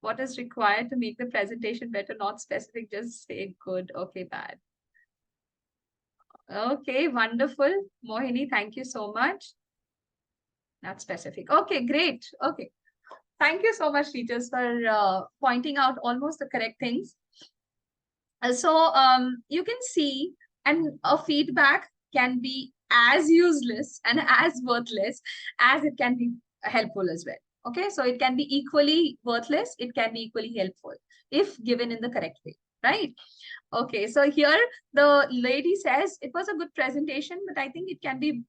What is required to make the presentation better? Not specific, just say good. Okay, bad. Okay, wonderful. Mohini, thank you so much. Not specific. Okay, great. Okay. Thank you so much, teachers, for pointing out almost the correct things. So you can see, and a feedback can be as useless and as worthless as it can be helpful as well. Okay, so it can be equally worthless, it can be equally helpful if given in the correct way, right? Okay, so here the lady says it was a good presentation, but I think it can be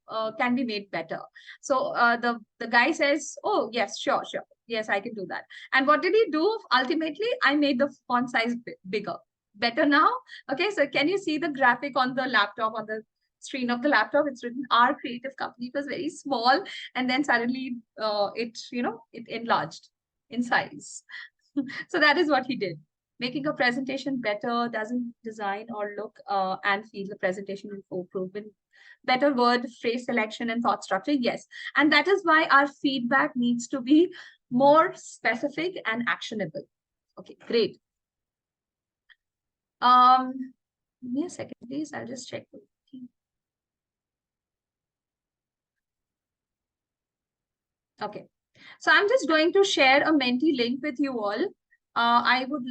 made better. So the guy says, oh yes, sure, yes, I can do that. And what did he do? Ultimately, I made the font size bigger. Better now. Okay, so can you see the graphic on the laptop, on the screen of the laptop? It's written our creative company. It was very small, and then suddenly it enlarged in size. So that is what he did. Making a presentation better doesn't design or look and feel the presentation improvement. Better word, phrase selection, and thought structure. Yes. And that is why our feedback needs to be more specific and actionable. Okay, great. Give me a second, please. I'll just check. Okay. So I'm just going to share a Menti link with you all. I would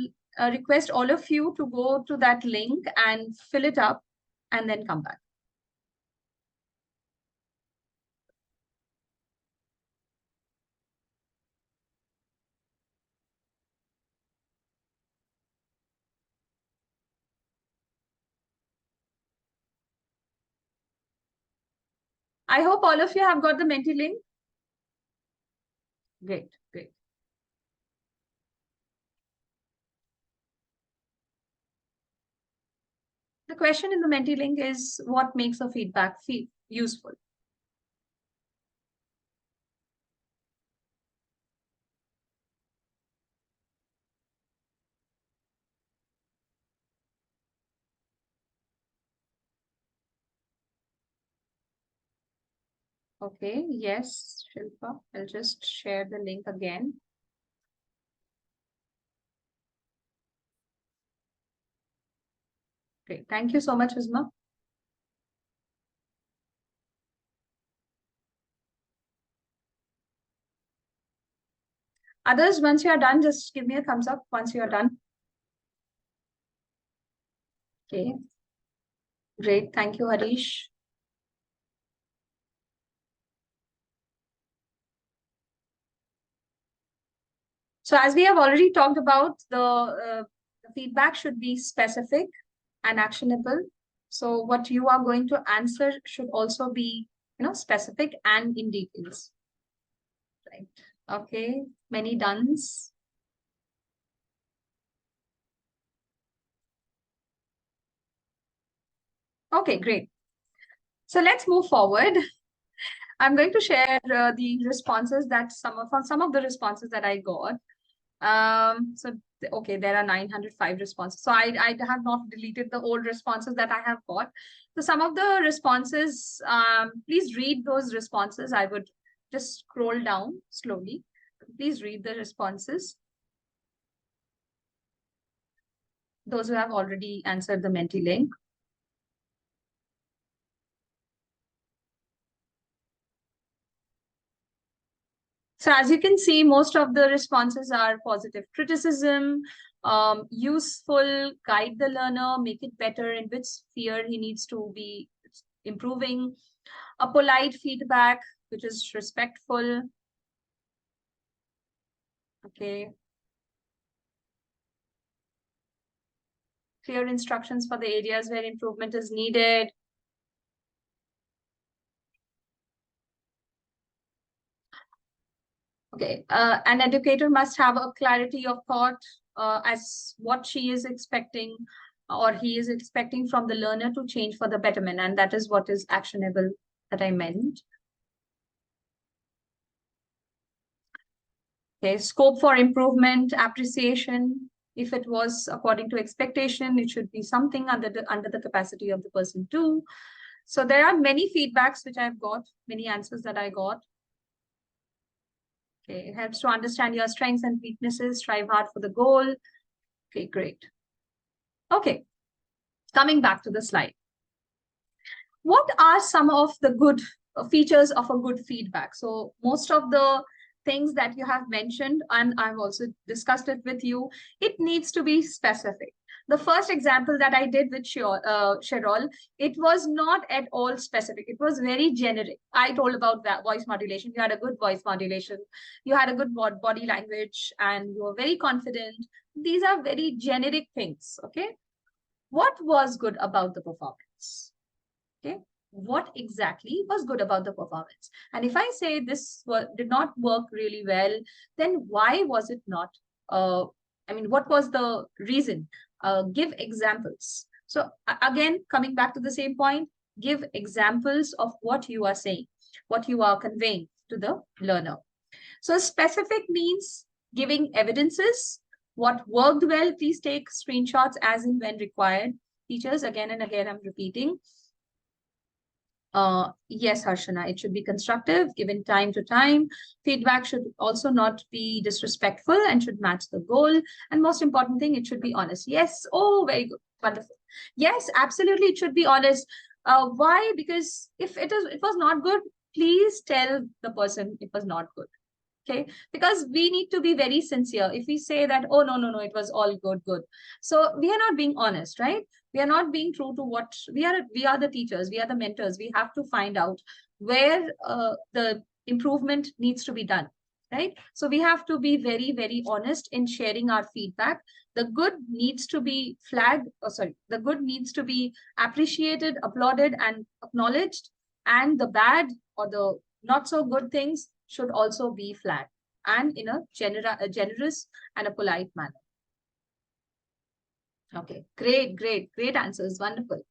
request all of you to go to that link and fill it up and then come back. I hope all of you have got the Menti link. Great, great. The question in the Menti link is, what makes a feedback feel useful? Okay, yes, Shilpa. I'll just share the link again. Great. Thank you so much, Uzma. Others, once you are done, just give me a thumbs up once you are done. Okay. Great. Thank you, Harish. So as we have already talked about, the feedback should be specific and actionable. So what you are going to answer should also be, specific and in details. Right. Okay. Many dones. Okay, great. So let's move forward. I'm going to share the responses that some of the responses that I got. So okay, there are 905 responses. So I have not deleted the old responses that I have got. So some of the responses, please read those responses. I would just scroll down slowly. Please read the responses. Those who have already answered the Menti link. So as you can see, most of the responses are positive criticism, useful, guide the learner, make it better, in which sphere he needs to be improving, a polite feedback, which is respectful. Okay. Clear instructions for the areas where improvement is needed. Okay, an educator must have a clarity of thought as what she is expecting. or he is expecting from the learner to change for the betterment, and that is what is actionable that I meant. Okay, scope for improvement, appreciation. If it was according to expectation, it should be something under the capacity of the person too. So there are many feedbacks which I've got, many answers that I got. Okay, it helps to understand your strengths and weaknesses, strive hard for the goal. Okay, great. Okay, coming back to the slide. What are some of the good features of a good feedback? So most of the things that you have mentioned, and I've also discussed it with you, it needs to be specific. The first example that I did with Sherol, it was not at all specific. It was very generic. I told about that voice modulation. You had a good voice modulation. You had a good body language, and you were very confident. These are very generic things, okay? What was good about the performance? Okay, what exactly was good about the performance? And if I say this did not work really well, then why was it not? I mean, what was the reason? Give examples. So again, coming back to the same point, give examples of what you are saying, what you are conveying to the learner. So specific means giving evidences. What worked well, please take screenshots as and when required. Teachers, again and again, I'm repeating. Yes, Harshana, it should be constructive, given time to time. Feedback should also not be disrespectful and should match the goal. And most important thing, it should be honest. Yes, oh, very good, wonderful. Yes, absolutely, it should be honest. Why? Because if it was not good, please tell the person it was not good. Okay, because we need to be very sincere. If we say that, oh, no, it was all good. So we are not being honest, right? We are not being true to what we are the teachers, we are the mentors. We have to find out where the improvement needs to be done, right? So we have to be very, very honest in sharing our feedback. The good needs to be flagged, the good needs to be appreciated, applauded, and acknowledged. And the bad or the not so good things should also be flagged, and in a generous and a polite manner. Okay, great answers, wonderful.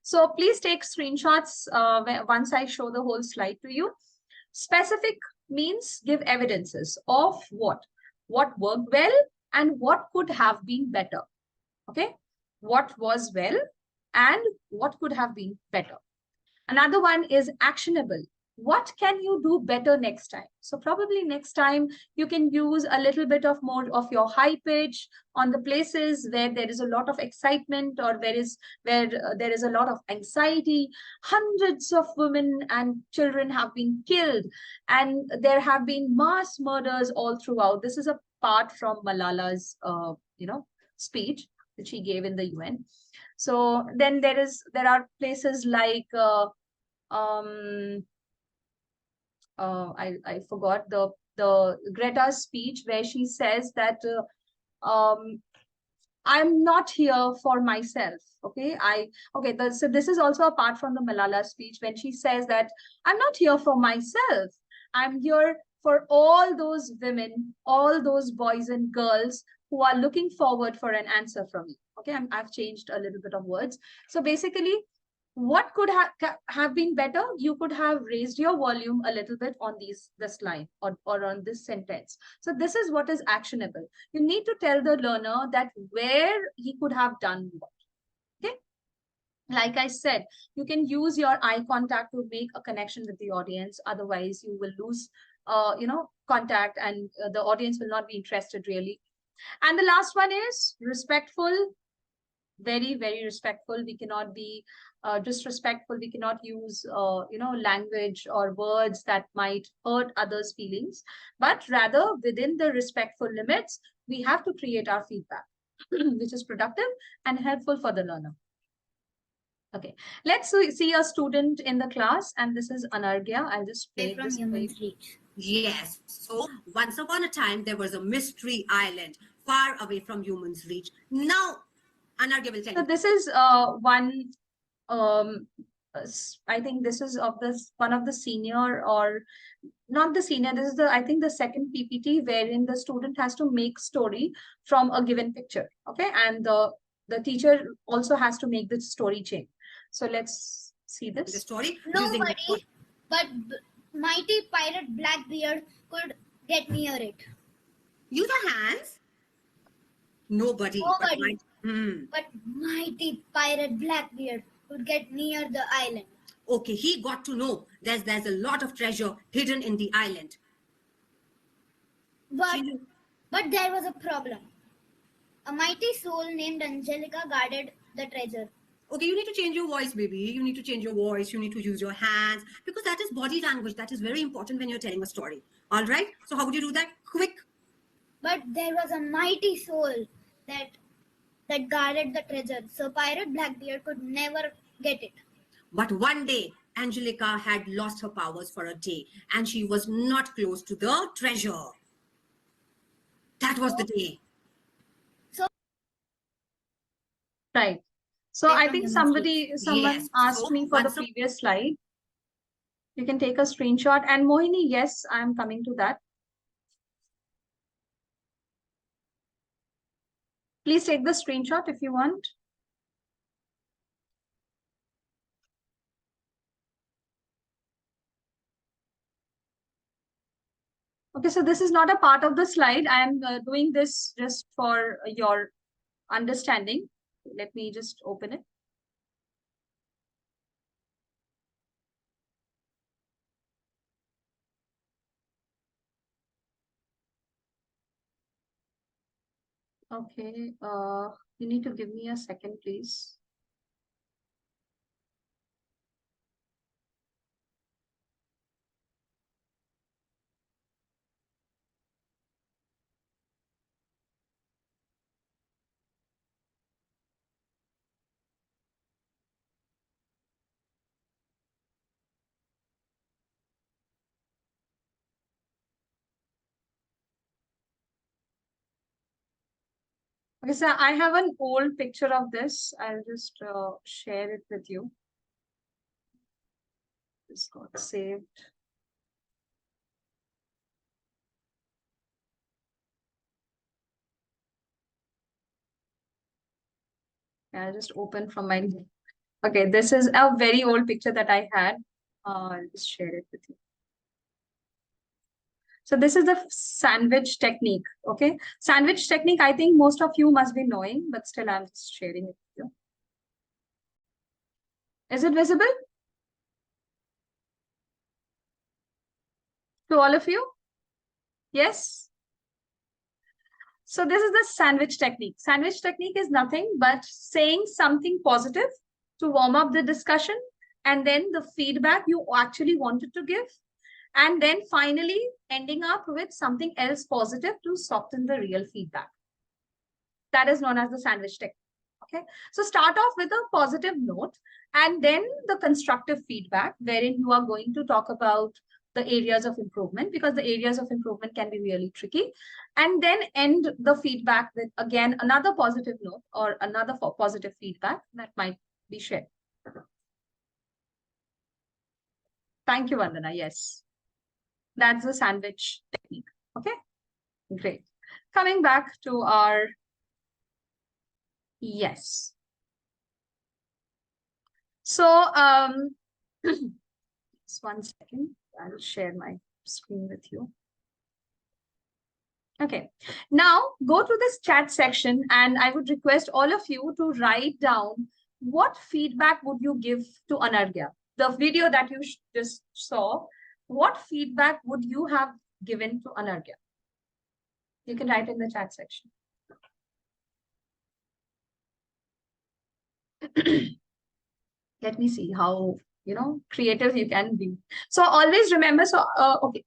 So please take screenshots once I show the whole slide to you. Specific means give evidences of what worked well and what could have been better. Okay, what was well and what could have been better. Another one is actionable. What can you do better next time? So probably next time you can use a little bit of more of your high pitch on the places where there is a lot of excitement, or where there is a lot of anxiety. Hundreds of women and children have been killed, and there have been mass murders all throughout. This is a part from Malala's speech that she gave in the UN. So then there are places like I forgot the Greta's speech, where she says that I'm not here for myself. Okay, so this is also apart from the Malala speech, when she says that I'm not here for myself. I'm here for all those women, all those boys and girls who are looking forward for an answer from you. Okay, I've changed a little bit of words. So basically, what could have been better? You could have raised your volume a little bit on this line or on this sentence. So this is what is actionable. You need to tell the learner that where he could have done what. Okay, like I said, you can use your eye contact to make a connection with the audience. Otherwise you will lose contact, and the audience will not be interested really. And the last one is respectful. Very, very respectful. We cannot be disrespectful. We cannot use language or words that might hurt others' feelings, but rather within the respectful limits, we have to create our feedback which is productive and helpful for the learner. Okay, let's see a student in the class, and this is Anargya. I'll just play from this. Human's Reach. Yes. So once upon a time, there was a mystery island far away from Human's Reach. Now, Anargya will tell So you. this is one. I think this is one of the senior, or not the senior. This is I think the second PPT, wherein the student has to make story from a given picture. Okay, and the the teacher also has to make the story change. So let's see The this. story using the Nobody but mighty pirate Blackbeard could get near it. use your hands. Nobody. But Nobody but mighty pirate Blackbeard could get near the island. Okay, he got to know there's a lot of treasure hidden in the island. But there was a problem. A mighty soul named Angelica guarded the treasure. Okay, you need to change your voice, baby. You need to change your voice. You need to use your hands because that is body language. That is very important when you're telling a story. All right. So how would you do that? Quick. But there was a mighty soul that guarded the treasure, so Pirate Blackbeard could never get it. But one day, Angelica had lost her powers for a day, and she was not close to the treasure. That was the day. Right. So I think someone Yes. asked So me for the once previous slide. You can take a screenshot. And Mohini, yes, I'm coming to that. Please take the screenshot if you want. Okay, so this is not a part of the slide. I am doing this just for your understanding. Let me just open it. Okay, you need to give me a second, please. Okay, so I have an old picture of this. I'll just share it with you. This got saved. I'll just open from my. Okay, this is a very old picture that I had. I'll just share it with you. So this is the sandwich technique. Okay, sandwich technique, I think most of you must be knowing, but still I'm just sharing it with you. Is it visible to all of you? Yes. So this is the sandwich technique. Sandwich technique is nothing but saying something positive to warm up the discussion, and then the feedback you actually wanted to give, and then finally ending up with something else positive to soften the real feedback. That is known as the sandwich technique. Okay, so start off with a positive note and then the constructive feedback, wherein you are going to talk about the areas of improvement, because the areas of improvement can be really tricky, and then end the feedback with again another positive note or another positive feedback that might be shared. Thank you, Vandana. Yes, that's the sandwich technique. Okay, great. Coming back to our, yes. So just one second. I'll share my screen with you. Okay, now go to this chat section and I would request all of you to write down what feedback would you give to Anargya. The video that you just saw, what feedback would you have given to Anargya? You can write in the chat section. Let me see how, creative you can be. So always remember, so, okay.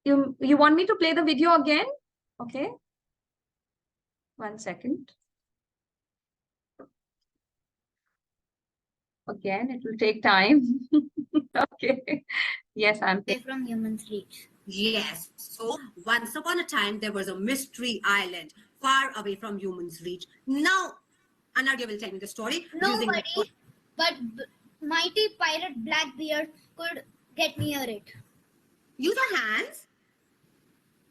You want me to play the video again? Okay. 1 second. Again, it will take time. Okay. Yes, I'm from Human's Reach. Yes. So once upon a time, there was a mystery island far away from Human's Reach. Now, Anargya will tell me the story. Nobody but mighty pirate Blackbeard could get near it. Use your hands.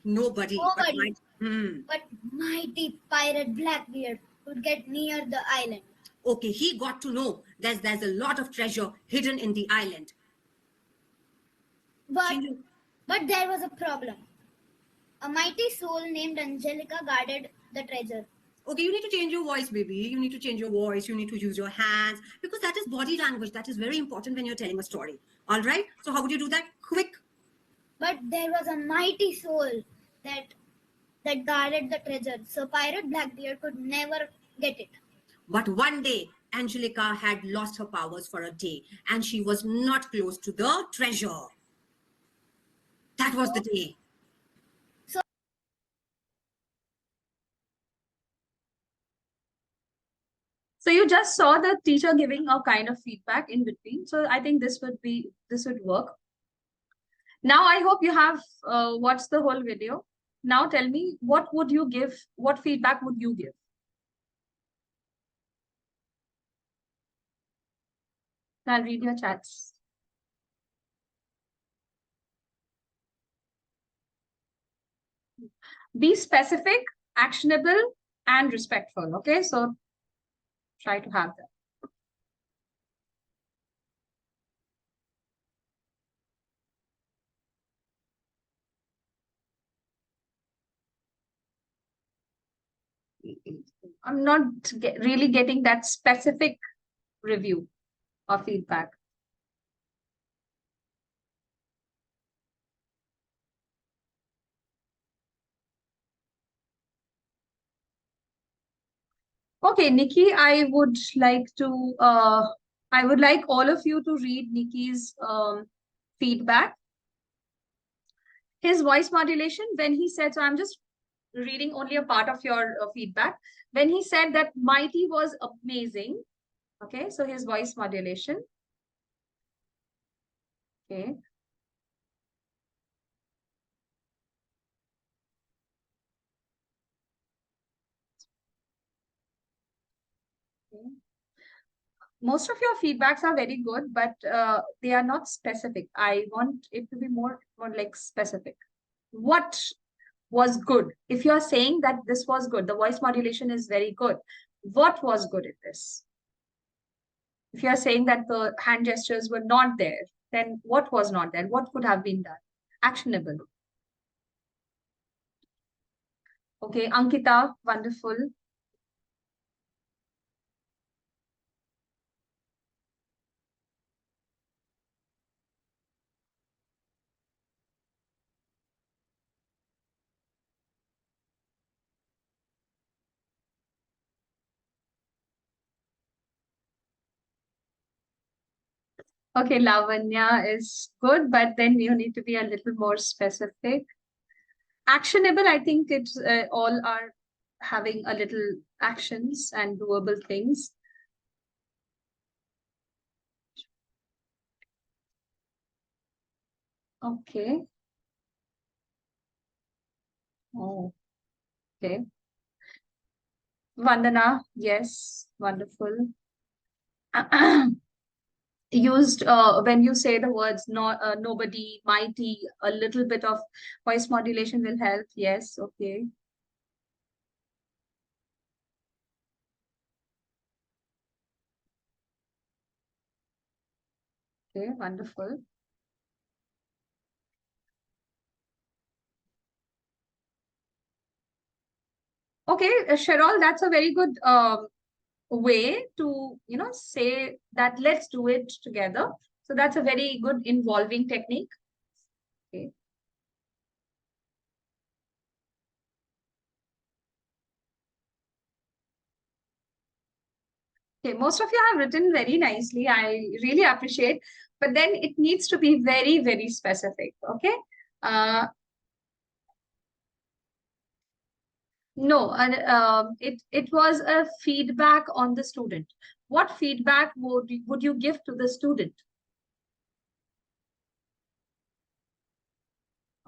Nobody. But mighty pirate Blackbeard could get near the island. Okay, he got to know there's a lot of treasure hidden in the island. But there was a problem. A mighty soul named Angelica guarded the treasure. Okay, you need to change your voice, baby. You need to change your voice. You need to use your hands because that is body language. That is very important when you're telling a story. All right. So how would you do that? Quick. But there was a mighty soul that guarded the treasure, so Pirate Blackbeard could never get it. But one day, Angelica had lost her powers for a day, and she was not close to the treasure. That was the day. So you just saw the teacher giving a kind of feedback in between. So I think this would work. Now I hope you have watched the whole video. Now tell me, what would you give? What feedback would you give? I'll read your chats. Be specific, actionable, and respectful. Okay, so try to have that. I'm not really getting that specific review or feedback. Okay, Nikki, I would like all of you to read Nikki's feedback. His voice modulation, when he said, so I'm just reading only a part of your feedback. When he said that Mighty was amazing, okay, so his voice modulation. Okay. Most of your feedbacks are very good, but they are not specific. I want it to be more like specific. What was good? If you are saying that this was good, the voice modulation is very good. What was good in this? If you are saying that the hand gestures were not there, then what was not there? What could have been done? Actionable. Okay, Ankita, wonderful. Okay, Lavanya is good, but then you need to be a little more specific. Actionable, I think it's all are having a little actions and doable things. Okay. Oh, okay. Vandana, yes, wonderful. Used when you say the words nobody, mighty, a little bit of voice modulation will help. Yes, okay. Okay, wonderful. Okay, Cheryl, that's a very good way to, say that let's do it together. So that's a very good involving technique. Okay. Okay, most of you have written very nicely. I really appreciate, but then it needs to be very, very specific. Okay. No, it was a feedback on the student. What feedback would you give to the student?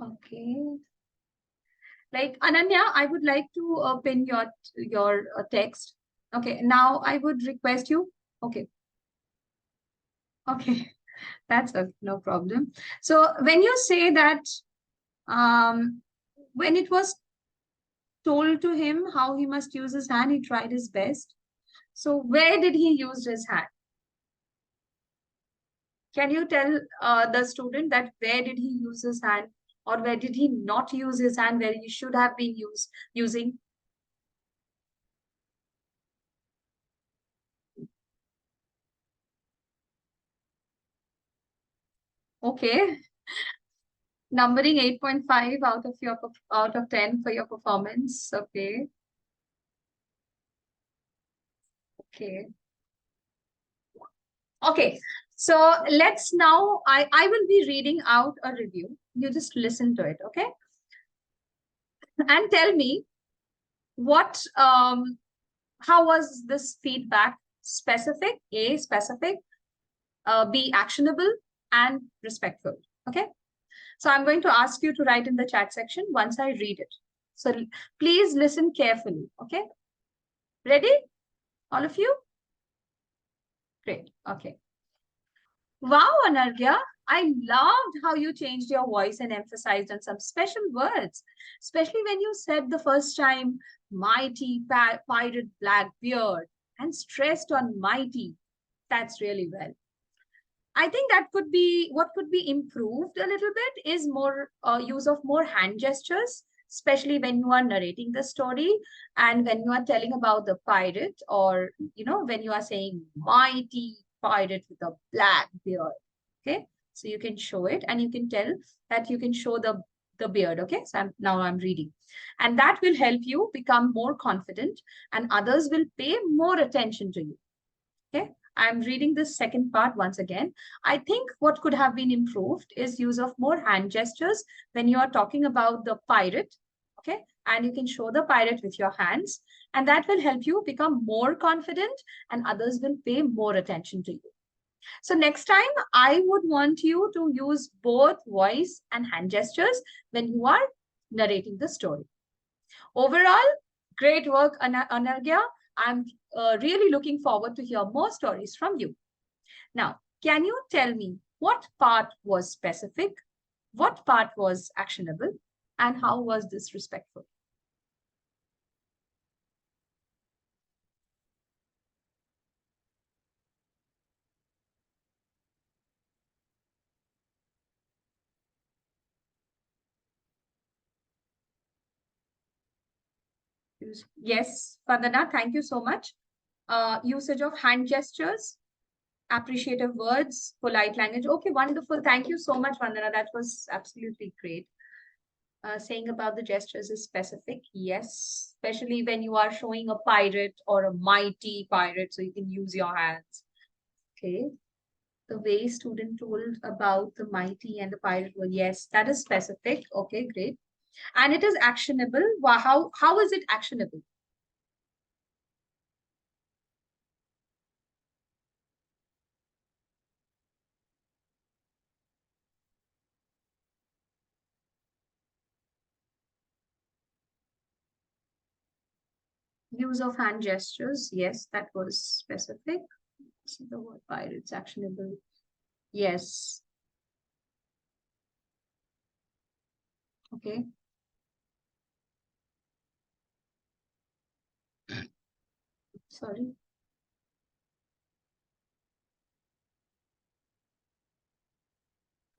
Okay. Like Ananya, I would like to pin your text. Okay, now I would request you. Okay. Okay, that's no problem. So when you say that, when it was told to him how he must use his hand. He tried his best. So where did he use his hand? Can you tell the student that where did he use his hand, or where did he not use his hand where he should have been using? Okay. Numbering 8.5 out of 10 for your performance. Okay. Okay. Okay. So let's now, I will be reading out a review. You just listen to it, okay? And tell me how was this feedback specific? A, specific, B, actionable, and respectful. Okay. So I'm going to ask you to write in the chat section once I read it. So please listen carefully. Okay. Ready? All of you? Great. Okay. Wow, Anargya, I loved how you changed your voice and emphasized on some special words, especially when you said the first time, mighty pirate black beard, and stressed on mighty. That's really well. I think that could be what could be improved a little bit is more use of more hand gestures, especially when you are narrating the story and when you are telling about the pirate, or when you are saying mighty pirate with a black beard. Okay, so you can show it and you can tell that you can show the beard. Okay, so now I'm reading, and that will help you become more confident and others will pay more attention to you. Okay, I'm reading this second part once again. I think what could have been improved is use of more hand gestures when you are talking about the pirate. Okay, and you can show the pirate with your hands, and that will help you become more confident and others will pay more attention to you. So next time, I would want you to use both voice and hand gestures when you are narrating the story. Overall, great work, Anargya. I'm really looking forward to hear more stories from you. Now, can you tell me what part was specific, what part was actionable, and how was this respectful? Yes, Vandana, thank you so much. Usage of hand gestures, appreciative words, polite language. Okay, wonderful. Thank you so much, Vandana. That was absolutely great. Saying about the gestures is specific. Yes, especially when you are showing a pirate or a mighty pirate, so you can use your hands. Okay. The way student told about the mighty and the pirate were, yes, that is specific. Okay, great. And it is actionable. How is it actionable? Use of hand gestures. Yes, that was specific. See the word pirates, actionable. Yes. Okay. Sorry.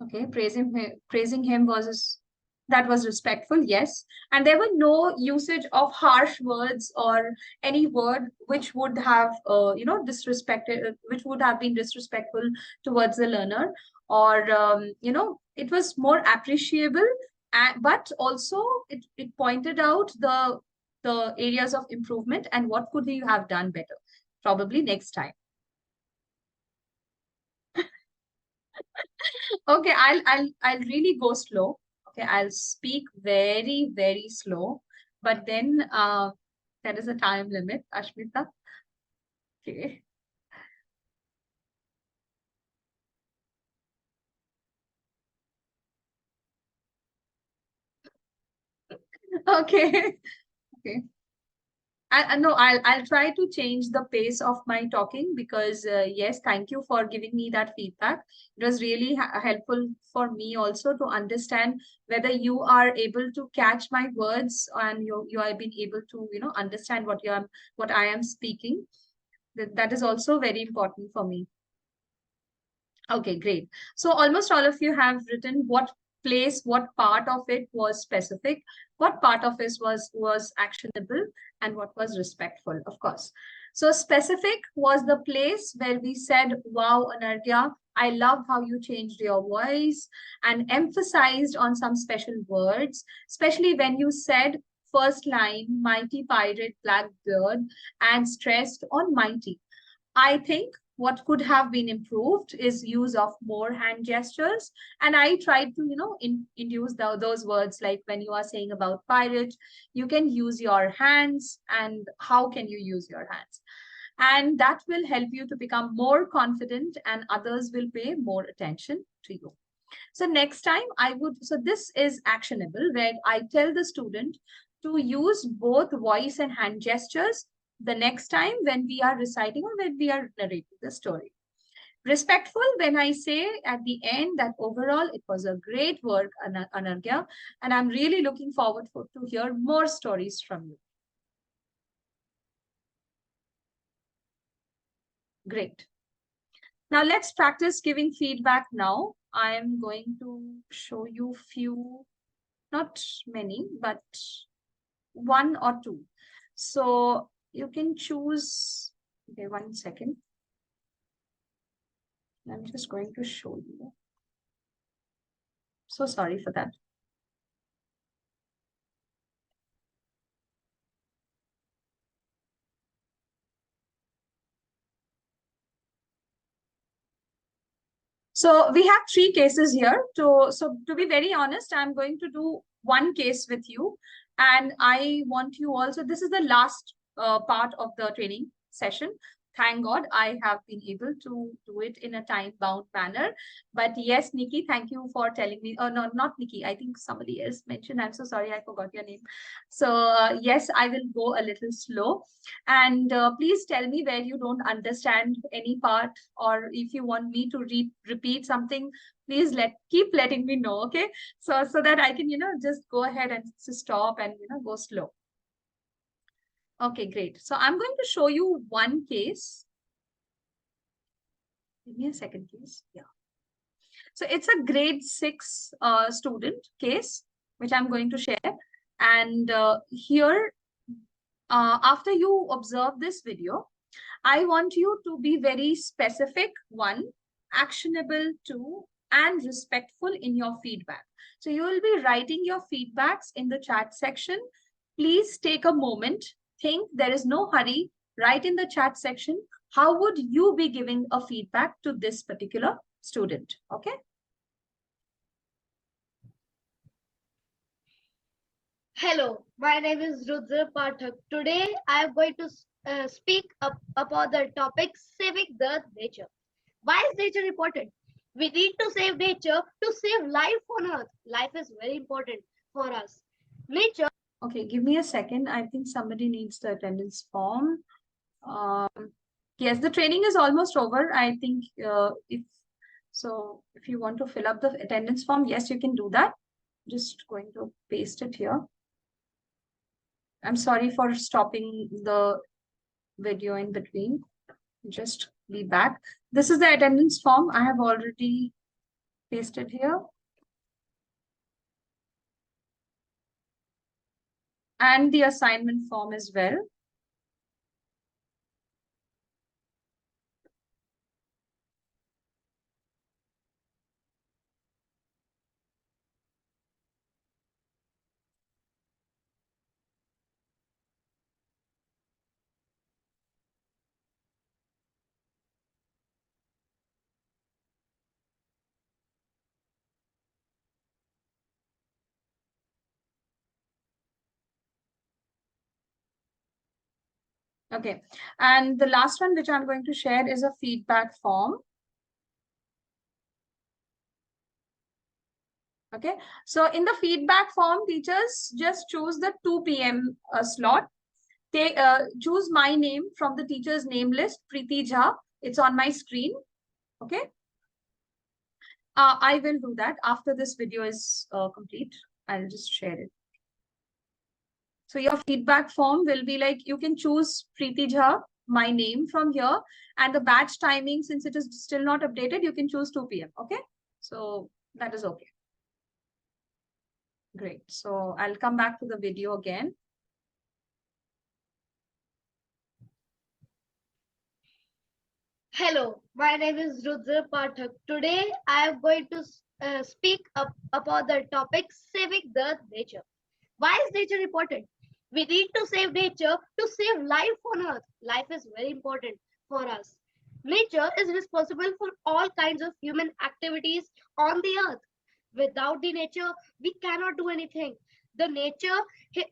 Okay, praising him that was respectful, yes. And there were no usage of harsh words or any word which would have, disrespected, which would have been disrespectful towards the learner, or it was more appreciable, but also it pointed out the areas of improvement and what could you have done better, probably next time. Okay, I'll really go slow. Okay, I'll speak very, very slow, but then there is a time limit, Ashmita. Okay. Okay. Okay. I'll try to change the pace of my talking because yes, thank you for giving me that feedback. It was really helpful for me also to understand whether you are able to catch my words and you have been able to understand what I am speaking. That is also very important for me. Okay, great. So almost all of you have written what place, what part of it was specific, what part of it was actionable, and what was respectful, of course. So specific was the place where we said, wow, Anargya, I love how you changed your voice and emphasized on some special words, especially when you said first line, mighty pirate Blackbeard, and stressed on mighty. I think what could have been improved is use of more hand gestures. And I tried to, induce those words, like when you are saying about pirate, you can use your hands, and how can you use your hands? And that will help you to become more confident, and others will pay more attention to you. So next time so this is actionable, where I tell the student to use both voice and hand gestures the next time when we are reciting or when we are narrating the story. Respectful, when I say at the end that overall it was a great work, Anargya, and I'm really looking forward to hear more stories from you. Great. Now let's practice giving feedback now. I am going to show you few, not many, but one or two. So you can choose, okay, 1 second. I'm just going to show you. So sorry for that. So we have 3 cases here. So to be very honest, I'm going to do one case with you. And I want you also, this is the last part of the training session. Thank God I have been able to do it in a time-bound manner. But yes, Nikki, thank you for telling me. Oh, no, not Nikki. I think somebody else mentioned. I'm so sorry, I forgot your name. So yes, I will go a little slow. And please tell me where you don't understand any part, or if you want me to repeat something, please keep letting me know, okay? So that I can, just go ahead and stop and, go slow. Okay, great. So I'm going to show you one case. Give me a second, please. Yeah. So it's a grade 6 student case, which I'm going to share. And here, after you observe this video, I want you to be very specific, 1, actionable, 2, and respectful in your feedback. So you will be writing your feedbacks in the chat section. Please take a moment. Think, there is no hurry. Write in the chat section, how would you be giving a feedback to this particular student? Okay. Hello, my name is Rudra Pathak. Today I am going to speak about the topic saving the nature. Why is nature important? We need to save nature to save life on earth. Life is very important for us. Nature. Okay, give me a second. I think somebody needs the attendance form. Yes, the training is almost over. I think if you want to fill up the attendance form, yes, you can do that. Just going to paste it here. I'm sorry for stopping the video in between. Just be back. This is the attendance form. I have already pasted here. And the assignment form as well. Okay, and the last one which I'm going to share is a feedback form. Okay, so in the feedback form, teachers just choose the 2 p.m. slot. choose my name from the teacher's name list, Preeti Jha. It's on my screen. Okay. I will do that after this video is complete. I'll just share it. So your feedback form will be like, you can choose Preeti Jha, my name from here, and the batch timing, since it is still not updated, you can choose 2 p.m. Okay. So that is okay. Great. So I'll come back to the video again. Hello, my name is Rudra Pathak. Today I am going to speak about the topic saving the nature. Why is nature important? We need to save nature to save life on earth. Life is very important for us. Nature is responsible for all kinds of human activities on the earth. Without the nature, we cannot do anything. The nature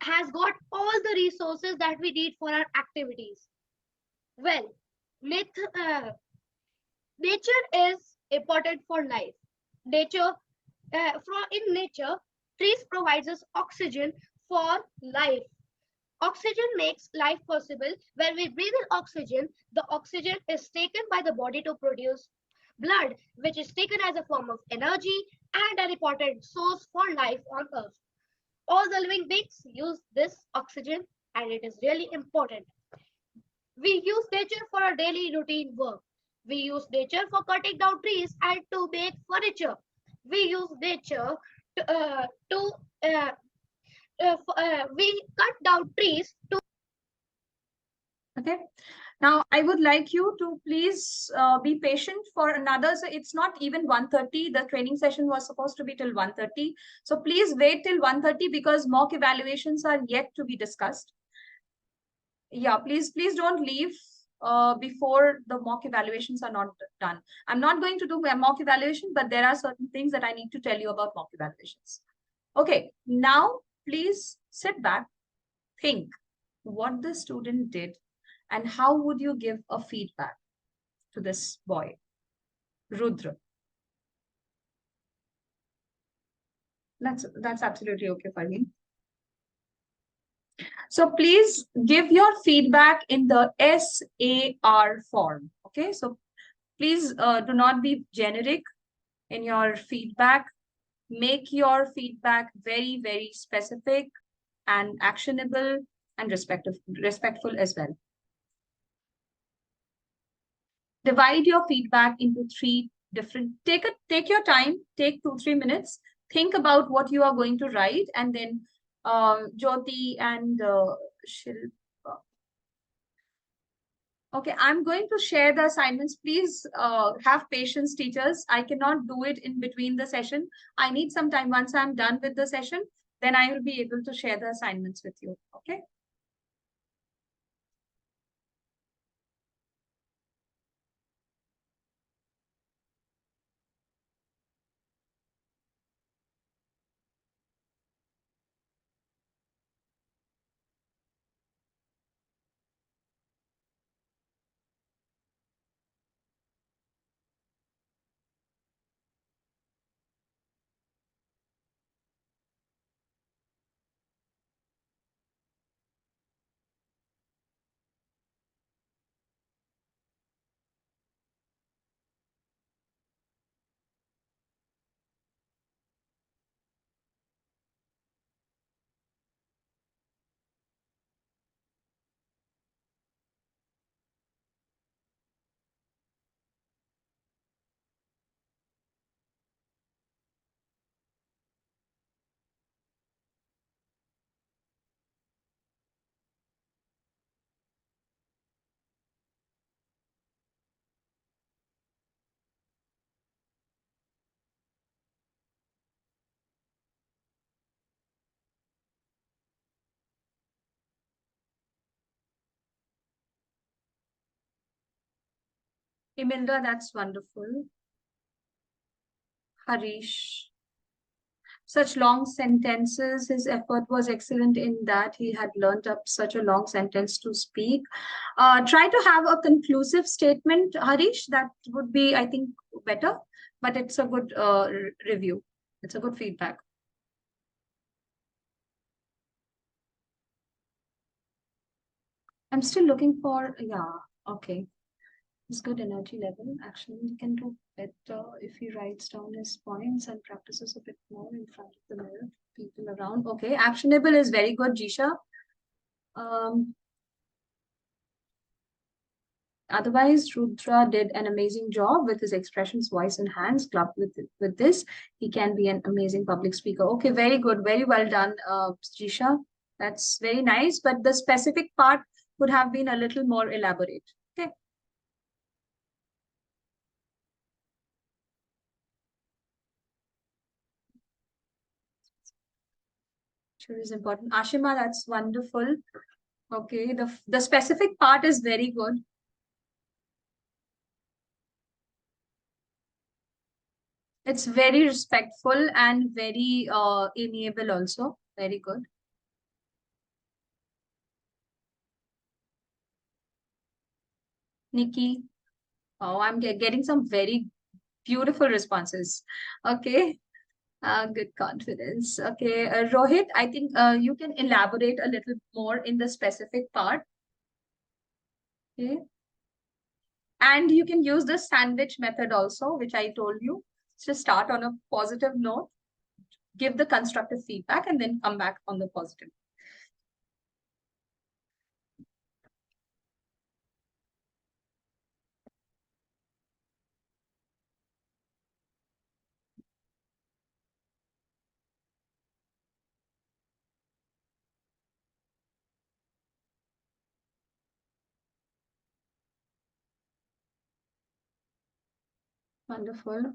has got all the resources that we need for our activities. Well, nature is important for life. Nature, in nature, trees provides us oxygen for life. Oxygen makes life possible. When we breathe in oxygen, the oxygen is taken by the body to produce blood, which is taken as a form of energy and an important source for life on earth. All the living beings use this oxygen, and it is really important. We use nature for our daily routine work. We use nature for cutting down trees and to make furniture. We use nature we cut down trees to. Okay. Now I would like you to please be patient for another. So it's not even 1:30. The training session was supposed to be till 1:30. So please wait till 1:30 because mock evaluations are yet to be discussed. Yeah, please don't leave before the mock evaluations are not done. I'm not going to do a mock evaluation, but there are certain things that I need to tell you about mock evaluations. Okay, now please sit back, think what the student did and how would you give a feedback to this boy, Rudra. That's absolutely okay for me. So please give your feedback in the SAR form. Okay, so please do not be generic in your feedback. Make your feedback very, very specific and actionable and respectful as well. Divide your feedback into 3 different, take your time, take 2-3 minutes, think about what you are going to write, and then Jyoti and Shilpa. Okay, I'm going to share the assignments. Please have patience, teachers. I cannot do it in between the session. I need some time. Once I'm done with the session, then I will be able to share the assignments with you. Okay. Imelda, that's wonderful. Harish. Such long sentences. His effort was excellent in that he had learned up such a long sentence to speak. Try to have a conclusive statement, Harish. That would be, I think, better. But it's a good review. It's a good feedback. I'm still looking for, yeah, okay. It's good energy level. Actually, he can do better if he writes down his points and practices a bit more in front of the mirror, people around. Okay, actionable is very good, Jisha. Otherwise, Rudra did an amazing job with his expressions, voice, and hands. Clubbed with this, he can be an amazing public speaker. Okay, very good, very well done, Jisha. That's very nice, but the specific part could have been a little more elaborate. Okay. Sure is important. Ashima, that's wonderful. Okay, the specific part is very good. It's very respectful and very amiable also. Very good. Nikki. Oh, I'm getting some very beautiful responses. Okay. Good confidence. Okay. Rohit, I think you can elaborate a little more in the specific part. Okay. And you can use the sandwich method also, which I told you. Just start on a positive note, give the constructive feedback, and then come back on the positive. Wonderful.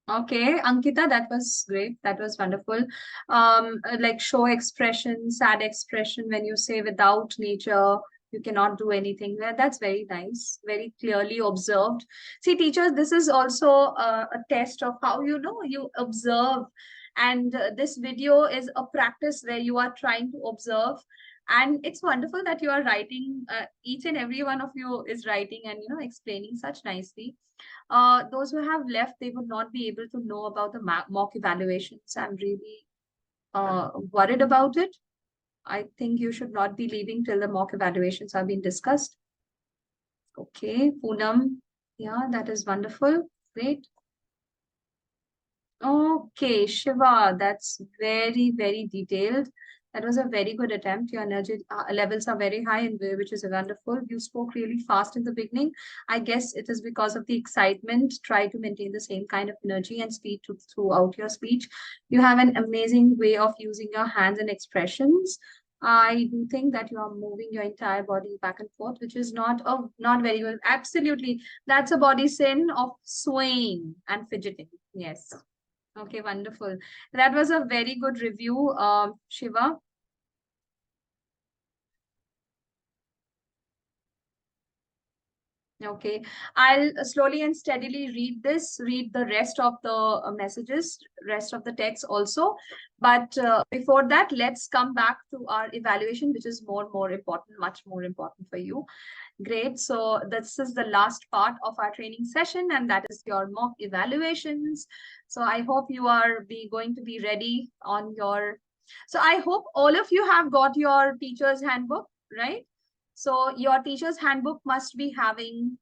Okay, Ankita, that was great. That was wonderful. Like show expression, sad expression when you say without nature, you cannot do anything. That's very nice, very clearly observed. See, teachers, this is also a test of how you know you observe. And this video is a practice where you are trying to observe. And it's wonderful that you are writing, each and every one of you is writing and, you know, explaining such nicely. Those who have left, they would not be able to know about the mock evaluations. I'm really worried about it. I think you should not be leaving till the mock evaluations have been discussed. Okay, Poonam. Yeah, that is wonderful. Great. Okay, Shiva, that's very, very detailed. That was a very good attempt. Your energy levels are very high, and which is wonderful. You spoke really fast in the beginning. I guess it is because of the excitement. Try to maintain the same kind of energy and speed throughout your speech. You have an amazing way of using your hands and expressions. I do think that you are moving your entire body back and forth, which is not very good. Absolutely, that's a body sin of swaying and fidgeting. Yes. Okay, wonderful. That was a very good review, Shiva. Okay, I'll slowly and steadily read the rest of the messages, rest of the text also. But before that, let's come back to our evaluation, which is more important, much more important for you. Great. So this is the last part of our training session, and that is your mock evaluations. So I hope you are going to be ready on your. So I hope all of you have got your teacher's handbook, right? So your teacher's handbook must be having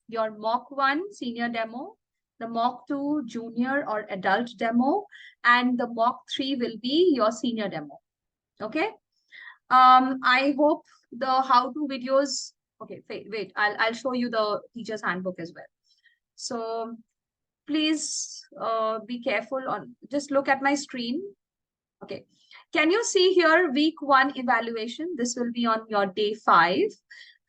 your mock 1 senior demo, the mock 2 junior or adult demo, and the mock 3 will be your senior demo. Okay. I hope the how-to videos. Okay, wait. I'll show you the teacher's handbook as well. So please be careful on. Just look at my screen. Okay. Can you see here week 1 evaluation? This will be on your day 5.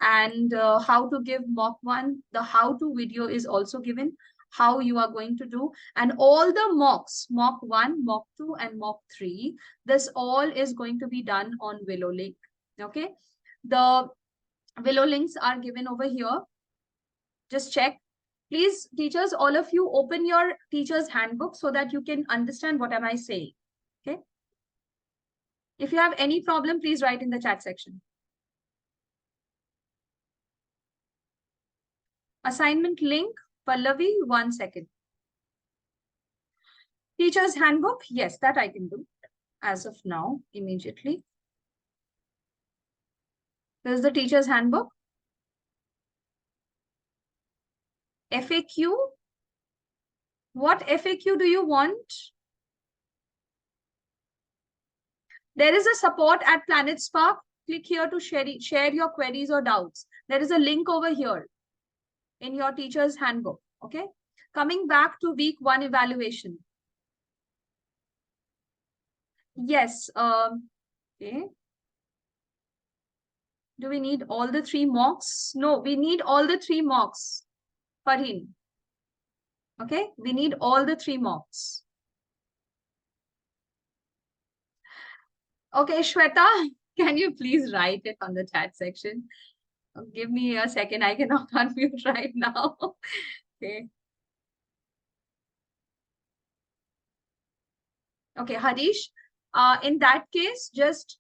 And how to give mock 1. The how-to video is also given. How you are going to do. And all the mocks, mock 1, mock 2, and mock 3. This all is going to be done on Willow link. Okay. The Willow links are given over here. Just check. Please, teachers, all of you open your teacher's handbook so that you can understand what am I saying. Okay. If you have any problem, please write in the chat section. Assignment link Pallavi, 1 second. Teacher's handbook, yes, that I can do as of now, immediately. This is the teacher's handbook. FAQ. What FAQ do you want? There is a support at Planet Spark. Click here to share your queries or doubts. There is a link over here in your teacher's handbook. Okay. Coming back to week 1 evaluation. Yes. Okay. Do we need all the 3 mocks? No, we need all the 3 mocks. Farheen. Okay, we need all the 3 mocks. Okay, Shweta, can you please write it on the chat section? Give me a second, I cannot unmute right now. Okay. Okay, Harish, in that case, just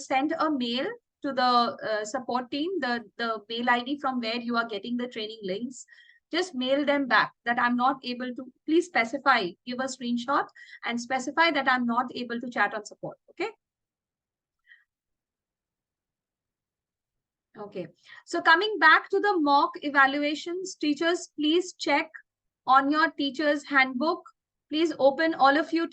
send a mail to the support team, the mail ID from where you are getting the training links. Just mail them back that I'm not able to, please specify, give a screenshot and specify that I'm not able to chat on support. Okay. Okay. So coming back to the mock evaluations, teachers, please check on your teacher's handbook. Please open all of you,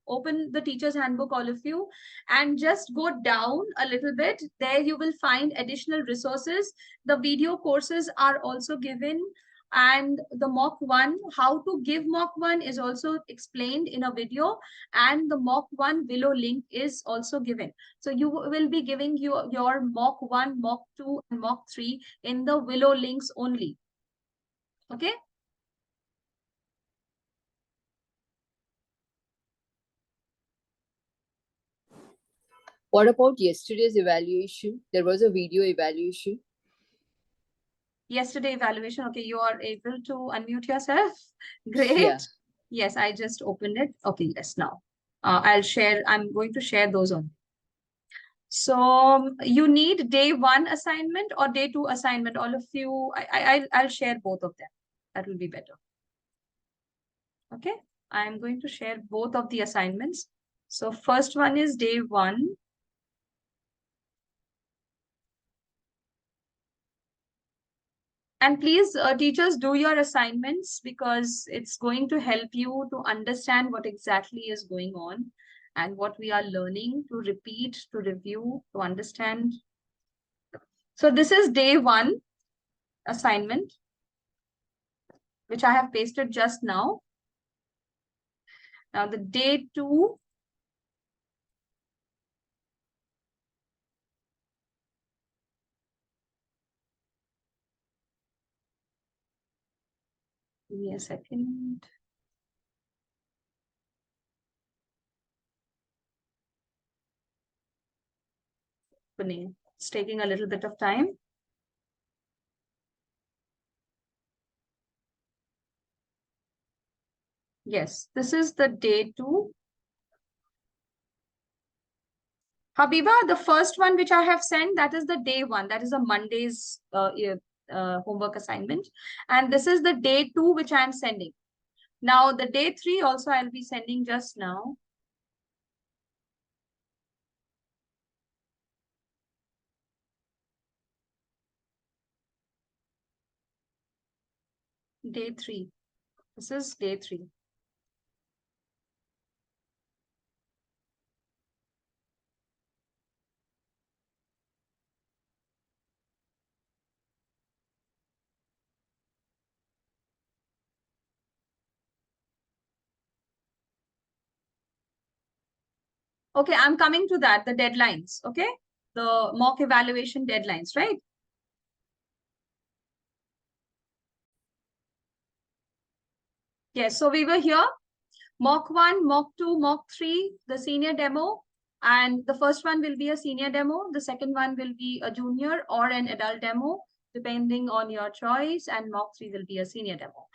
open the teacher's handbook, all of you, and just go down a little bit. There you will find additional resources. The video courses are also given, and the mock 1, how to give mock 1 is also explained in a video, and the mock 1 below link is also given. So you will be giving your mock 1, mock 2, and mock 3 in the Willow links only. Okay. What about yesterday's evaluation? There was a video evaluation. Yesterday evaluation. Okay, you are able to unmute yourself. Great. Yeah. Yes, I just opened it. Okay, yes, now I'll share. I'm going to share those on. So you need day 1 assignment or day 2 assignment. All of you, I'll share both of them. That will be better. Okay, I'm going to share both of the assignments. So first one is day 1. And please, teachers, do your assignments because it's going to help you to understand what exactly is going on and what we are learning, to repeat, to review, to understand. So this is day 1 assignment, which I have pasted just now. Now the day 2. Give me a second. It's taking a little bit of time. Yes, this is the day 2. Habiba, the first one which I have sent, that is the day 1. That is a Monday's homework assignment. And this is the day 2 which I am sending. Now the day 3 also I'll be sending just now. Day 3. This is day 3. Okay, I'm coming to that, the deadlines, okay? The mock evaluation deadlines, right? Yes, so we were here, mock 1, mock 2, mock 3, the senior demo, and the first one will be a senior demo. The second one will be a junior or an adult demo, depending on your choice, and mock 3 will be a senior demo.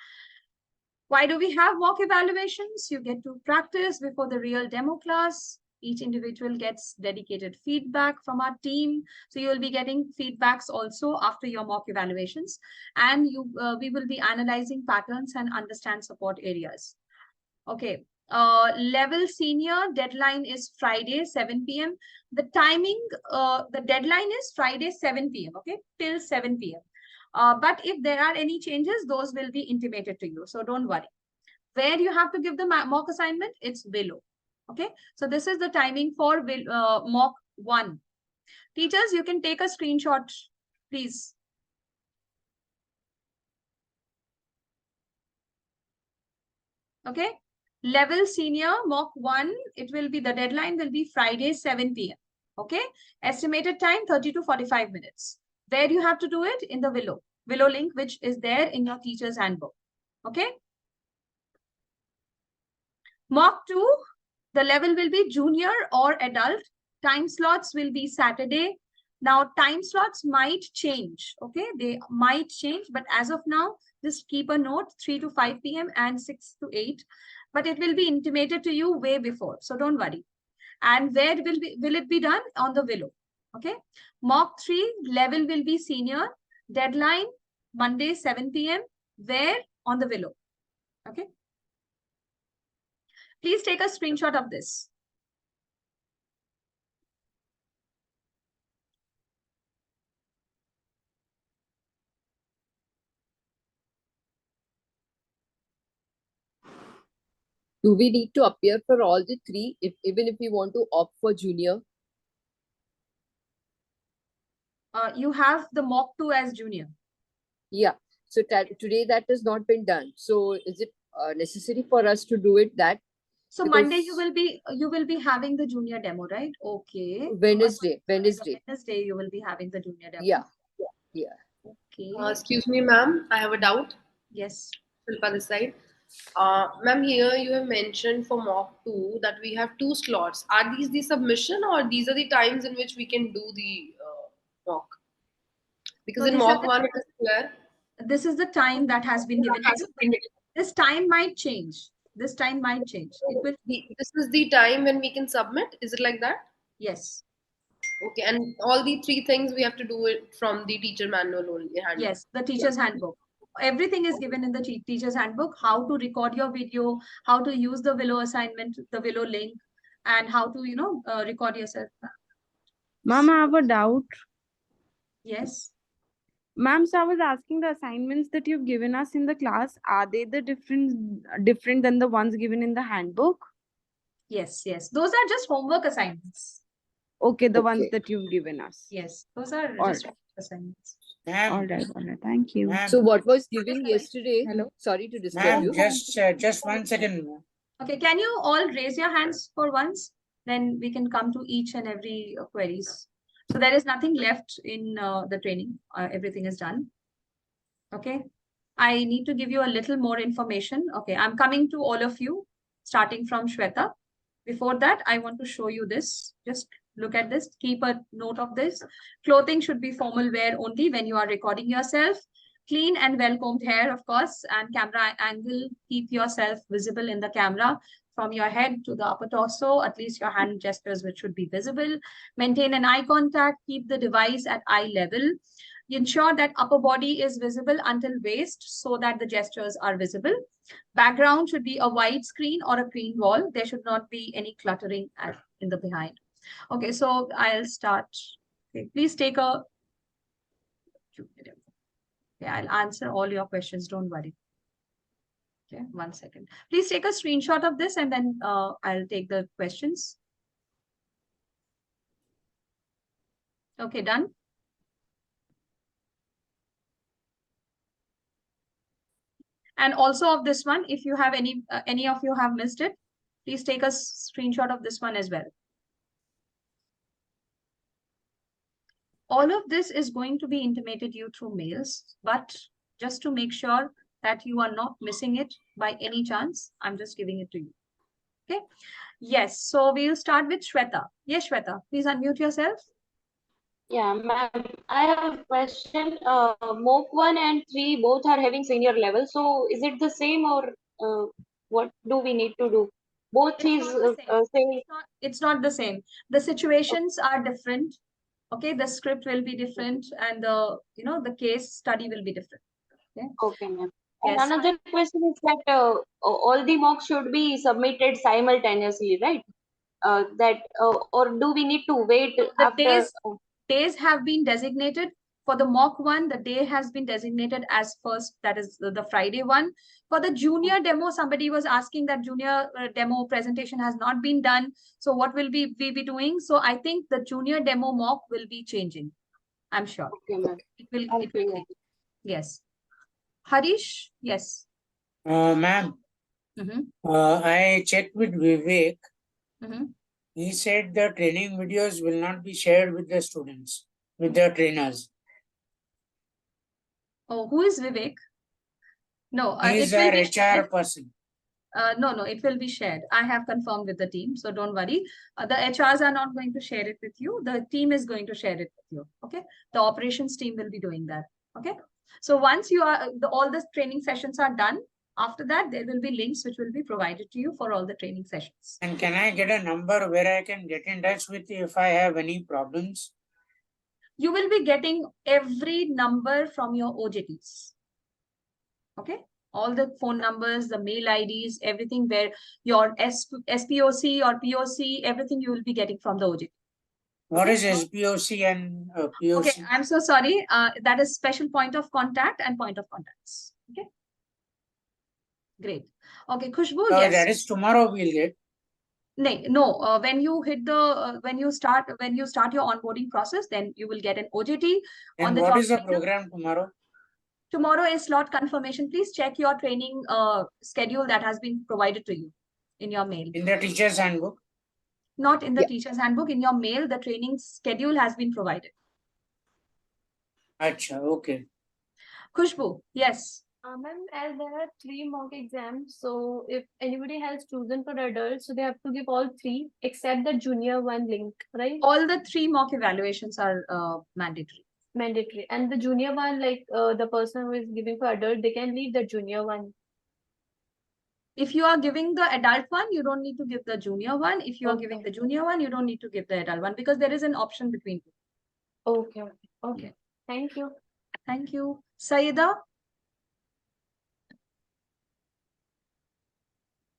Why do we have mock evaluations? You get to practice before the real demo class. Each individual gets dedicated feedback from our team. So you will be getting feedbacks also after your mock evaluations. And we will be analyzing patterns and understand support areas. Okay. Level senior deadline is Friday, 7 p.m. The timing, the deadline is Friday, 7 p.m. Okay, till 7 p.m. But if there are any changes, those will be intimated to you. So don't worry. Where you have to give the mock assignment, it's below. Okay, so this is the timing for mock 1. Teachers, you can take a screenshot, please. Okay. Level senior mock 1, it will be, the deadline will be Friday, 7 p.m. Okay. Estimated time 30 to 45 minutes. Where you have to do it? In the Willow link, which is there in your teacher's handbook. Okay. Mock 2, the level will be junior or adult. Time slots will be Saturday. Now, time slots might change. Okay. They might change, but as of now, just keep a note, 3 to 5 p.m. and 6 to 8. But it will be intimated to you way before. So don't worry. And where will it be done? On the Willow. Okay. Mock 3 level will be senior. Deadline Monday, 7 p.m. Where? On the Willow. Okay. Please take a screenshot of this. Do we need to appear for all the 3, even if we want to opt for junior? You have the mock 2 as junior. Yeah. So today that has not been done. So is it necessary for us to do it that? So Because Monday you will be having the junior demo, right? Okay. Wednesday you will be having the junior demo. Yeah. Okay. Excuse me, ma'am. I have a doubt. Yes. Shilpa this side. Ma'am, here you have mentioned for mock 2 that we have 2 slots. Are these the submission or these are the times in which we can do the mock? Because in mock 1 it is clear. This is the time that has been given. This time might change. This time might change. It will. This is the time when we can submit. Is it like that? Yes. Okay, and all the 3 things we have to do it from the teacher manual only. Handbook. Yes, the teacher's handbook. Everything is given in the teacher's handbook. How to record your video, how to use the Willow assignment, the Willow link, and how to record yourself. Ma'am, I have a doubt. Yes. Ma'am, so I was asking, the assignments that you've given us in the class, are they the different than the ones given in the handbook? Yes. Those are just homework assignments. Okay, the ones that you've given us. Yes, those are just assignments. All right. Thank you. So what was given yesterday? Hello. Sorry to disturb you. Just 1 second. Okay, can you all raise your hands for once? Then we can come to each and every queries. So there is nothing left in the training. Everything is done. Okay. I need to give you a little more information. Okay, I'm coming to all of you, starting from Shweta. Before that, I want to show you this. Just look at this. Keep a note of this. Clothing should be formal wear only when you are recording yourself. Clean and well-combed hair, of course, and camera angle. Keep yourself visible in the camera from your head to the upper torso, at least your hand gestures, which should be visible. Maintain an eye contact. Keep the device at eye level. Ensure that upper body is visible until waist so that the gestures are visible. Background should be a white screen or a clean wall. There should not be any cluttering in the behind. Okay, so I'll start. Okay, please take a... Okay, I'll answer all your questions. Don't worry. Okay, 1 second. Please take a screenshot of this and then I'll take the questions. Okay, done. And also of this one, if you have any of you have missed it, please take a screenshot of this one as well. All of this is going to be intimated you through mails, but just to make sure that you are not missing it by any chance, I'm just giving it to you. Okay. Yes. So we'll start with Shweta. Yes, Shweta, please unmute yourself. Yeah, ma'am. I have a question. MOOC 1 and 3 both are having senior level. So is it the same or what do we need to do? both is saying. It's not the same. The situations are different. Okay, the script will be different, and the case study will be different. Okay. Okay, ma'am. And Yes. another question is that all the mocks should be submitted simultaneously, right? Or do we need to wait The after? days have been designated. For the mock one, the day has been designated as first, that is the Friday one. For the junior demo, somebody was asking that junior demo presentation has not been done. So what will we be doing? So I think the junior demo mock will be changing. I'm sure. Okay, ma'am. It will change. Yes. Harish, yes. Ma'am, I checked with Vivek. Mhm. He said the training videos will not be shared with the students, with the trainers. Oh, who is Vivek? No, He is it will our be HR shared. person. No, it will be shared. I have confirmed with the team, so don't worry. The HRs are not going to share it with you. The team is going to share it with you. Okay, the operations team will be doing that. Okay, so once you are all the training sessions are done, after that there will be links which will be provided to you for all the training sessions. And can I get a number where I can get in touch with you if I have any problems? You will be getting every number from your OJTs. Okay, all the phone numbers, the mail IDs, everything where your SPOC or POC, everything you will be getting from the OJT. What is SPOC and POC? Okay, I'm so sorry. That is special point of contact and point of contacts. Okay. Great. Okay, Khushbu, yes. That is tomorrow we'll get. No, when you hit the when you start your onboarding process, then you will get an OJT on And the what job is the schedule. program tomorrow? Tomorrow is slot confirmation. Please check your training schedule that has been provided to you in your mail. In the teacher's handbook? Not in the teacher's handbook. In your mail, the training schedule has been provided. Acha, okay. Khushbu, yes. Ma'am, as there are 3 mock exams, so if anybody has chosen for adults, so they have to give all 3 except the junior one link, right? All the 3 mock evaluations are mandatory. Mandatory. And the junior one, like the person who is giving for adult, they can leave the junior one. If you are giving the adult one, you don't need to give the junior one. If you are giving the junior one, you don't need to give the adult one because there is an option between two. Okay. Thank you. Thank you. Saida?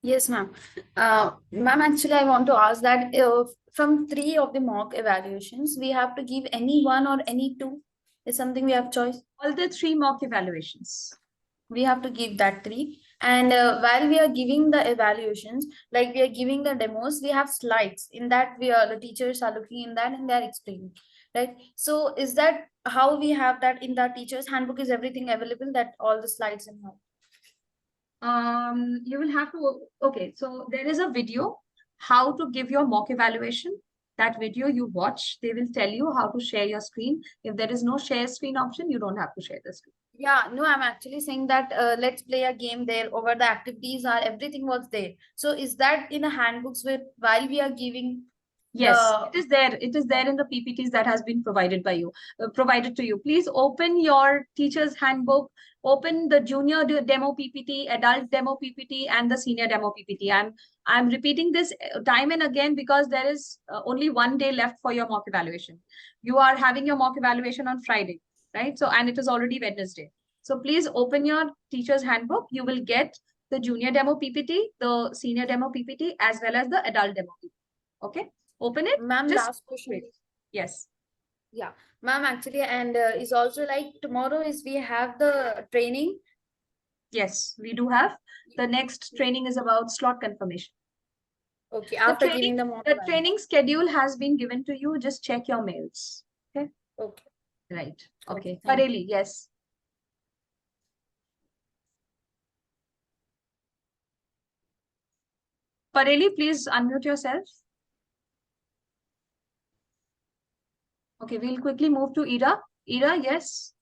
Yes, ma'am. Ma'am, actually, I want to ask that from 3 of the mock evaluations, we have to give any 1 or any 2? Is something we have choice? All the 3 mock evaluations. We have to give that 3. And while we are giving the evaluations, like we are giving the demos, we have slides. In that, the teachers are looking in that and they are explaining, right? So is that how we have that in the teacher's handbook? Is everything available, that all the slides and all? You will have to, okay, so there is a video, how to give your mock evaluation. That video you watch, they will tell you how to share your screen. If there is no share screen option, you don't have to share the screen. Yeah, no, I'm actually saying that let's play a game there, over the activities are everything was there. So is that in a handbooks with while we are giving? Yes, it is there. It is there in the PPTs that has been provided by you, provided to you. Please open your teacher's handbook, open the junior demo PPT, adult demo PPT, and the senior demo PPT. I'm repeating this time and again because there is only 1 day left for your mock evaluation. You are having your mock evaluation on Friday, right? So, and it is already Wednesday. So please open your teacher's handbook. You will get the junior demo PPT, the senior demo PPT, as well as the adult demo PPT. Okay. Open it. Ma'am, Just last question. wait. Yes. Yeah, ma'am, actually, and is also like tomorrow is we have the training. Yes, we do have. The next training is about slot confirmation. Okay, after giving the the training schedule has been given to you. Just check your mails. Okay. Okay. Right. Okay. Thank you. Pareli, yes. Pareli, please unmute yourself. Okay, we'll quickly move to Ira. Ira, yes.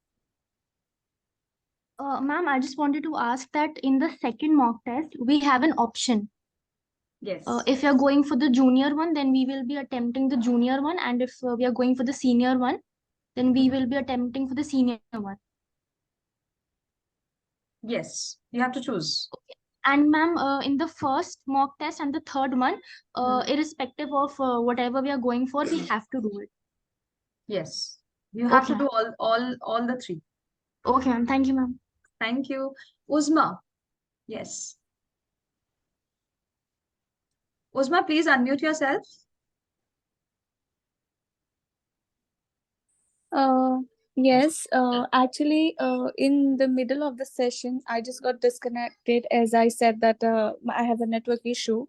Ma'am, I just wanted to ask that in the second mock test, we have an option. Yes. If you're going for the junior one, then we will be attempting the junior one. And if we are going for the senior one, then we will be attempting for the senior one. Yes, you have to choose. And ma'am, in the first mock test and the third one, irrespective of whatever we are going for, we have to do it. Yes. You have to Okay. do all the three. Okay, ma'am. Thank you, ma'am. Thank you. Uzma. Yes. Uzma, please unmute yourself. Yes, actually, in the middle of the session, I just got disconnected as I said that I have a network issue.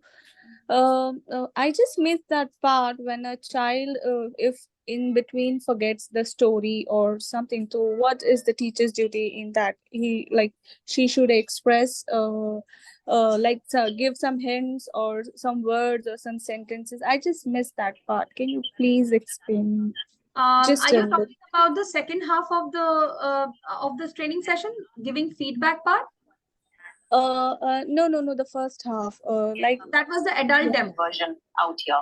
I just missed that part when a child, if in between forgets the story or something. So, what is the teacher's duty in that? She should express, give some hints or some words or some sentences. I just missed that part. Can you please explain? Just Are you a bit. talking about the second half of the training session, giving feedback part? No, the first half. That was the adult demo. Version out here.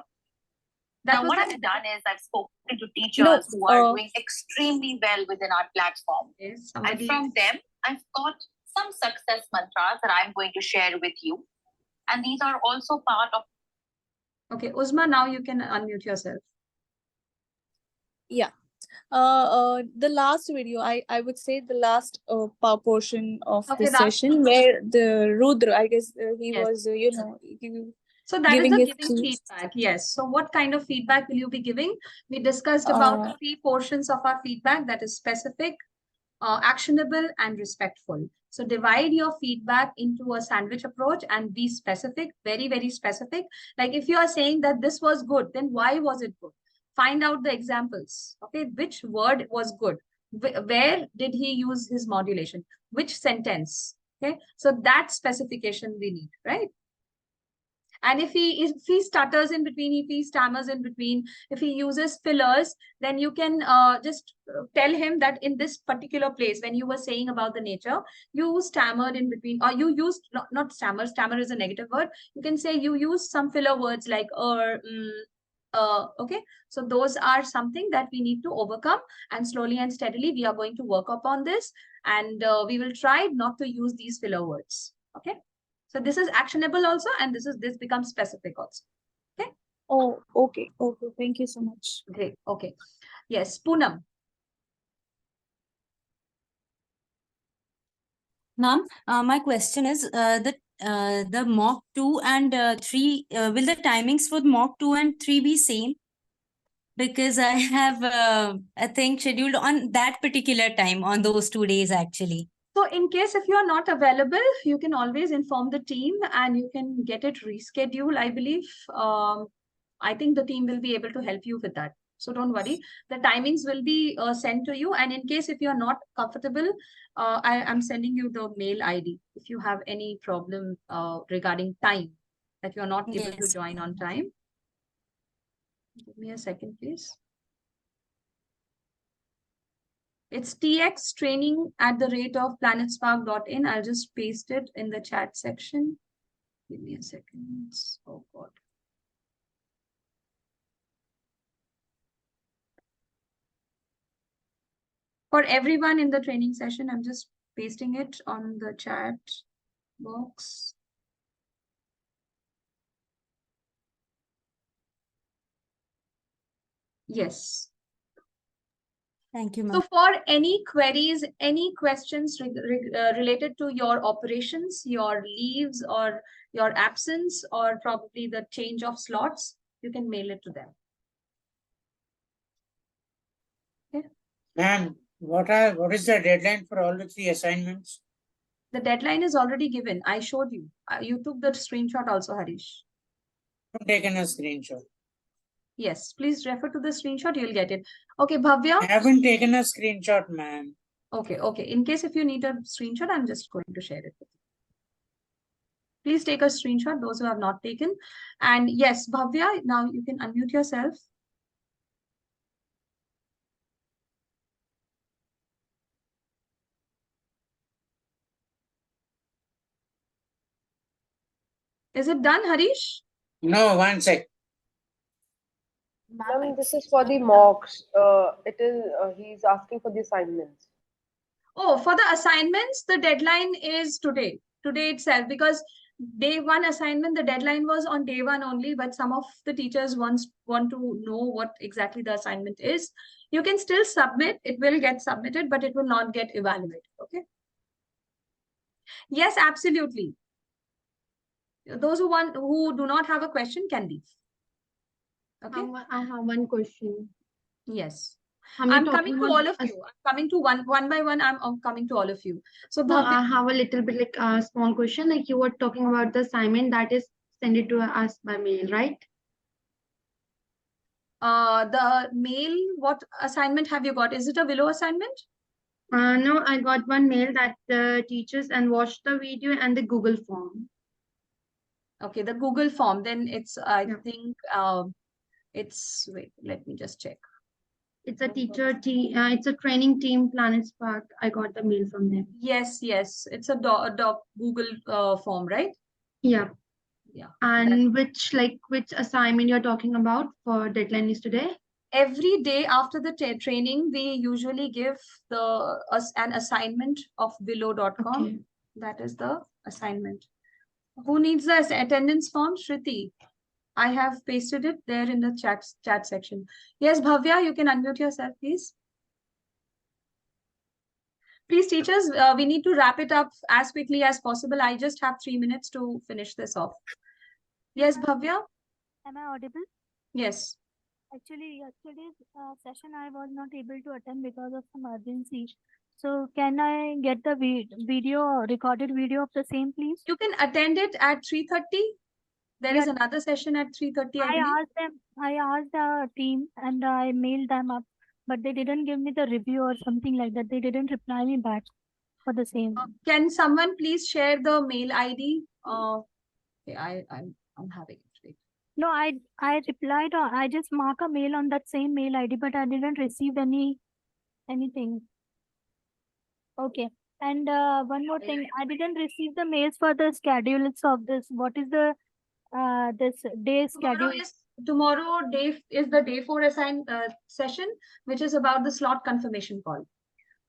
That Now, was what the I've done is I've spoken to teachers who are doing extremely well within our platform. Yes, And from them, I've got some success mantras that I'm going to share with you. And these are also part of. Okay, Uzma, now you can unmute yourself. Yeah. The last video, I would say the last portion of Okay, this last session where the Rudra, I guess he Yes. was, So that is giving the his giving speech. feedback. Yes. So what kind of feedback will you be giving? We discussed about three portions of our feedback, that is specific, actionable, and respectful. So divide your feedback into a sandwich approach and be specific, very, very specific. Like if you are saying that this was good, then why was it good? Find out the examples. Okay, which word was good? Where did he use his modulation? Which sentence? Okay, so that specification we need, right? And if he stutters in between, if he stammers in between, if he uses fillers, then you can just tell him that in this particular place, when you were saying about the nature, you stammered in between, or you used not stammer. Stammer is a negative word. You can say you use some filler words like okay. So those are something that we need to overcome, and slowly and steadily we are going to work upon this, and we will try not to use these filler words. Okay. So this is actionable also, and this becomes specific also. Okay. Oh, okay. Okay. Thank you so much. Great. Okay. Yes, Poonam. Ma'am, my question is the mock 2 and 3, will the timings for mock 2 and 3 be same? Because I have a thing scheduled on that particular time on those 2 days actually. So in case if you are not available, you can always inform the team and you can get it rescheduled, I believe. I think the team will be able to help you with that. So don't worry. The timings will be sent to you. And in case if you are not comfortable, I am sending you the mail ID. If you have any problem regarding time, that you are not able to join on time. Give me a second, please. It's txtraining@planetspark.in. I'll just paste it in the chat section. Give me a second. Oh God. For everyone in the training session, I'm just pasting it on the chat box. Yes. Thank you, ma'am. So for any queries, any questions related to your operations, your leaves or your absence, or probably the change of slots, you can mail it to them. Okay. Ma'am, what is the deadline for all the 3 assignments? The deadline is already given. I showed you. You took the screenshot also, Harish. I've taken a screenshot. Yes, please refer to the screenshot. You'll get it. Okay, Bhavya. I haven't taken a screenshot, ma'am. Okay. In case if you need a screenshot, I'm just going to share it with you. Please take a screenshot, those who have not taken. And yes, Bhavya, now you can unmute yourself. Is it done, Harish? No, one sec. Ma'am, this is for the mocks. He's asking for the assignments. Oh, for the assignments, the deadline is today itself, because day one assignment, the deadline was on day one only, but some of the teachers want to know what exactly the assignment is. You can still submit, it will get submitted, but it will not get evaluated, okay? Yes, absolutely. Those who do not have a question can leave. Okay. I have one question. Yes. I'm I'm talking coming to about all of you. I'm coming to one by one. I'm coming to all of you. So No, I Bhavya, have a little bit like a small question. Like you were talking about the assignment that is sent it to us by mail, right? the mail, what assignment have you got? Is it a Willow assignment? No, I got one mail that the teachers and watched the video and the Google form. Okay, the Google form. Then it's, I think, it's, wait, let me just check. It's a teacher team. It's a training team, Planet Spark. I got the mail from them. Yes, yes. It's a Google form, right? Yeah. Yeah. And which assignment you're talking about for deadline is today? Every day after the training, we usually give an assignment of willow.com. Okay. That is the assignment. Who needs the attendance form? Shruti. I have pasted it there in the chat section. Yes, Bhavya, you can unmute yourself, please. Please, teachers, we need to wrap it up as quickly as possible. I just have 3 minutes to finish this off. Yes, Bhavya? Am I audible? Yes. Actually, yesterday's session I was not able to attend because of some urgency. So can I get the recorded video of the same, please? You can attend it at 3:30. There is another session at 3:30, I believe. I asked the team and I mailed them up, but they didn't give me the review or something like that. They didn't reply me back for the same. Can someone please share the mail ID? Okay, I'm having it. Wait. No, I replied. I just mark a mail on that same mail ID, but I didn't receive anything. Okay. And one more thing, I didn't receive the mails for the schedules of this. What is the this day schedule? Tomorrow is the day 4 session, which is about the slot confirmation call.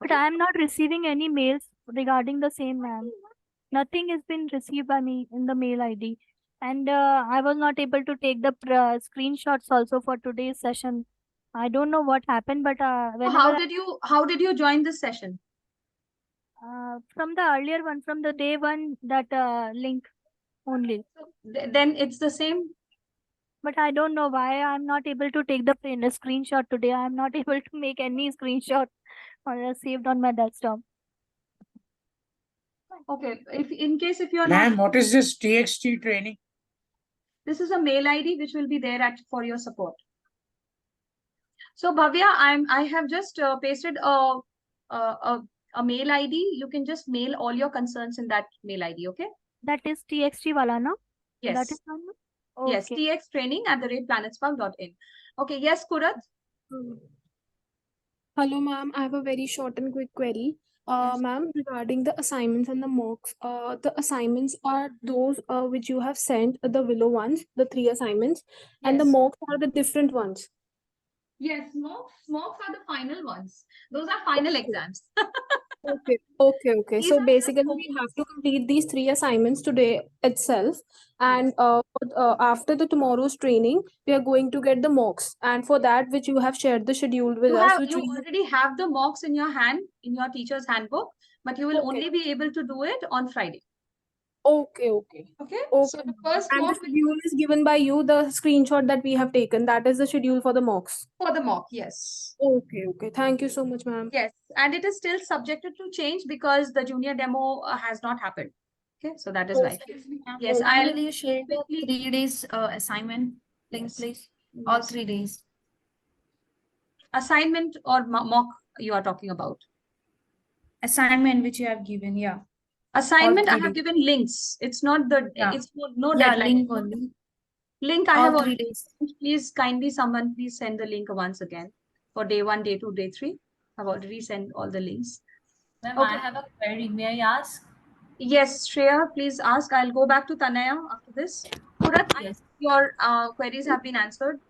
But I am not receiving any mails regarding the same, ma'am. Nothing has been received by me in the mail ID. And I was not able to take the screenshots also for today's session. I don't know what happened, but how did you join this session? From the earlier one, from the day one, that link only. Then it's the same. But I don't know why I'm not able to take the screenshot today. I'm not able to make any screenshot saved on my desktop. Okay, in case if you're Ma'am, not, what is this TXT training? this is a mail ID which will be there for your support. So Bhavya, I have just pasted a mail ID. You can just mail all your concerns in that mail ID. Okay. That is TXT wala, no? Yes. That is one. Okay. Yes. txtraining@planetspark.in. Okay. Yes, Kurat. Hello, ma'am. I have a very short and quick query. Ma'am, regarding the assignments and the mocks, the assignments are those which you have sent, the Willow ones, the 3 assignments, and the Yes. mocks are the different ones. Yes, mocks are the final ones. Those are final exams. Okay. These So are basically, we have to complete these 3 assignments today itself, and after the tomorrow's training, we are going to get the mocks. And for that, which you have shared the schedule with us, which You we already have the mocks in your hand, in your teacher's handbook, but you will only be able to do it on Friday. Okay. Okay. So the first And the mock schedule is given by you, the screenshot that we have taken. That is the schedule for the mocks. for the mock, yes. Okay. Thank you so much, ma'am. Yes, and it is still subjected to change because the junior demo has not happened. Okay, so that is why. Yes, When I'll will you share the 3 days assignment link, please? All Yes. 3 days. Assignment or mock you are talking about? Assignment which you have given, yeah. Assignment, I 3 have days. given links. It's not it's no Yeah, deadline. link only. Link I All have 3 already. days. Please kindly someone please send the link once again for day 1, day 2, day 3. I've already sent all the links. Ma'am, Okay. I have a query. May I ask? Yes, Shreya, please ask. I'll go back to Tanaya after this. Kurat, Yes. your queries have been answered.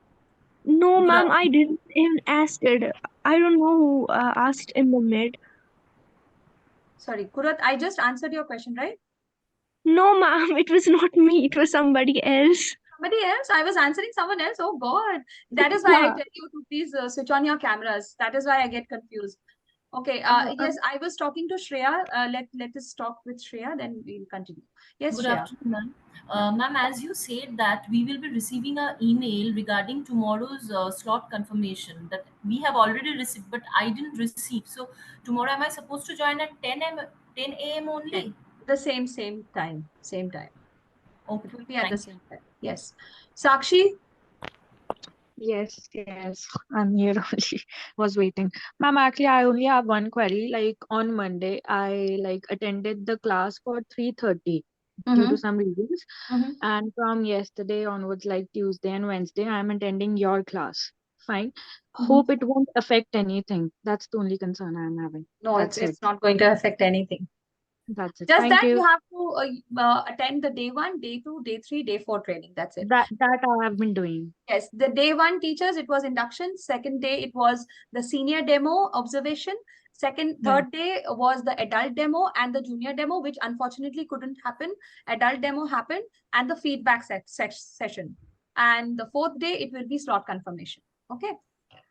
No, ma'am, I didn't even ask it. I don't know who asked in the mid. Sorry, Kurat, I just answered your question, right? No, ma'am, it was not me. It was somebody else. Somebody else? I was answering someone else. Oh God. That is why I Yeah. tell you to please switch on your cameras. That is why I get confused. Okay. Yes, I was talking to Shreya. Let us talk with Shreya, then we'll continue. Yes, Good Shreya. afternoon, ma'am. Ma'am, as you said that we will be receiving an email regarding tomorrow's slot confirmation that we have already received, but I didn't receive. So tomorrow, am I supposed to join at 10 a.m. only? The same time. Same time. Okay. It will be at the Thank you. same time. Yes. Sakshi? Yes, I'm here only. Was waiting. Ma'am, actually, I only have one query. Like on Monday, I like attended the class for 3:30 due to some reasons. And from yesterday onwards, like Tuesday and Wednesday, I'm attending your class. Fine. Hope it won't affect anything. That's the only concern I'm having. No, That's it. it's not going to affect anything. That's it. Just Thank that you you. have to attend the day 1, day 2, day 3, day 4 training. That's it. That I have been doing. Yes, the day 1 teachers, it was induction. Second day, it was the senior demo observation. Third day was the adult demo and the junior demo, which unfortunately couldn't happen. Adult demo happened and the feedback session. And the fourth day, it will be slot confirmation. Okay.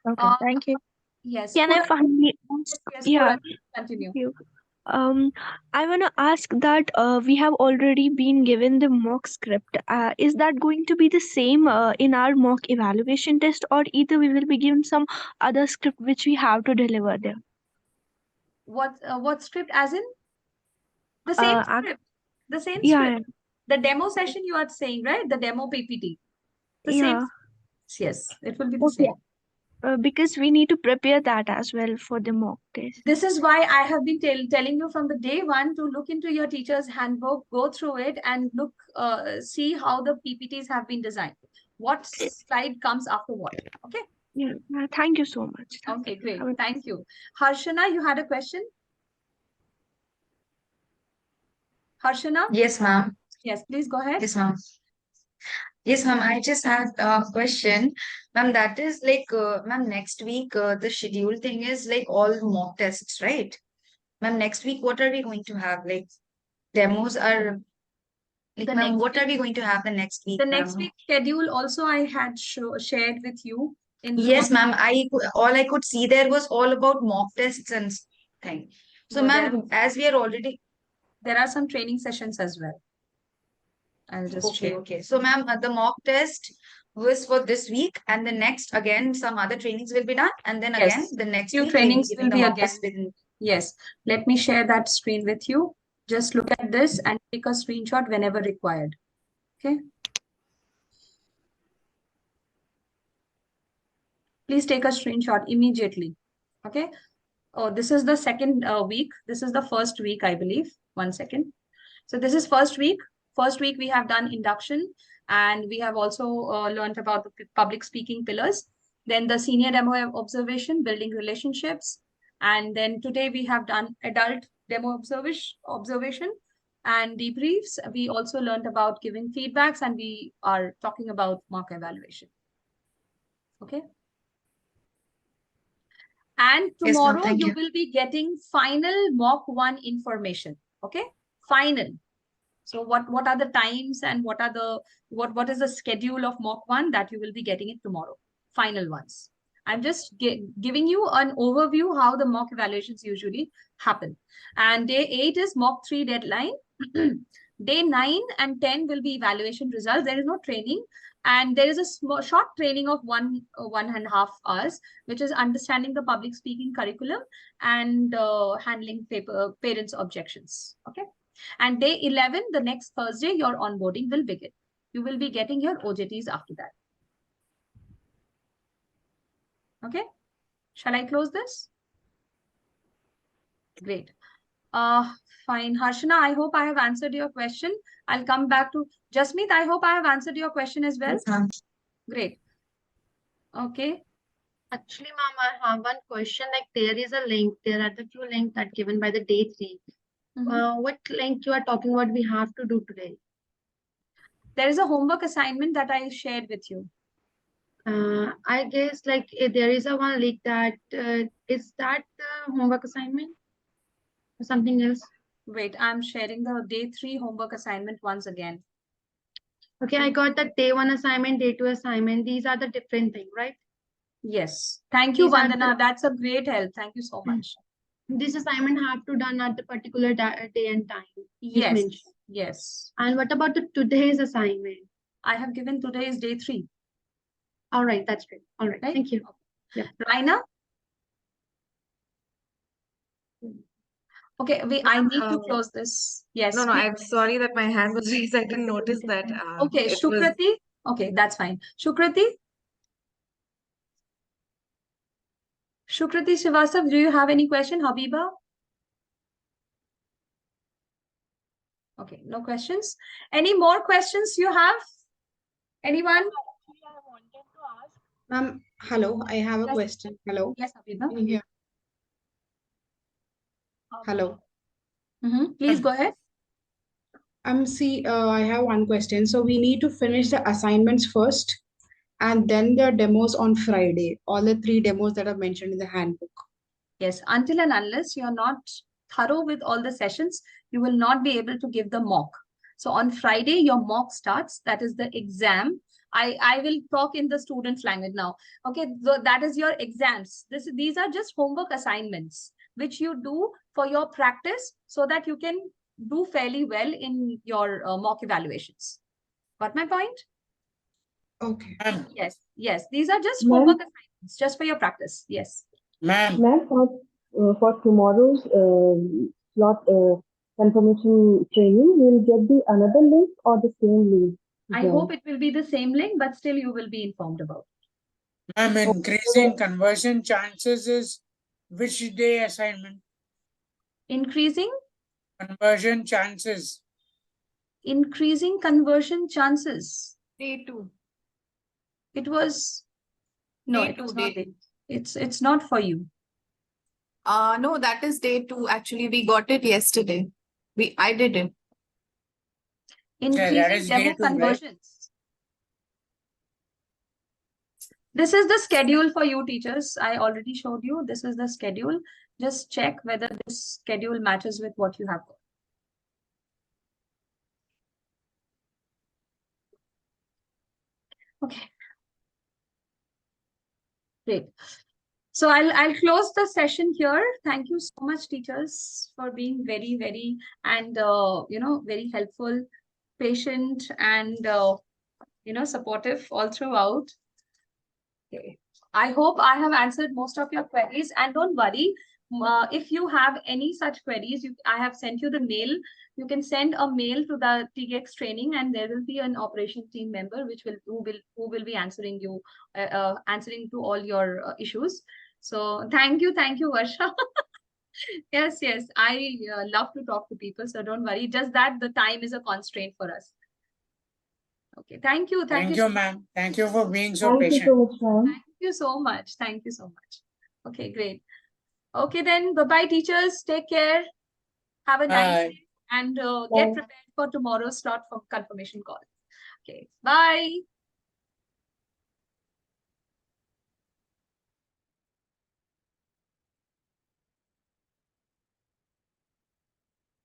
Okay, thank you. Yes. Can I Purna- finally Yes, ask? yes, Yeah. Purna, continue. Thank you. I want to ask that we have already been given the mock script. Is that going to be the same in our mock evaluation test, or either we will be given some other script which we have to deliver there? What script? As in the same script. The same Yeah, script. The demo session you are saying, right? The demo PPT. The same. yeah. Yes, it will be the Okay. same. Because we need to prepare that as well for the mock test. This is why I have been telling you from the day 1 to look into your teacher's handbook, go through it and look, see how the PPTs have been designed. What slide comes after what? Okay. Yeah. Thank you so much. Okay, great. Thank you. Harshana, you had a question? Harshana? Yes, ma'am. Yes, please go ahead. Yes, ma'am. Yes, ma'am. I just had a question, ma'am. That is like, ma'am, next week, the schedule thing is like all mock tests, right? Ma'am, next week, what are we going to have? Like, demos are, like, The ma'am, next what are we going to have the next week, The next ma'am? week schedule also I had shared with you in Yes, Zoom. ma'am. All I could see there was all about mock tests and thing. So, No, ma'am, as we are already there are some training sessions as well. I'll just okay, share. okay. So, ma'am, the mock test was for this week, and the next again some other trainings will be done, and then again Yes, the next few week we'll be trainings giving will the be mock again. test within. Yes, let me share that screen with you. Just look at this and take a screenshot whenever required. Okay. Please take a screenshot immediately. Okay. Oh, this is the second week. This is the first week, I believe. 1 second. So this is first week. First week we have done induction and we have also learned about the public speaking pillars. Then the senior demo observation, building relationships. And then today we have done adult demo observation and debriefs. We also learned about giving feedbacks and we are talking about mock evaluation. Okay. And Yes, ma'am. tomorrow Thank you you. will be getting final mock 1 information. Okay. Final. So what are the times and what is the schedule of mock 1 that you will be getting it tomorrow? Final ones. I'm just giving you an overview how the mock evaluations usually happen. And day 8 is mock 3 deadline. Day 9 and 10 will be evaluation results. There is no training. And there is a short training of 1.5 hours, which is understanding the public speaking curriculum and handling parents' objections. Okay. And day 11, the next Thursday, your onboarding will begin. You will be getting your OJTs after that. Okay. Shall I close this? Great. Fine. Harshana, I hope I have answered your question. I'll come back to Jasmeet. I hope I have answered your question as well. Yes, ma'am. Great. Okay. Actually, ma'am, I have one question. Like there is a link, there are the few links that given by the day 3. What link you are talking about we have to do today? There is a homework assignment that I shared with you. I guess like there is a one link that is that the homework assignment or something else? Wait, I'm sharing the day 3 homework assignment once again. Okay, I got the day 1 assignment, day 2 assignment. These are the different things, right? Yes. Thank you, These are Vandana. That's a great help. Thank you so much. This assignment have to done at the particular day and time. you Yes. mentioned. Yes. And what about the today's assignment? I have given today is day 3. All right, that's great. All right, Right? thank you. Yeah. Raina? Okay, I need to close this. Yes. No, please. I'm sorry that my hand was raised. I didn't notice that. Okay, it was Shukrati. Okay, that's fine. Shukrati? Shukrati Srivastav, do you have any question? Habiba? Okay, no questions. Any more questions you have? Anyone? Hello, I have a Yes. question. Hello. Yes, Habiba. Can you hear? Hello. Please go ahead. I have one question. So we need to finish the assignments first and then the demos on Friday. All the 3 demos that are mentioned in the handbook. Yes, until and unless you're not thorough with all the sessions, you will not be able to give the mock. So on Friday, your mock starts. That is the exam. I will talk in the student's language now. Okay, so that is your exams. These are just homework assignments, which you do for your practice so that you can do fairly well in your mock evaluations. Got my point? Okay. Yes, yes. These are just Ma'am? homework assignments, just for your practice. Yes. Ma'am, Ma'am, for tomorrow's slot confirmation training, we'll get the another link or the same link? I hope it will be the same link, but still you will be informed about it. ma'am, increasing conversion chances is which day assignment? Increasing Chances. Increasing conversion chances. day 2. It was no, Day it was 2, not. day It's not for you. No, that is day 2. Actually, we got it yesterday. I did it. Increasing is day demo 2, right? conversions. This is the schedule for you teachers. I already showed you. This is the schedule. Just check whether this schedule matches with what you have got. Okay. Great. So I'll close the session here. Thank you so much, teachers, for being very, very and very helpful, patient, and supportive all throughout. Okay. I hope I have answered most of your queries, and don't worry. If you have any such queries, I have sent you the mail. You can send a mail to the TGX training, and there will be an operation team member who will be answering you, answering to all your issues. So thank you, Varsha. Yes, I love to talk to people, so don't worry. Just that the time is a constraint for us. Okay, thank you, Thank you, ma'am. Thank you for being so Thank you patient. so much, ma'am. Thank you so much. Thank you so much. Okay, great. Okay, then bye-bye, teachers. Take care. Have a nice Bye. day and Bye. get prepared for tomorrow's slot for confirmation call. Okay, bye.